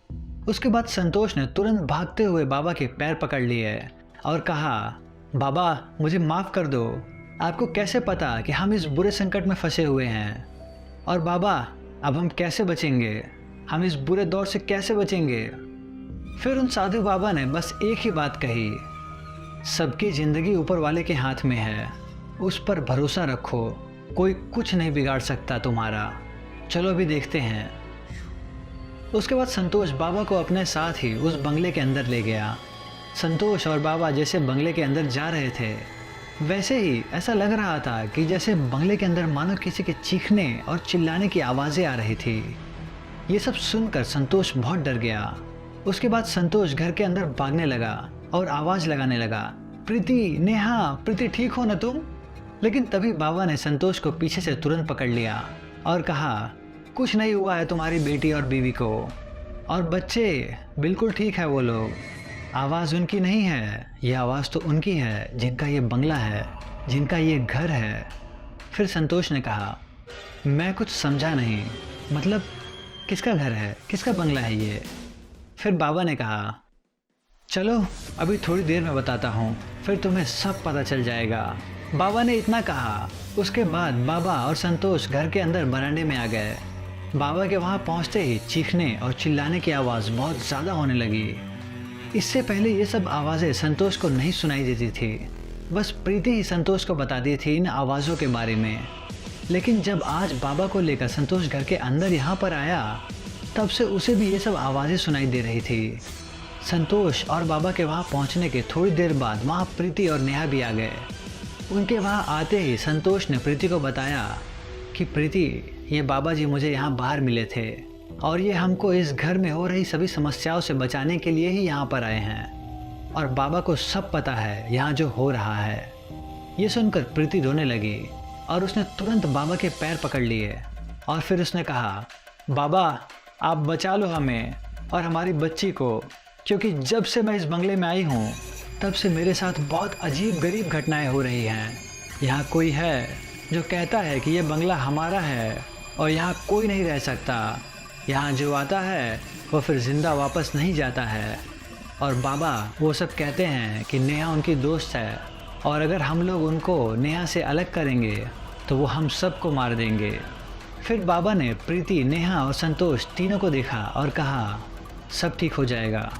उसके बाद संतोष ने तुरंत भागते हुए बाबा के पैर पकड़ लिए और कहा, बाबा मुझे माफ़ कर दो, आपको कैसे पता कि हम इस बुरे संकट में फंसे हुए हैं? और बाबा अब हम कैसे बचेंगे, हम इस बुरे दौर से कैसे बचेंगे? फिर उन साधु बाबा ने बस एक ही बात कही, सबकी ज़िंदगी ऊपर वाले के हाथ में है, उस पर भरोसा रखो, कोई कुछ नहीं बिगाड़ सकता तुम्हारा, चलो अभी देखते हैं। उसके बाद संतोष बाबा को अपने साथ ही उस बंगले के अंदर ले गया। संतोष और बाबा जैसे बंगले के अंदर जा रहे थे वैसे ही ऐसा लग रहा था कि जैसे बंगले के अंदर मानो किसी के चीखने और चिल्लाने की आवाज़ें आ रही थी। ये सब सुनकर संतोष बहुत डर गया। उसके बाद संतोष घर के अंदर भागने लगा और आवाज़ लगाने लगा, प्रीति, नेहा, प्रीति ठीक हो ना तुम? लेकिन तभी बाबा ने संतोष को पीछे से तुरंत पकड़ लिया और कहा, कुछ नहीं हुआ है तुम्हारी बेटी और बीवी को, और बच्चे बिल्कुल ठीक है वो लोग, आवाज़ उनकी नहीं है, ये आवाज़ तो उनकी है जिनका ये बंगला है, जिनका ये घर है। फिर संतोष ने कहा, मैं कुछ समझा नहीं, मतलब किसका घर है, किसका बंगला है ये? फिर बाबा ने कहा, चलो अभी थोड़ी देर में बताता हूँ, फिर तुम्हें सब पता चल जाएगा। बाबा ने इतना कहा। उसके बाद बाबा और संतोष घर के अंदर बरामदे में आ गए। बाबा के वहाँ पहुँचते ही चीखने और चिल्लाने की आवाज़ बहुत ज़्यादा होने लगी। इससे पहले ये सब आवाज़ें संतोष को नहीं सुनाई देती थी, बस प्रीति ही संतोष को बताती थी इन आवाज़ों के बारे में। लेकिन जब आज बाबा को लेकर संतोष घर के अंदर यहाँ पर आया, तब से उसे भी ये सब आवाज़ें सुनाई दे रही थी। संतोष और बाबा के वहाँ पहुँचने के थोड़ी देर बाद वहाँ प्रीति और नेहा भी आ गए। उनके वहाँ आते ही संतोष ने प्रीति को बताया कि प्रीति, ये बाबा जी मुझे यहाँ बाहर मिले थे और ये हमको इस घर में हो रही सभी समस्याओं से बचाने के लिए ही यहाँ पर आए हैं और बाबा को सब पता है यहाँ जो हो रहा है। ये सुनकर प्रीति रोने लगी और उसने तुरंत बाबा के पैर पकड़ लिए और फिर उसने कहा, बाबा आप बचा लो हमें और हमारी बच्ची को, क्योंकि जब से मैं इस बंगले में आई हूँ तब से मेरे साथ बहुत अजीब गरीब घटनाएं हो रही हैं। यहाँ कोई है जो कहता है कि ये बंगला हमारा है और यहाँ कोई नहीं रह सकता। यहाँ जो आता है वो फिर ज़िंदा वापस नहीं जाता है। और बाबा वो सब कहते हैं कि नेहा उनकी दोस्त है और अगर हम लोग उनको नेहा से अलग करेंगे तो वो हम सबको मार देंगे। फिर बाबा ने प्रीति, नेहा और संतोष तीनों को देखा और कहा, सब ठीक हो जाएगा।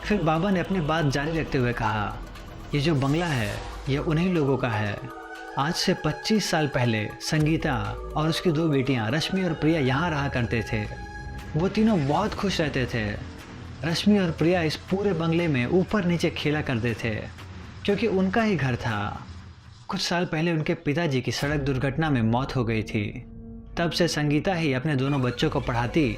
फिर बाबा ने अपनी बात जारी रखते हुए कहा, ये जो बंगला है ये उन्हीं लोगों का है। आज से 25 साल पहले संगीता और उसकी 2 बेटियां रश्मि और प्रिया यहाँ रहा करते थे। वो तीनों बहुत खुश रहते थे। रश्मि और प्रिया इस पूरे बंगले में ऊपर नीचे खेला करते थे क्योंकि उनका ही घर था। कुछ साल पहले उनके पिताजी की सड़क दुर्घटना में मौत हो गई थी। तब से संगीता ही अपने दोनों बच्चों को पढ़ाती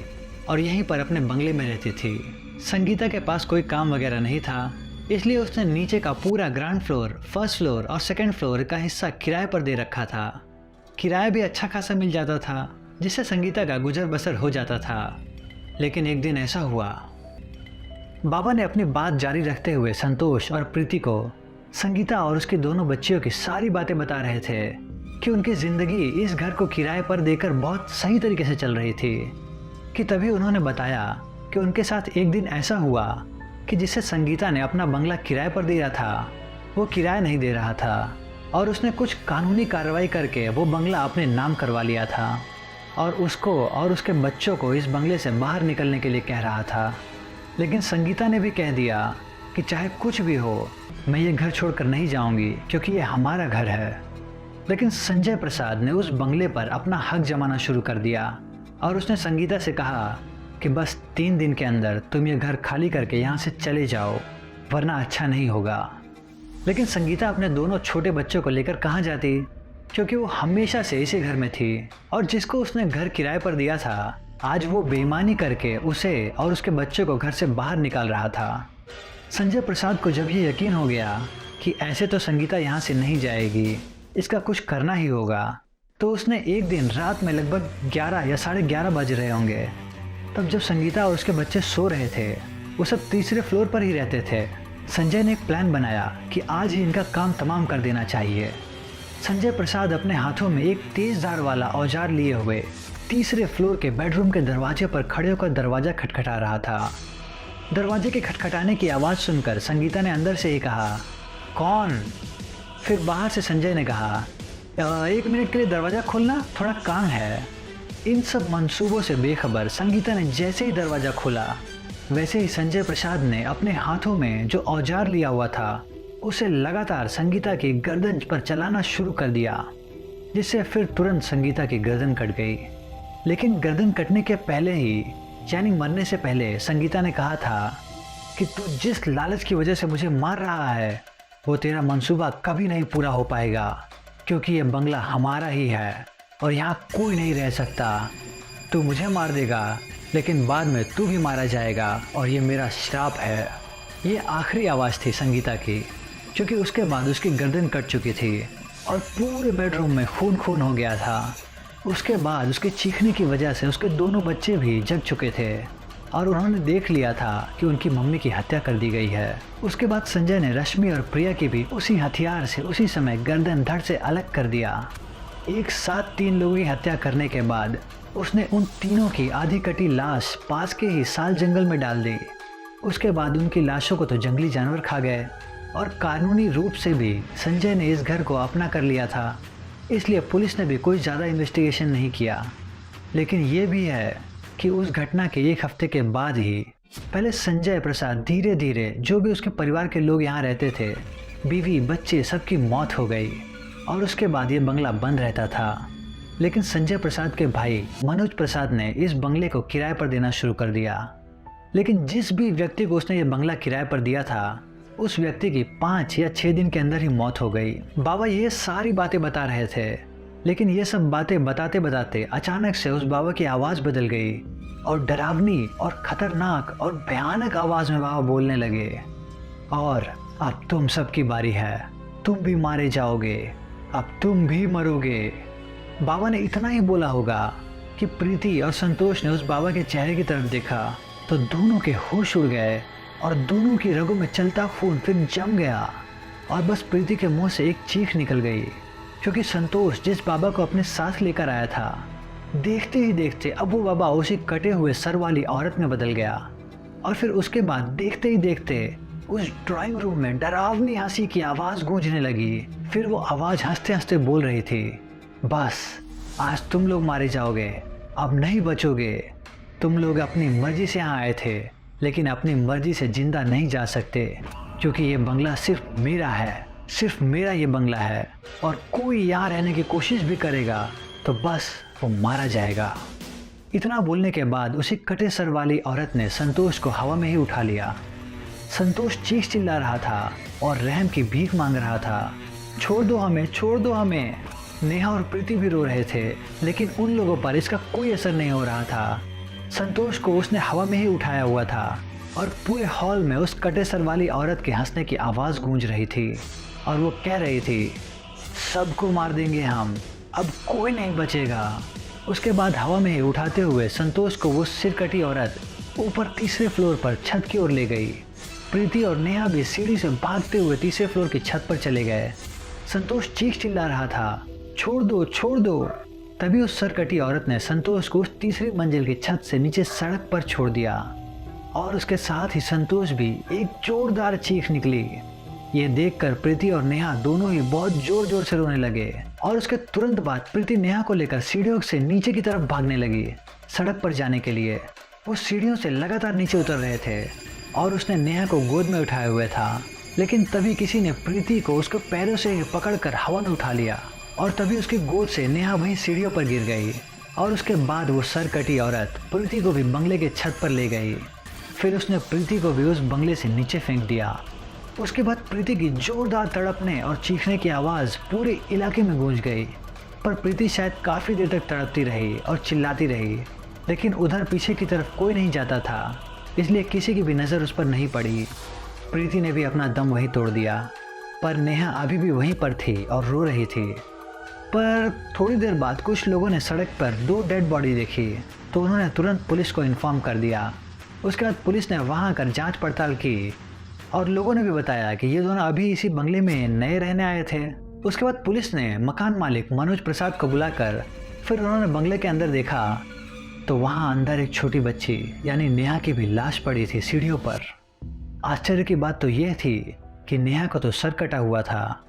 और यहीं पर अपने बंगले में रहती थी। संगीता के पास कोई काम वगैरह नहीं था, इसलिए उसने नीचे का पूरा ग्राउंड फ्लोर, फर्स्ट फ्लोर और सेकंड फ्लोर का हिस्सा किराए पर दे रखा था। किराया भी अच्छा खासा मिल जाता था, जिससे संगीता का गुजर बसर हो जाता था। लेकिन एक दिन ऐसा हुआ, बाबा ने अपनी बात जारी रखते हुए संतोष और प्रीति को संगीता और उसकी दोनों बच्चियों की सारी बातें बता रहे थे कि उनकी ज़िंदगी इस घर को किराए पर देकर बहुत सही तरीके से चल रही थी। कि तभी उन्होंने बताया कि उनके साथ एक दिन ऐसा हुआ कि जिससे संगीता ने अपना बंगला किराए पर दिया था, वो किराया नहीं दे रहा था और उसने कुछ कानूनी कार्रवाई करके वो बंगला अपने नाम करवा लिया था और उसको और उसके बच्चों को इस बंगले से बाहर निकलने के लिए कह रहा था। लेकिन संगीता ने भी कह दिया कि चाहे कुछ भी हो, मैं ये घर छोड़कर नहीं जाऊंगी क्योंकि ये हमारा घर है। लेकिन संजय प्रसाद ने उस बंगले पर अपना हक जमाना शुरू कर दिया और उसने संगीता से कहा कि बस 3 दिन के अंदर तुम ये घर खाली करके यहाँ से चले जाओ, वरना अच्छा नहीं होगा। लेकिन संगीता अपने दोनों छोटे बच्चों को लेकर कहाँ जाती, क्योंकि वो हमेशा से इसी घर में थी और जिसको उसने घर किराए पर दिया था, आज वो बेईमानी करके उसे और उसके बच्चों को घर से बाहर निकाल रहा था। संजय प्रसाद को जब ये यकीन हो गया कि ऐसे तो संगीता यहाँ से नहीं जाएगी, इसका कुछ करना ही होगा, तो उसने एक दिन रात में लगभग 11 या 11:30 बज रहे होंगे, तब जब संगीता और उसके बच्चे सो रहे थे, वो सब तीसरे फ्लोर पर ही रहते थे। संजय ने एक प्लान बनाया कि आज ही इनका काम तमाम कर देना चाहिए। संजय प्रसाद अपने हाथों में एक तेज धार वाला औजार लिए हुए तीसरे फ्लोर के बेडरूम के दरवाजे पर खड़े होकर दरवाज़ा खटखटा रहा था। दरवाजे के खटखटाने की आवाज़ सुनकर संगीता ने अंदर से ही कहा, कौन? फिर बाहर से संजय ने कहा, 1 मिनट के लिए दरवाज़ा खोलना, थोड़ा काम है। इन सब मंसूबों से बेखबर संगीता ने जैसे ही दरवाज़ा खोला, वैसे ही संजय प्रसाद ने अपने हाथों में जो औजार लिया हुआ था उसे लगातार संगीता की गर्दन पर चलाना शुरू कर दिया, जिससे फिर तुरंत संगीता की गर्दन कट गई। लेकिन गर्दन कटने के पहले ही, यानी मरने से पहले, संगीता ने कहा था कि तू जिस लालच की वजह से मुझे मार रहा है वो तेरा मंसूबा कभी नहीं पूरा हो पाएगा, क्योंकि ये बंगला हमारा ही है और यहाँ कोई नहीं रह सकता। तू मुझे मार देगा लेकिन बाद में तू भी मारा जाएगा और ये मेरा श्राप है। ये आखिरी आवाज़ थी संगीता की, क्योंकि उसके बाद उसकी गर्दन कट चुकी थी और पूरे बेडरूम में खून खून हो गया था। उसके बाद उसके चीखने की वजह से उसके दोनों बच्चे भी जग चुके थे और उन्होंने देख लिया था कि उनकी मम्मी की हत्या कर दी गई है। उसके बाद संजय ने रश्मि और प्रिया की भी उसी हथियार से उसी समय गर्दन धड़ से अलग कर दिया। एक साथ 3 लोगों की हत्या करने के बाद उसने उन तीनों की आधी कटी लाश पास के ही साल जंगल में डाल दी। उसके बाद उनकी लाशों को तो जंगली जानवर खा गए और कानूनी रूप से भी संजय ने इस घर को अपना कर लिया था, इसलिए पुलिस ने भी कोई ज़्यादा इन्वेस्टिगेशन नहीं किया। लेकिन ये भी है कि उस घटना के एक हफ्ते के बाद ही पहले संजय प्रसाद धीरे धीरे जो भी उसके परिवार के लोग यहाँ रहते थे, बीवी बच्चे सबकी मौत हो गई और उसके बाद ये बंगला बंद रहता था। लेकिन संजय प्रसाद के भाई मनोज प्रसाद ने इस बंगले को किराए पर देना शुरू कर दिया। लेकिन जिस भी व्यक्ति को उसने ये बंगला किराए पर दिया था, उस व्यक्ति की 5 या 6 दिन के अंदर ही मौत हो गई। बाबा ये सारी बातें बता रहे थे, लेकिन ये सब बातें बताते बताते अचानक से उस बाबा की आवाज़ बदल गई और डरावनी और खतरनाक और भयानक आवाज़ में बाबा बोलने लगे, और अब तुम सबकी बारी है, तुम भी मारे जाओगे, अब तुम भी मरोगे। बाबा ने इतना ही बोला होगा कि प्रीति और संतोष ने उस बाबा के चेहरे की तरफ देखा तो दोनों के होश उड़ गए और दोनों की रगों में चलता खून फिर जम गया और बस प्रीति के मुंह से एक चीख निकल गई, क्योंकि संतोष जिस बाबा को अपने साथ लेकर आया था, देखते ही देखते अब वो बाबा उसी कटे हुए सर वाली औरत में बदल गया। और फिर उसके बाद देखते ही देखते उस ड्राइंग रूम में डरावनी हंसी की आवाज़ गूंजने लगी। फिर वो आवाज़ हंसते हंसते बोल रही थी, बस आज तुम लोग मारे जाओगे, अब नहीं बचोगे। तुम लोग अपनी मर्जी से यहाँ आए थे, लेकिन अपनी मर्जी से जिंदा नहीं जा सकते, क्योंकि ये बंगला सिर्फ मेरा है, सिर्फ मेरा ये बंगला है, और कोई यहाँ रहने की कोशिश भी करेगा तो बस वो मारा जाएगा। इतना बोलने के बाद उसी कटे सर वाली औरत ने संतोष को हवा में ही उठा लिया। संतोष चीख चिल्ला रहा था और रहम की भीख मांग रहा था, छोड़ दो हमें, छोड़ दो हमें। नेहा और प्रीति भी रो रहे थे, लेकिन उन लोगों पर इसका कोई असर नहीं हो रहा था। संतोष को उसने हवा में ही उठाया हुआ था और पूरे हॉल में उस कटे सर वाली औरत के हंसने की आवाज़ गूंज रही थी और वो कह रही थी, सबको मार देंगे हम, अब कोई नहीं बचेगा। उसके बाद हवा में ही उठाते हुए संतोष को वो सिर कटी औरत ऊपर तीसरे फ्लोर पर छत की ओर ले गई। प्रीति और नेहा भी सीढ़ी से भागते हुए तीसरे फ्लोर की छत पर चले गए। संतोष चीख चिल्ला रहा था, छोड़ दो, छोड़ दो। तभी उस सरकटी औरत ने संतोष को उस तीसरी मंजिल की छत से नीचे सड़क पर छोड़ दिया और उसके साथ ही संतोष भी एक जोरदार चीख निकली। ये देखकर प्रीति और नेहा दोनों ही बहुत जोर जोर से रोने लगे और उसके तुरंत बाद प्रीति नेहा को लेकर सीढ़ियों से नीचे की तरफ भागने लगी सड़क पर जाने के लिए। वो सीढ़ियों से लगातार नीचे उतर रहे थे और उसने नेहा को गोद में उठाए हुए था, लेकिन तभी किसी ने प्रीति को उसके पैरों से पकड़कर हवा में उठा लिया और तभी उसकी गोद से नेहा वहीं सीढ़ियों पर गिर गई। और उसके बाद वो सरकटी औरत प्रीति को भी बंगले के छत पर ले गई। फिर उसने प्रीति को भी उस बंगले से नीचे फेंक दिया। उसके बाद प्रीति की जोरदार तड़पने और चीखने की आवाज़ पूरे इलाके में गूंज गई, पर प्रीति शायद काफ़ी देर तक तड़पती रही और चिल्लाती रही, लेकिन उधर पीछे की तरफ कोई नहीं जाता था, इसलिए किसी की भी नज़र उस पर नहीं पड़ी। प्रीति ने भी अपना दम वहीं तोड़ दिया, पर नेहा अभी भी वहीं पर थी और रो रही थी। पर थोड़ी देर बाद कुछ लोगों ने सड़क पर 2 डेड बॉडी देखी, तो उन्होंने तुरंत पुलिस को इन्फॉर्म कर दिया। उसके बाद पुलिस ने वहां आकर जांच पड़ताल की और लोगों ने भी बताया कि ये दोनों अभी इसी बंगले में नए रहने आए थे। उसके बाद पुलिस ने मकान मालिक मनोज प्रसाद को बुलाकर फिर उन्होंने बंगले के अंदर देखा तो वहाँ अंदर एक छोटी बच्ची यानी नेहा की भी लाश पड़ी थी सीढ़ियों पर। आश्चर्य की बात तो यह थी कि नेहा को तो सर कटा हुआ था,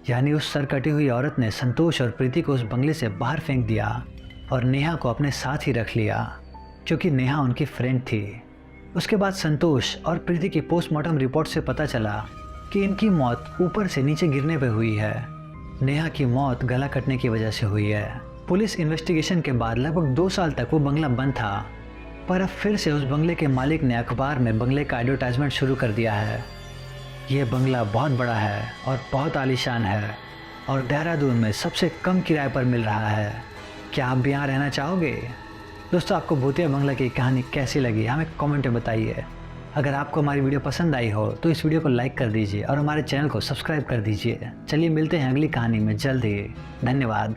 यानी उस सर कटी हुई औरत ने संतोष और प्रीति को उस बंगले से बाहर फेंक दिया और नेहा को अपने साथ ही रख लिया, क्योंकि नेहा उनकी फ्रेंड थी। उसके बाद संतोष और प्रीति की पोस्टमार्टम रिपोर्ट से पता चला कि इनकी मौत ऊपर से नीचे गिरने पर हुई है। नेहा की मौत गला कटने की वजह से हुई है। पुलिस इन्वेस्टिगेशन के बाद लगभग 2 साल तक वो बंगला बंद था, पर अब फिर से उस बंगले के मालिक ने अखबार में बंगले का एडवर्टाइजमेंट शुरू कर दिया है। ये बंगला बहुत बड़ा है और बहुत आलीशान है और देहरादून में सबसे कम किराए पर मिल रहा है। क्या आप भी यहाँ रहना चाहोगे? दोस्तों, आपको भूतिया बंगला की कहानी कैसी लगी हमें कमेंट में बताइए। अगर आपको हमारी वीडियो पसंद आई हो तो इस वीडियो को लाइक कर दीजिए और हमारे चैनल को सब्सक्राइब कर दीजिए। चलिए मिलते हैं अगली कहानी में जल्द ही। धन्यवाद।